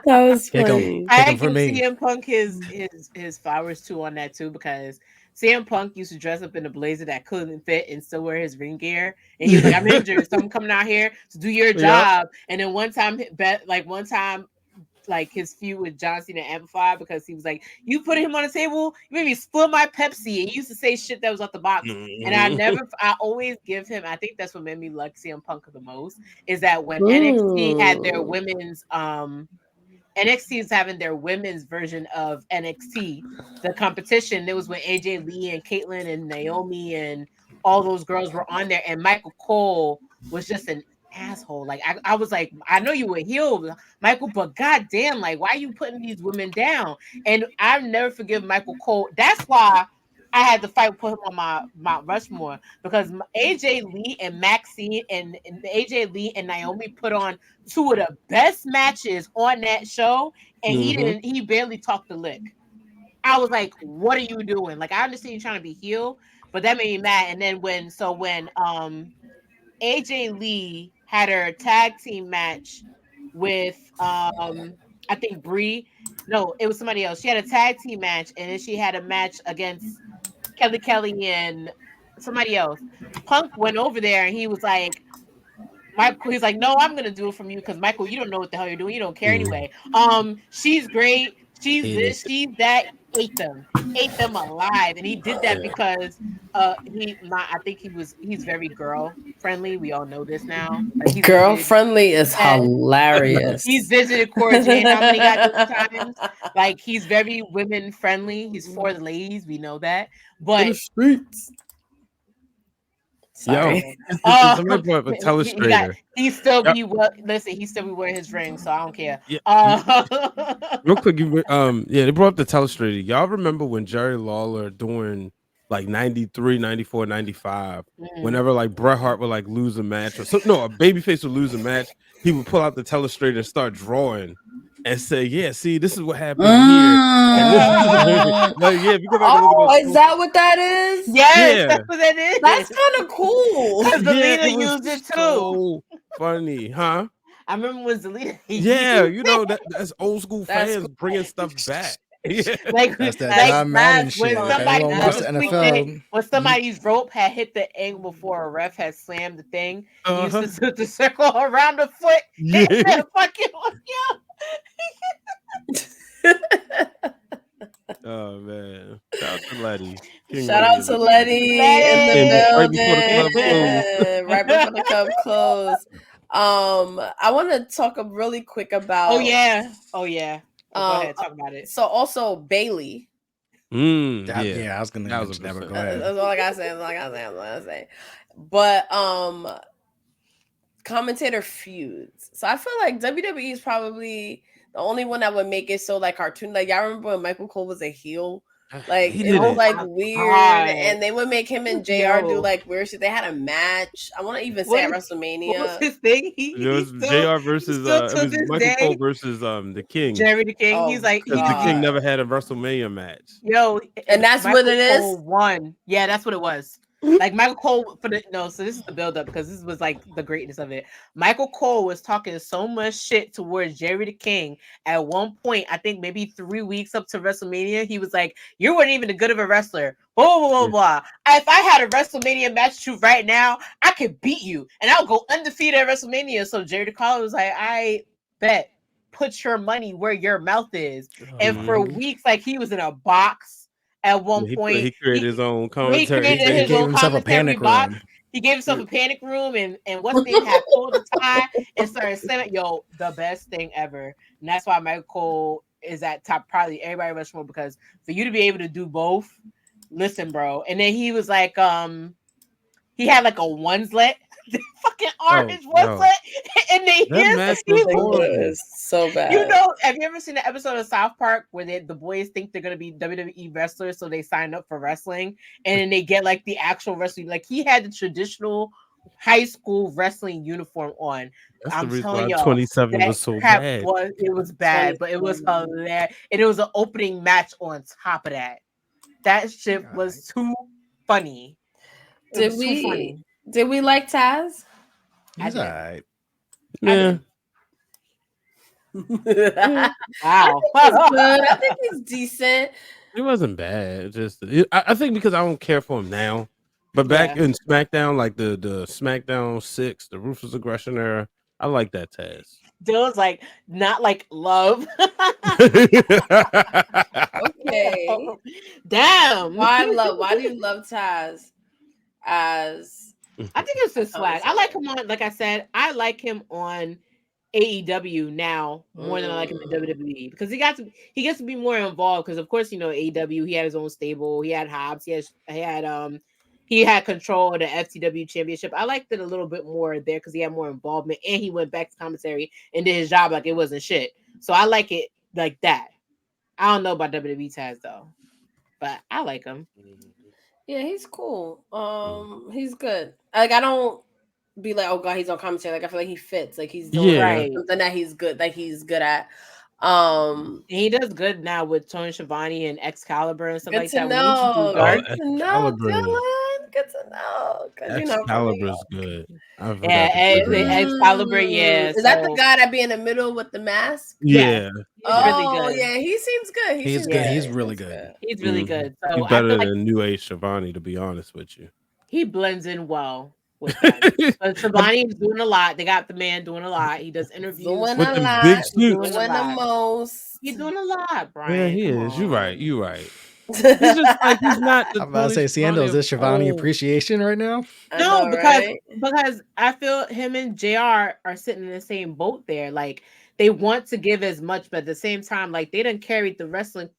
That was funny. I give CM Punk his flowers too on that too, because CM Punk used to dress up in a blazer that couldn't fit and still wear his ring gear. And he was like, I'm injured, so I'm coming out here to do your job. And then one time, like his feud with John Cena amplified, because he was like, you put him on the table, you made me spill my Pepsi. And he used to say shit that was off the box. And I always give him, I think that's what made me like CM Punk the most, is that when NXT had their women's NXT is having their women's version of NXT, the competition. It was when AJ Lee and Caitlyn and Naomi and all those girls were on there, and Michael Cole was just an asshole. Like I was like, I know you were heel, Michael, but goddamn, like, why are you putting these women down? And I've never forgive Michael Cole. That's why I had to fight, put him on my Mount Rushmore, because AJ Lee and Maxine and AJ Lee and Naomi put on two of the best matches on that show, and he barely talked a lick. I was like, what are you doing? Like, I understand you trying to be heel, but that made me mad. And then when AJ Lee had her tag team match with I think Brie. No, it was somebody else. She had a tag team match, and then she had a match against Kelly and somebody else. Punk went over there and he was like, Michael, he's like, no, I'm gonna do it from you because Michael, you don't know what the hell you're doing. You don't care anyway. She's great. She's this. She's that. Ate them alive, and he did that because I think he's very girl friendly. We all know this now. Like, girl friendly is hilarious. He's visited Cora Jane how many goddamn times? Like, he's very women friendly. He's for the ladies. We know that, but in the streets. Sorry. Yo, somebody put up a telestrator. He still be wearing his ring, so I don't care. Yeah. Real quick, they brought up the telestrator. Y'all remember when Jerry Lawler doing like 93, 94, 95, whenever like Bret Hart would like lose a match or something, a babyface would lose a match, he would pull out the telestrator and start drawing and say, yeah, see, this is what happened here. And like, yeah, because is that what that is? Yes, that's what that is. That's kind of cool. Because Zelina used it too. So funny, huh? I remember when Zelina. Yeah, that's old school fans bringing stuff back. Yeah. Like that's that John Madden shit. When somebody's rope had hit the angle before a ref had slammed the thing, he used to put the circle around the foot. Yeah. Oh man! Shout out to Letty. Shout out to Letty in the building. Right before the club closed. I want to talk really quick about. Oh yeah. Go ahead, talk about it. So also Bailey. I was gonna. That was never go ahead. That's all I gotta say. But commentator feuds. So I feel like WWE is probably the only one that would make it so like cartoon. Like, y'all remember when Michael Cole was a heel? Like, it was like weird, and they would make him and JR do like weird shit. They had a match. I want to even say at WrestleMania. What was his thing? It was JR versus it was Michael Cole versus the King. Jerry the King. Oh, he's like, because the King never had a WrestleMania match. Yo, and that's what it is. Cole won. Yeah, that's what it was. Like Michael Cole so this is the build up because this was like the greatness of it. Michael Cole was talking so much shit towards Jerry the King at one point. I think maybe 3 weeks up to WrestleMania, he was like, "You weren't even as good of a wrestler." Blah blah blah blah. If I had a WrestleMania match with you right now, I could beat you, and I'll go undefeated at WrestleMania. So Jerry the King was like, "I bet. Put your money where your mouth is." And for weeks, like, he was in a box. At one point, he created his own commentary. He gave himself a panic room. He gave himself a panic room, and what's name had pulled the tie and started slamming. Yo, the best thing ever. And that's why Michael Cole is at top, probably everybody Rushmore, because for you to be able to do both, listen, bro. And then he was like, he had like a one-slet. Fucking orange one-slet, and they he's so bad. You know, have you ever seen the episode of South Park where the boys think they're gonna be WWE wrestlers, so they sign up for wrestling, and then they get like the actual wrestling? Like, he had the traditional high school wrestling uniform on. That's I'm the reason telling why y'all, 27 was so bad. It was bad, but it was hilarious, and it was an opening match on top of that. That shit was too funny. Did we like Taz? He's all right. Yeah. Wow. I think he's decent. It wasn't bad. I think because I don't care for him now. But back in SmackDown, like the SmackDown 6, the Ruthless Aggression era, I like that Taz. Dylan's like, not like love. Okay. Damn. Why do you love Taz? I think it's the swag. I like him on, like I said, I like him on AEW now more than I like him in WWE, because he gets to be more involved. Because of course, you know, AEW, he had his own stable, he had Hobbs, he had control of the FTW championship. I liked it a little bit more there because he had more involvement, and he went back to commentary and did his job like it wasn't shit. So I like it like that. I don't know about WWE Taz though, but I like him. Yeah, he's cool. He's good. Like, I don't be like, oh god, he's on commentary. Like, I feel like he fits. Like, he's doing something that he's good. Like, he's good at. He does good now with Tony Schiavone and Excalibur and stuff Good like to that. When he used to do know. dark, Good to know, Excalibur. Dylan. Good to know. Because you know, from New Excalibur's York. good. I forgot yeah, to say the that. Excalibur, yeah. Is that the So guy that be in the middle with the mask? Yeah. he's really Oh, good. yeah, he seems good. He He's seems good. Yeah. He's He really seems good. He's really Mhm. good. He's So I better feel like than New Age Shivani, to be honest with you. he blends in well with them. But Schiavone is doing a lot. They got the man doing a lot. He does interviews. Doing With a them lot. big He's doing suits. a Doing the lot. most. He's doing a lot, Brian. Yeah, he Come is. You're right. on. You're right. He's just like he's not the I'm about to say, Tony Seindole, is this Shivani old. appreciation right now? I No, know, because right? I feel him and JR are sitting in the same boat there. Like they want to give as much, but at the same time, like they done carried the wrestling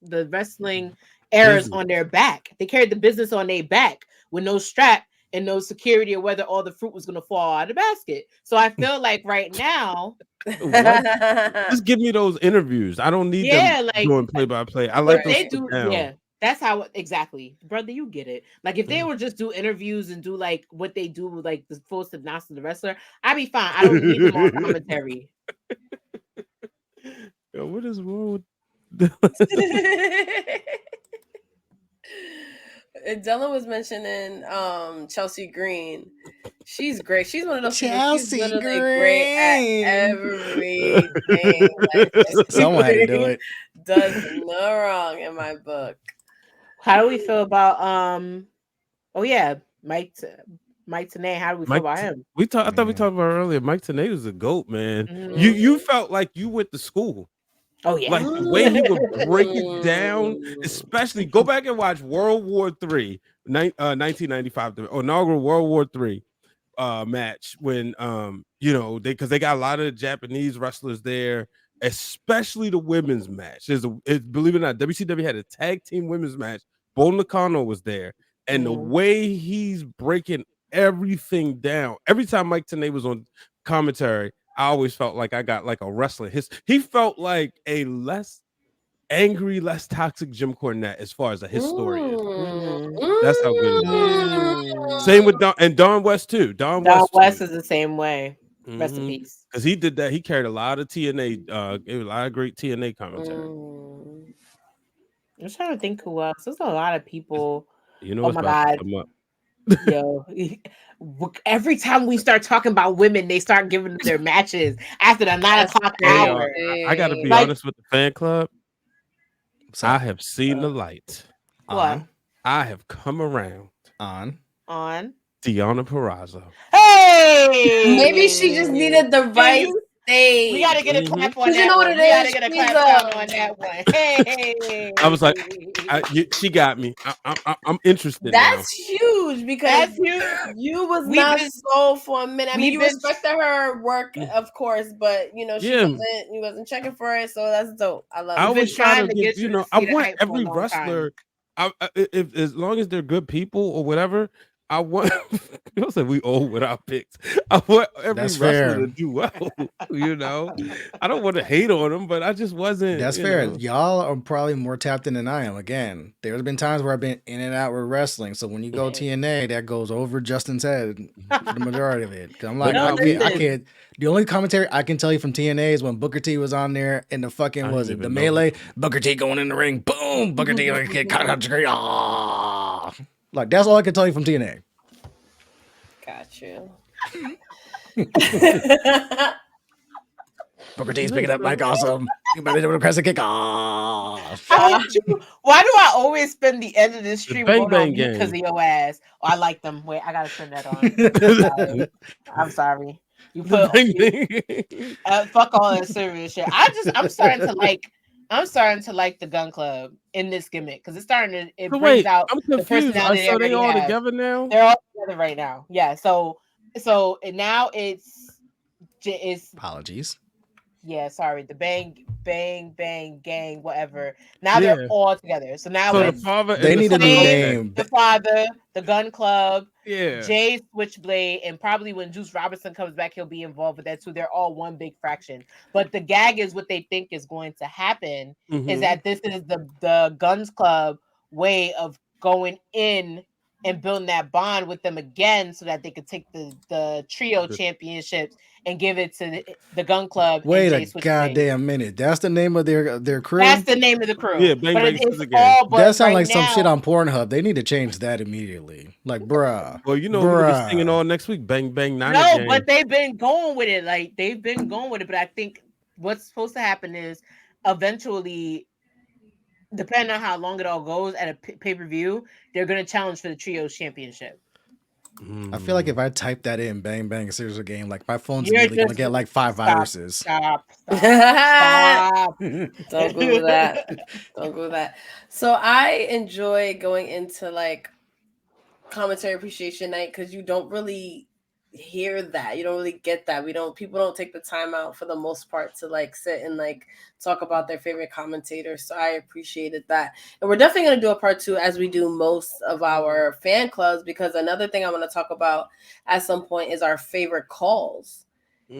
errors Business. on their back. They carried the business on their back with no strap and no security or whether all the fruit was gonna fall out of the basket. So I feel like right now, What? Just give me those interviews. I don't need yeah, them like doing play by play. I if like those they sit do, down. yeah, that's how exactly, brother. You get it. Like if they would just do interviews and do like what they do with like the full synopsis of the wrestler, I'd be fine. I don't need them on commentary. Yo, what is wrong with Dylan was mentioning Chelsea Green. She's great. She's one of those people. She's Chelsea literally great at Green. everything. Like, Someone had to do it. does no wrong in my book. How do we feel about oh yeah, Mike Tenay? How do we feel about him? I thought we Man. talked about earlier. Mike Tenay was a goat, man. Mhm. You felt like you went to school. Oh yeah, Like the way he would break it down, especially go back and watch World War III, 1995, the inaugural World War III match when you know because they got a lot of Japanese wrestlers there, especially the women's match. Believe it or not, WCW had a tag team women's match. Bo Nakano was there, and the way he's breaking everything down. Every time Mike Tenay was on commentary, I always felt like I got like a wrestling he felt like a less angry, less toxic Jim Cornette as far as a historian. That's how good he was. Same with Don West too. Don West is the same way. Rest in peace. Because he did that. He carried a lot of TNA, gave a lot of great TNA commentary. I'm trying to think who else. There's a lot of people. You know Oh what's my about god. to come up. Yo, every time we start talking about women, they start giving them their matches after the 9:00 hour. I gotta be honest with the fan club. So, I have seen the light. What? I have come around On Deonna Purrazzo. Hey, Maybe she just needed the right stage. We gotta get a clap on that. You know what one. it We is? gotta get a She's clap on that one. Hey, I was like, she got me. I'm interested. That's huge because that's huge. You was not sold for a minute. I mean, you respected her work, of course, but you know, you wasn't checking for it, so that's dope. I love it. I was trying to get, you know, I want every wrestler, if as long as they're good people or whatever, I want you know, we old with our picks. I want every wrestler to do well. You know, I don't want to hate on them, but I just wasn't. That's fair. Y'all are probably more tapped in than I am. Again, there's been times where I've been in and out with wrestling. So when you go TNA, that goes over Justin's head for the majority of it. I'm like, I can't. The only commentary I can tell you from TNA is when Booker T was on there and the fucking the melee. Booker T going in the ring, boom. Booker T get caught out the screen. Like that's all I can tell you from TNA. Got you. Booker T's picking up Mike Awesome. You better do a crescent kick. Why do I always spend the end of this stream because of your ass? Oh, I like them. Wait, I gotta turn that on. I'm sorry. You put fuck all that serious shit. I'm starting to like the Gun Club in this gimmick because it brings out the personality. So they all together now? They're all together right now. Yeah. So and now it's apologies. Yeah, sorry. The bang gang, whatever. Now they're all together. So now they need a new name. The Father, the Gun Club, yeah, Jay Switchblade, and probably when Juice Robinson comes back, he'll be involved with that too. They're all one big fraction. But the gag is what they think is going to happen is that this is the Guns Club way of going in and building that bond with them again so that they could take the trio championships and give it to the Gun Club. Wait and a goddamn minute. That's the name of their crew? That's the name of the crew. Yeah, Bang but Bang it's Scissor Gang. all but that sounds right like now, some shit on Pornhub. They need to change that immediately. Like, bruh. Well, you know who will be singing all next week? Bang Bang Nine. No, but they've been going with it. But I think what's supposed to happen is eventually, depending on how long it all goes at a pay-per-view, they're going to challenge for the trios championship. I feel like if I type that in, Bang Bang Scissor Game, like my phone's immediately going to get like 5 viruses. Stop. Don't Google that. Don't Google that. So I enjoy going into like commentary appreciation night because you don't really hear that. You don't really get that. People don't take the time out for the most part to like sit and like talk about their favorite commentators. So I appreciated that. And we're definitely going to do a part 2 as we do most of our fan clubs, because another thing I want to talk about at some point is our favorite calls. We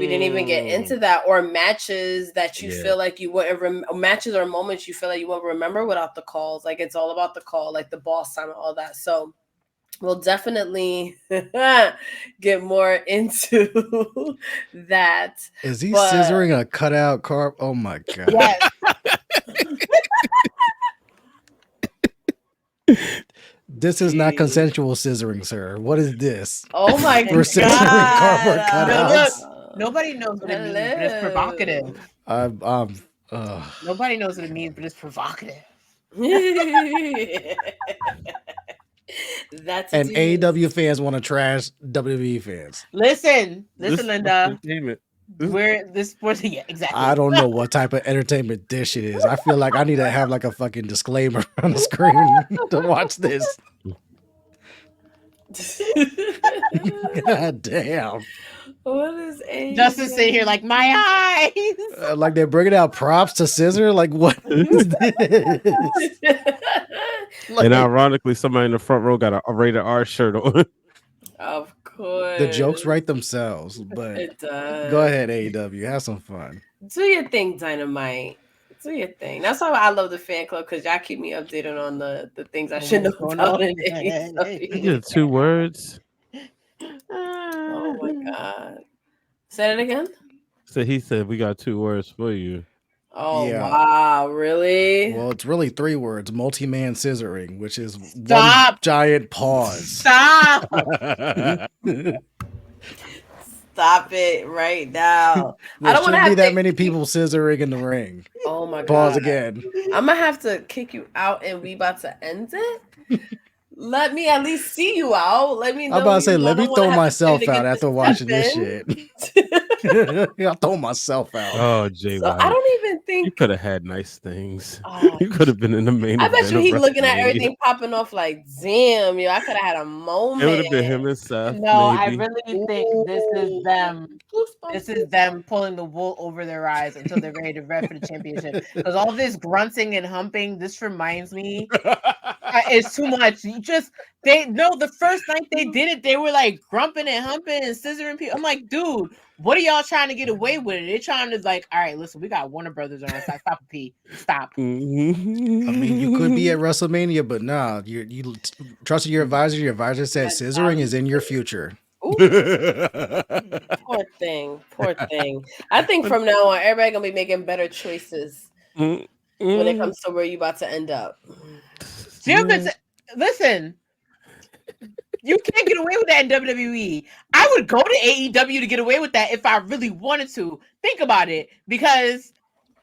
didn't even get into that, or matches that you feel like you wouldn't matches or moments you feel like you won't remember without the calls. Like it's all about the call, like the boss time and all that. So we'll definitely get more into that. Is he scissoring a cutout carp? Oh my god! Yes. This is not consensual scissoring, sir. What is this? Oh my god! We're scissoring cardboard cutouts. Look, nobody knows what it means, but it's provocative. Nobody knows what it means, but it's provocative. That's and AEW fans want to trash WWE fans. Listen, Linda. Where this sports? Yeah, exactly. I don't know what type of entertainment dish it is. I feel like I need to have like a fucking disclaimer on the screen to watch this. God damn. What is AEW? Justin sitting here like my eyes. Like they're bringing out props to scissor. Like what is this? And ironically, somebody in the front row got a rated R shirt on. Of course. The jokes write themselves, but it does. Go ahead, AEW. Have some fun. Do your thing, Dynamite. Do your thing. That's why I love the fan club, because y'all keep me updated on the things I should know about it. You did 2 words. Oh my god. Say it again. So he said we got 2 words for you. Oh wow, really? Well, it's really 3 words: multi-man scissoring, which is Stop. one giant pause. Stop. Stop it right now. There I don't want to shouldn't be have that many people scissoring in the ring. Oh my god. Pause again. I'm gonna have to kick you out, and we about to end it. Let me at least see you out. Let me know. I'm about to say, let me throw myself out after watching this shit. I'll throw myself out. Oh, Jay, so I don't even think you could have had nice things. You could have been in the main I event. bet you he looking at everything popping off like, damn, yo, I could have had a moment. It would have been him and Seth. No, maybe. I really think this is them. This is them pulling the wool over their eyes until they're ready to rep for the championship. Because all this grunting and humping, this reminds me, it's too much. The first night they did it, they were like grumping and humping and scissoring people. I'm like, dude, what are y'all trying to get away with? They're trying to like, all right, listen, we got Warner Brothers on our side. Stop a P. Stop. I mean, you could be at WrestleMania, but nah, you trusted your advisor. Your advisor said scissoring is in your future. Poor thing. I think from now on, everybody gonna be making better choices when it comes to where you about to end up. Listen, you can't get away with that in WWE. I would go to AEW to get away with that if I really wanted to. Think about it, because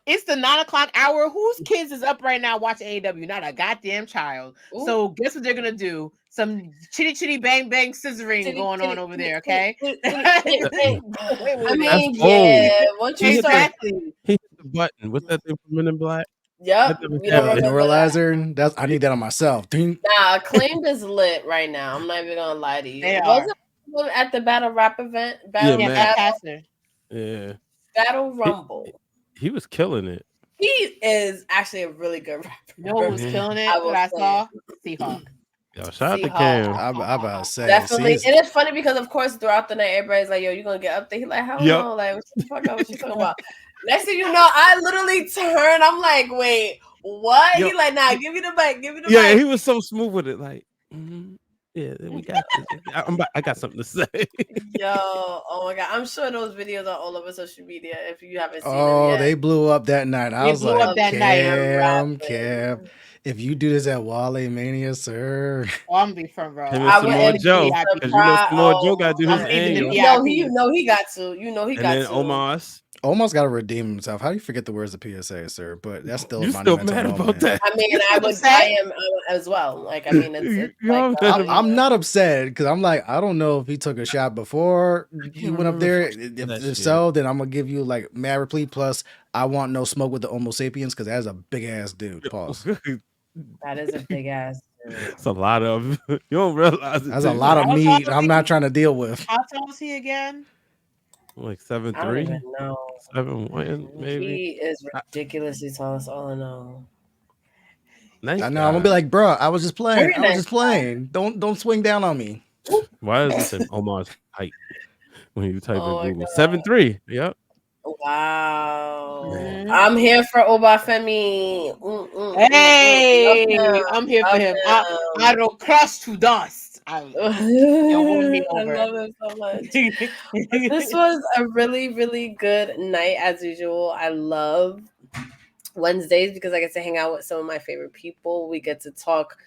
it's the 9:00 hour. Whose kids is up right now watching AEW? Not a goddamn child. Ooh. So guess what they're gonna do? Some chitty bang bang scissoring going on over there. Okay. I mean, yeah. Once you start, he hit the button. What's that thing from Men in Black? Yep. Neuralizer. That's I need that on myself. Nah, Acclaimed is lit right now. I'm not even gonna lie to you. They wasn't at the Battle Rap event. Yeah. Battle Rumble. He was killing it. He is actually a really good rapper. You know who was killing it? I saw Seahawk. Yo, shout out to Cam. I'm about to say. Definitely. And it's funny because, of course, throughout the night, everybody's like, yo, you going to get up there? He's like, hell no. Like, what the fuck? What you talking about? Next thing you know, I literally turn. I'm like, wait, what? He's like, nah, give me the mic. Give me the mic. Yeah, he was so smooth with it. Like, Yeah, we got this. I got something to say. Yo, oh my god, I'm sure those videos are all over social media if you haven't seen them Oh, yet. they blew up that night. I They was blew like, up that night. Kev, if you do this at Wale Mania, sir. Oh, I'm be front row. Him and I Samoa wouldn't Joe, be because you know surprised. Samoa Joe got to do his I'm leaving the annual, VIP. You know he got to. You know he and got then to. Omos. Almost got to redeem himself. How do you forget the words of PSA, sir? But that's still You a still monumental mad moment. about that? I mean, I would buy him as well. Like, I mean, it's like I'm not upset because I'm like, I don't know if he took a shot before you went up there. If so, then I'm gonna give you like mad replete. Plus, I want no smoke with the Homo sapiens because that's a big ass dude. Pause. That is a big ass. It's a lot of. You don't realize it. That's a lot of meat. I'm not trying to deal with. How tall is he again? Like I don't 7'3", even know. 7'1", maybe. He is ridiculously tall. That's all I know. Nice. I know. I'm gonna be like, bro, I was just playing. Very I was nice just playing. Don't swing down on me. Why is this an Omar's height when you type Oh my in Google? God. 7'3". Yep. Wow. Mhm. I'm here for Obafemi. Hey, Love him. I'm here for Love him. him. I don't crush to dust. I over. love him so much. This was a really, really good night as usual. I love Wednesdays because I get to hang out with some of my favorite people. We get to talk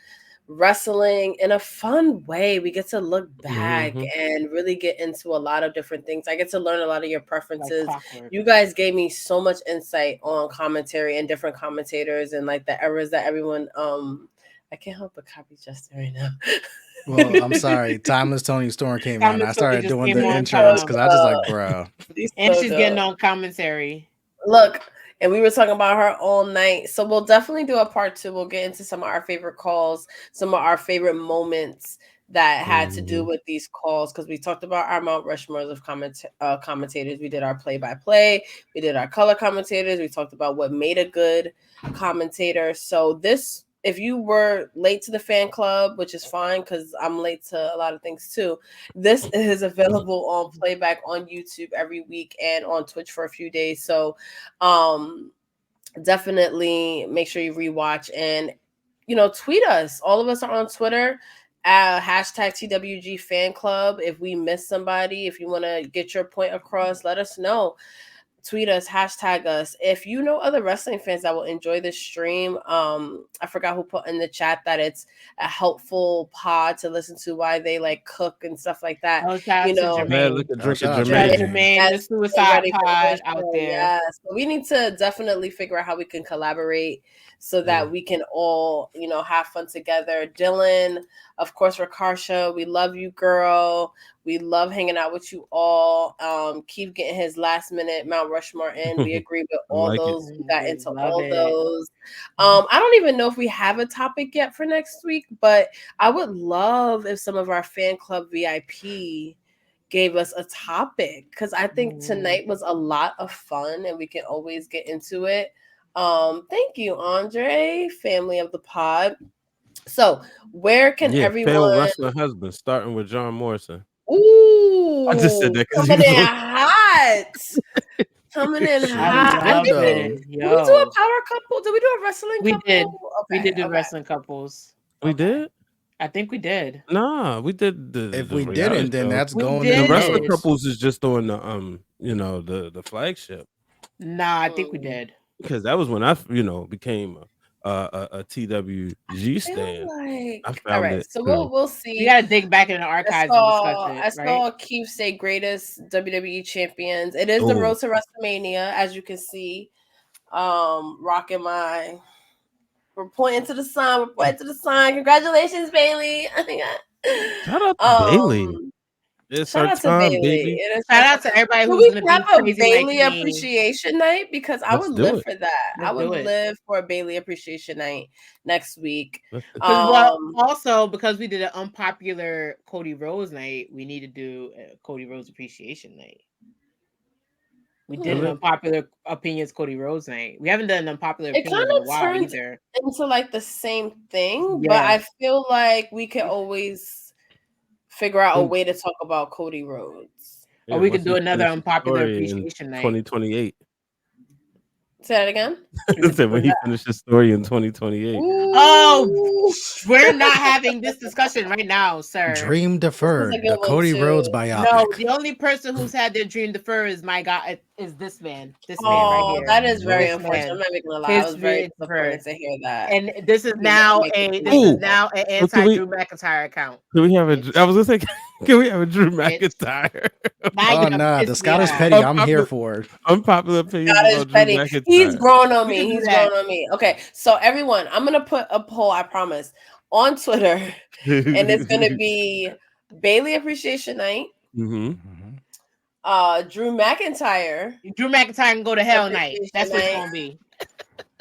wrestling in a fun way. We get to look back and really get into a lot of different things. I get to learn a lot of your preferences. Like you guys gave me so much insight on commentary and different commentators and like the errors that everyone I can't help but copy Justin right now. Well, I'm sorry. Timeless Tony Storm came on. I started doing the on intros because I just like, bro. And she's getting on commentary. Look, and we were talking about her all night. So we'll definitely do a part 2. We'll get into some of our favorite calls, some of our favorite moments that had to do with these calls, because we talked about our Mt Rushmores of commentators. We did our play-by-play. We did our color commentators. We talked about what made a good commentator. So this, if you were late to the fan club, which is fine because I'm late to a lot of things too, this is available on playback on YouTube every week and on Twitch for a few days. So definitely make sure you rewatch and, tweet us. All of us are on Twitter. Hashtag TWG fan club. If we miss somebody, if you want to get your point across, let us know. Tweet us, hashtag us. If you know other wrestling fans that will enjoy this stream, I forgot who put in the chat that it's a helpful pod to listen to while they like cook and stuff like that. Look at Jermaine, the suicide pod out there. Yeah, so we need to definitely figure out how we can collaborate so that we can all, have fun together. Dylan, of course, Rakarsha, we love you, girl. We love hanging out with you all. Keep getting his last minute Mount Rushmore in. We agree with all those. We got into all those. I don't even know if we have a topic yet for next week, but I would love if some of our fan club VIP gave us a topic, because I think tonight was a lot of fun and we can always get into it. Thank you, Andre, family of the pod. So where can everyone failed wrestling husband, starting with John Morrison. Ooh, I just said that because coming in hot. Coming in hot. I think did we do a power couple? Did we do a wrestling couple? Did. Okay, we did do wrestling couples. We did? I think we did. Nah, we did the. If we didn't, then that's going. The wrestling couples is just on the the flagship. Nah, I think we did, because that was when I became a TWG stand. I found all right, it. So we'll see. You gotta dig back in the archives and discuss it. I saw Keith say greatest WWE champions. It is the road to WrestleMania, as you can see. Rocking my. We're pointing to the sun. We're pointing to the sun. Congratulations, Bailey. Shout out to Bailey. It's shout out to time, Bailey. Shout out to everybody who's going to have a Bailey appreciation night, because I would live for that. I would live for a Bailey appreciation night next week. Also, because we did an unpopular Cody Rhodes night, we need to do a Cody Rhodes appreciation night. We did an unpopular opinions Cody Rhodes night. We haven't done an unpopular opinions in a while either. Into like the same thing, but I feel like we can always figure out a way to talk about Cody Rhodes. Or we could do another unpopular appreciation night. 2028. Say that again. Said when he finished his story in 2028. Oh, we're not having this discussion right now, sir. Dream deferred. The Cody Rhodes biopic. No, the only person who's had their dream deferred is my guy. Is this man? This man right here. That is very This unfortunate. man. I'm not even gonna lie. I was very disappointed to hear that. And this is now an anti-Drew McIntyre account. Can we have a? I was gonna say, can we have a Drew McIntyre? Oh no, the Scottish Petty. I'm here for it. Unpopular opinions about Drew McIntyre. He's grown on me. He's grown on me. Okay, so everyone, I'm gonna put a poll. I promise on Twitter, and it's gonna be Bailey Appreciation Night. Drew McIntyre. Drew McIntyre can go to hell night. That's what it's gonna be.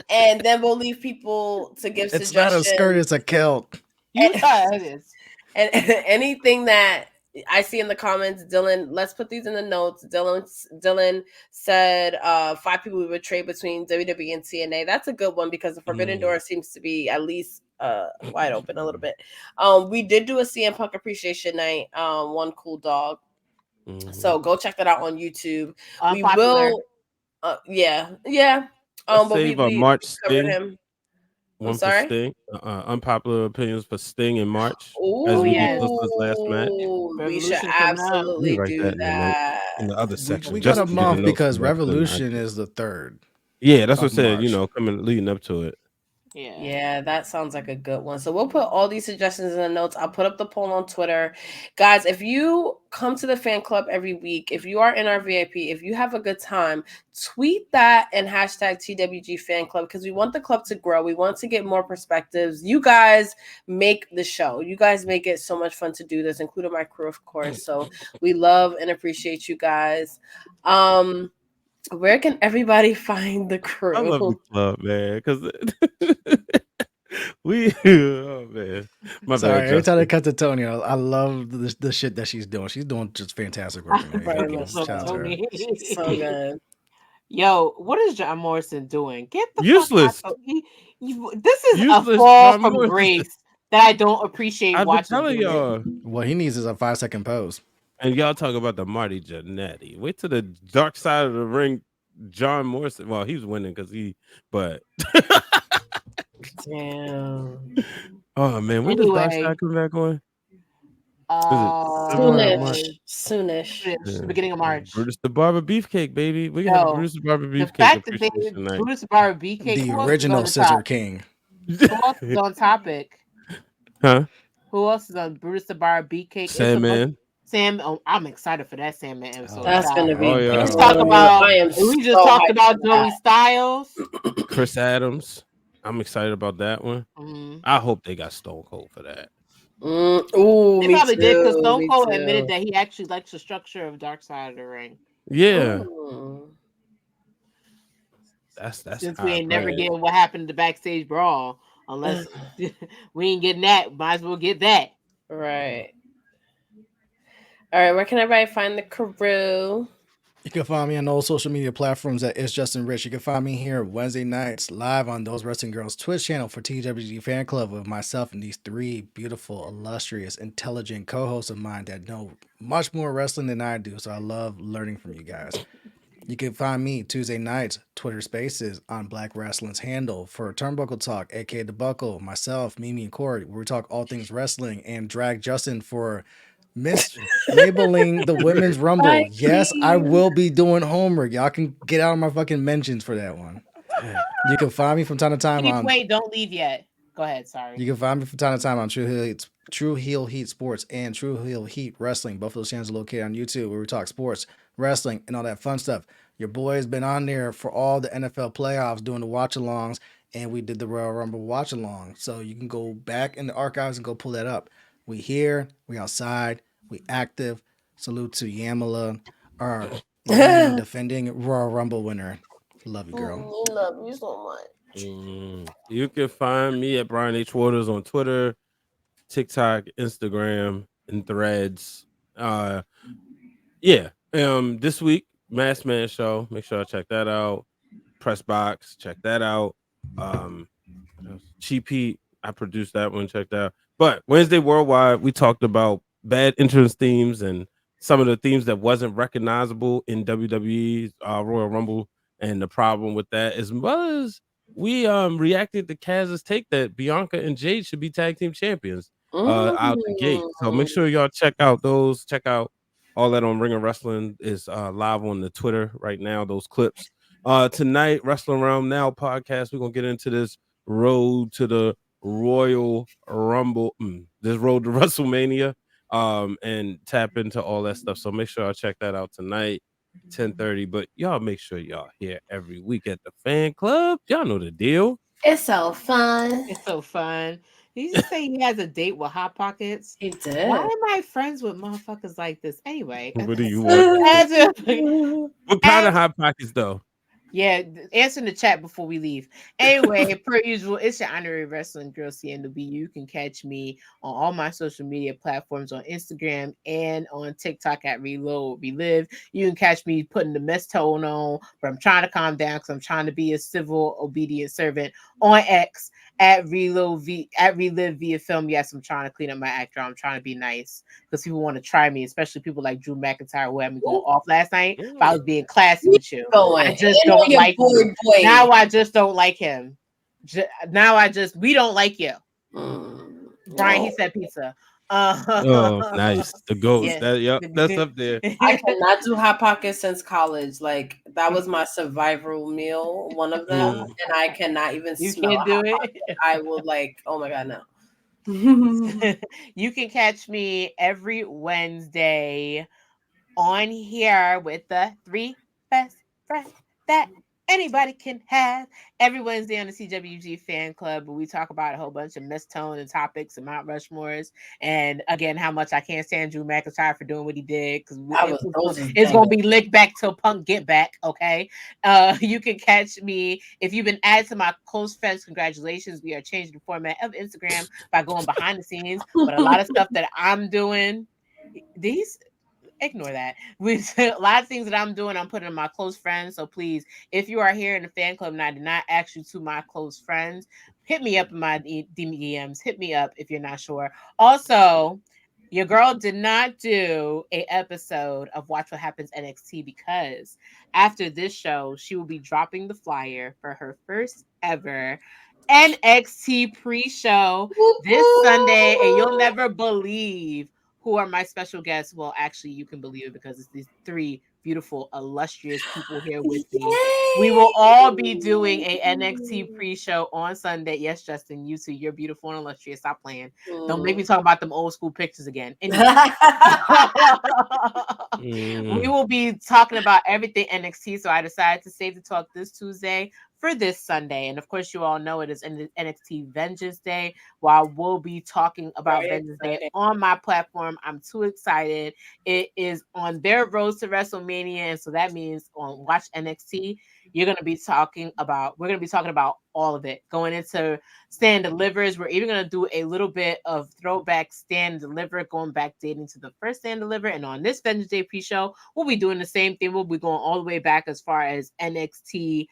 And then we'll leave people to give suggestions. It's not a skirt, it's a kilt. It is. And anything that I see in the comments, Dylan, let's put these in the notes. Dylan said 5 people we would trade between WWE and TNA. That's a good one because the Forbidden Door seems to be at least wide open a little bit. We did do a CM Punk Appreciation Night, one cool dog. So go check that out on YouTube. Unpopular. We will but we March covered Sting. him. One sorry? for Sting. Unpopular opinions for Sting in March. Ooh, as we get close to this last match. We should absolutely do that. In the other section. We got a month because Revolution is the 3rd. Yeah, that's what I said, leading up to it. Yeah, that sounds like a good one. So we'll put all these suggestions in the notes. I'll put up the poll on Twitter. Guys, if you come to the fan club every week, if you are in our VIP, if you have a good time, tweet that and hashtag TWG fan club because we want the club to grow. We want to get more perspectives. You guys make the show. You guys make it so much fun to do this, including my crew, of course. So we love and appreciate you guys. Where can everybody find the crew? I love the club, man, because oh man. My Sorry, bad, every time I cut to Tony, I love the shit that she's doing. She's doing just fantastic work. So good. Yo, what is John Morrison doing? Get the useless. Fuck out. This is useless, a fall from grace that I don't appreciate I've watching. Telling y'all, what he needs is a 5-second pose. And y'all talk about the Marty Jannetty. Wait till the dark side of the ring. John Morrison. Well, he was winning because but damn. Oh man, when does Dark Side come back on? Soonish. Yeah. Beginning of March. Brutus the Barber Beefcake, baby. We got Brutus the Barber Beefcake. The fact that Brutus the Barber Beefcake, the original Scissor King. Who else is on topic? Huh? Who else is on Brutus the Barber Beefcake? Sandman. Sam, I'm excited for that Sandman episode. That's gonna be. We just talked about Joey Styles, Chris Adams. I'm excited about that one. I hope they got Stone Cold for that. They probably did because Stone Cold admitted that he actually likes the structure of Dark Side of the Ring. Yeah. That's since we ain't never getting what happened to the backstage brawl, unless we ain't getting that, might as well get that. Right. All right, where can everybody find the crew? You can find me on all social media platforms at It's Justin Rich. You can find me here Wednesday nights live on Those Wrestling Girls Twitch channel for TWG Fan Club with myself and these 3 beautiful, illustrious, intelligent co-hosts of mine that know much more wrestling than I do. So I love learning from you guys. You can find me Tuesday nights, Twitter Spaces on Black Wrestling's handle for Turnbuckle Talk, aka The Buckle, myself, Mimi, and Corey, where we talk all things wrestling, and drag Justin for mislabeling the Women's Rumble. Yes, I will be doing homework. Y'all can get out of my fucking mentions for that one. You can find me from time to time on. Wait, don't leave yet. Go ahead. Sorry. You can find me from time to time on True Heel Heat Sports and True Heel Heat Wrestling. Both of those channels are located on YouTube where we talk sports, wrestling, and all that fun stuff. Your boy has been on there for all the NFL playoffs doing the watch-alongs, and we did the Royal Rumble watch-along. So you can go back in the archives and go pull that up. We here, we outside, we active. Salute to Yamala, our defending Royal Rumble winner. Love you, girl. Love you so much. You can find me at Brian H. Waters on Twitter, TikTok, Instagram, and Threads. This week, Masked Man Show. Make sure I check that out. Press Box, check that out. Cheap Heat, I produced that one, check that out. But Wednesday Worldwide, we talked about bad entrance themes and some of the themes that wasn't recognizable in WWE's Royal Rumble and the problem with that, as well as we reacted to Kaz's take that Bianca and Jade should be tag team champions out the gate. So make sure y'all check out those. Check out all that on Ring of Wrestling is live on the Twitter right now. Those clips. Tonight, Wrestling Around Now podcast. We're gonna get into this road to the Royal Rumble, this road to WrestleMania, and tap into all that stuff. So make sure y'all check that out tonight. 10:30, but y'all make sure y'all here every week at the fan club. Y'all know the deal. It's so fun. It's so fun. Did you just say he has a date with Hot Pockets? He did. Why am I friends with motherfuckers like this? Anyway, What do you want? What kind of as- Hot Pockets though? Yeah, answer in the chat before we leave. Anyway, per usual, it's your honorary wrestling girl, Seindole. You can catch me on all my social media platforms on Instagram and on TikTok at Reload Relive. You can catch me putting the mess tone on, but I'm trying to calm down because I'm trying to be a civil, obedient servant on X at Relive via film. Yes, I'm trying to clean up my act. I'm trying to be nice because people want to try me, especially people like Drew McIntyre who had me going off last night. If I was being classy with you, I just don't like him. Now I just don't like him. We don't like you. Brian, he said pizza. Oh, nice. The goat. Yeah. That's up there. I cannot do Hot Pockets since college. Like that was my survival meal, one of them, and I cannot even You smell can't do Hot it. Pocket. I will like, oh my god, no. You can catch me every Wednesday on here with the 3 best friends that anybody can have. Every Wednesday on the CWG fan club, we talk about a whole bunch of mess tone and topics and Mount Rushmores, and again how much I can't stand Drew McIntyre for doing what he did because it's gonna be licked back till Punk get back. Okay, you can catch me if you've been added to my close friends. Congratulations, we are changing the format of Instagram by going behind the scenes, but a lot of stuff that I'm doing, ignore that. With a lot of things that I'm doing, I'm putting in my close friends. So please, if you are here in the fan club and I did not ask you to my close friends, hit me up in my DMs. Hit me up if you're not sure. Also, your girl did not do an episode of Watch What Happens NXT because after this show, she will be dropping the flyer for her first ever NXT pre-show this Sunday, and you'll never believe who are my special guests. Well, actually, you can believe it because it's these 3 beautiful, illustrious people here with me. We will all be doing a NXT pre-show on Sunday. Yes, Justin, you too. You're beautiful and illustrious. Stop playing. Don't make me talk about them old school pictures again. Anyway. We will be talking about everything NXT. So I decided to save the talk this Tuesday for this Sunday. And of course, you all know it is NXT Vengeance Day. While we'll be talking about Vengeance Day on my platform, I'm too excited. It is on their road to WrestleMania. And so that means on Watch NXT, we're going to be talking about all of it. Going into Stand Delivers, we're even going to do a little bit of throwback Stand Deliver, going back dating to the first Stand Deliver. And on this Vengeance Day pre-show, we'll be doing the same thing. We'll be going all the way back as far as NXT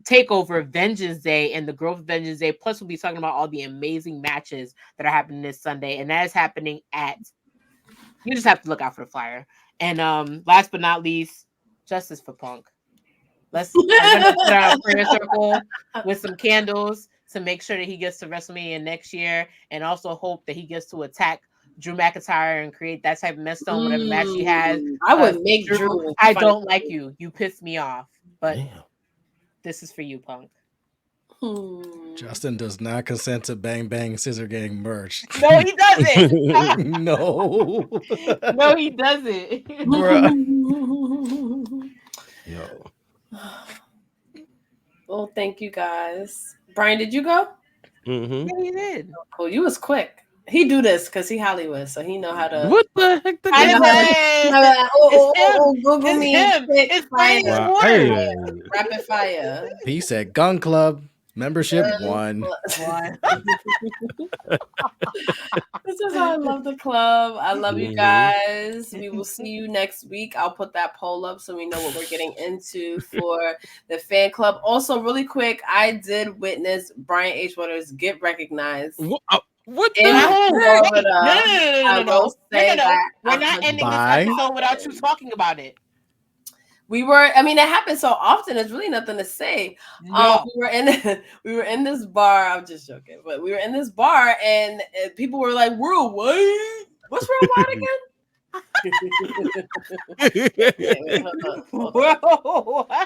Takeover Vengeance Day and the growth of Vengeance Day. Plus, we'll be talking about all the amazing matches that are happening this Sunday. And that is happening you just have to look out for the flyer. And last but not least, Justice for Punk. I'm gonna put out a prayer circle with some candles to make sure that he gets to WrestleMania next year, and also hope that he gets to attack Drew McIntyre and create that type of mess on whatever match he has. I would make Drew. I don't like you. You piss me off. But this is for you, Punk. Justin does not consent to Bang Bang Scissor Gang merch. No, he doesn't. No. No, he doesn't. Yo. Well, thank you guys. Brian, did you go? Yeah, he did. Cool. You was quick. He do this because he Hollywood, so he know how to. What the heck? Google me. It's fire. Rapid fire. He said Gun Club membership 1. This is how I love the club. I love you guys. We will see you next week. I'll put that poll up so we know what we're getting into for the fan club. Also, really quick, I did witness Brian H. Waters get recognized. What the hell? No. We're not ending this episode without you talking about it. we were, I mean, it happens so often. There's really nothing to say. No. We were in this bar. I'm just joking, but we were in this bar, and people were like, "Worldwide, what's worldwide again?" Wait, hold on.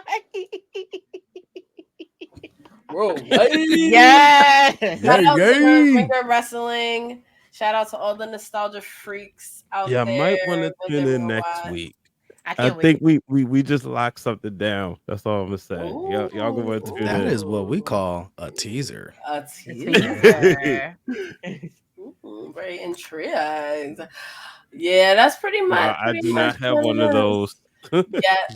Worldwide. Yes. Shout out to Yay. Ringer Wrestling. Shout out to all the nostalgia freaks out Yeah, I there. might want to tune in next Worldwide. week. I I can't think wait. we just locked something down. That's all I'm gonna say. Y'all go to tune That in. is what we call a teaser. A It's teaser. easier. Very intrigued. Yeah, that's pretty much. I do not have one of those. Yeah,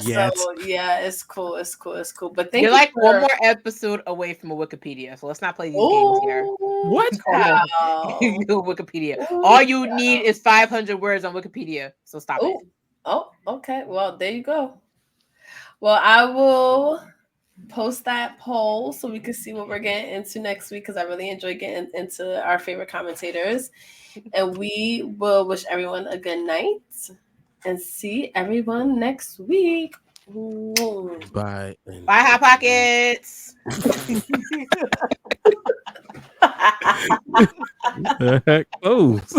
Yet. so yeah, it's cool. It's cool. It's cool. But thank You're you like for one more episode away from a Wikipedia, so let's not play these games here. What? Wow. Wikipedia. Ooh, All you need is 500 words on Wikipedia, so stop it. Oh, okay. Well, there you go. Well, I will post that poll so we can see what we're getting into next week, because I really enjoy getting into our favorite commentators. And we will wish everyone a good night and see everyone next week. Bye. Bye, Hot Pockets. Heck, close.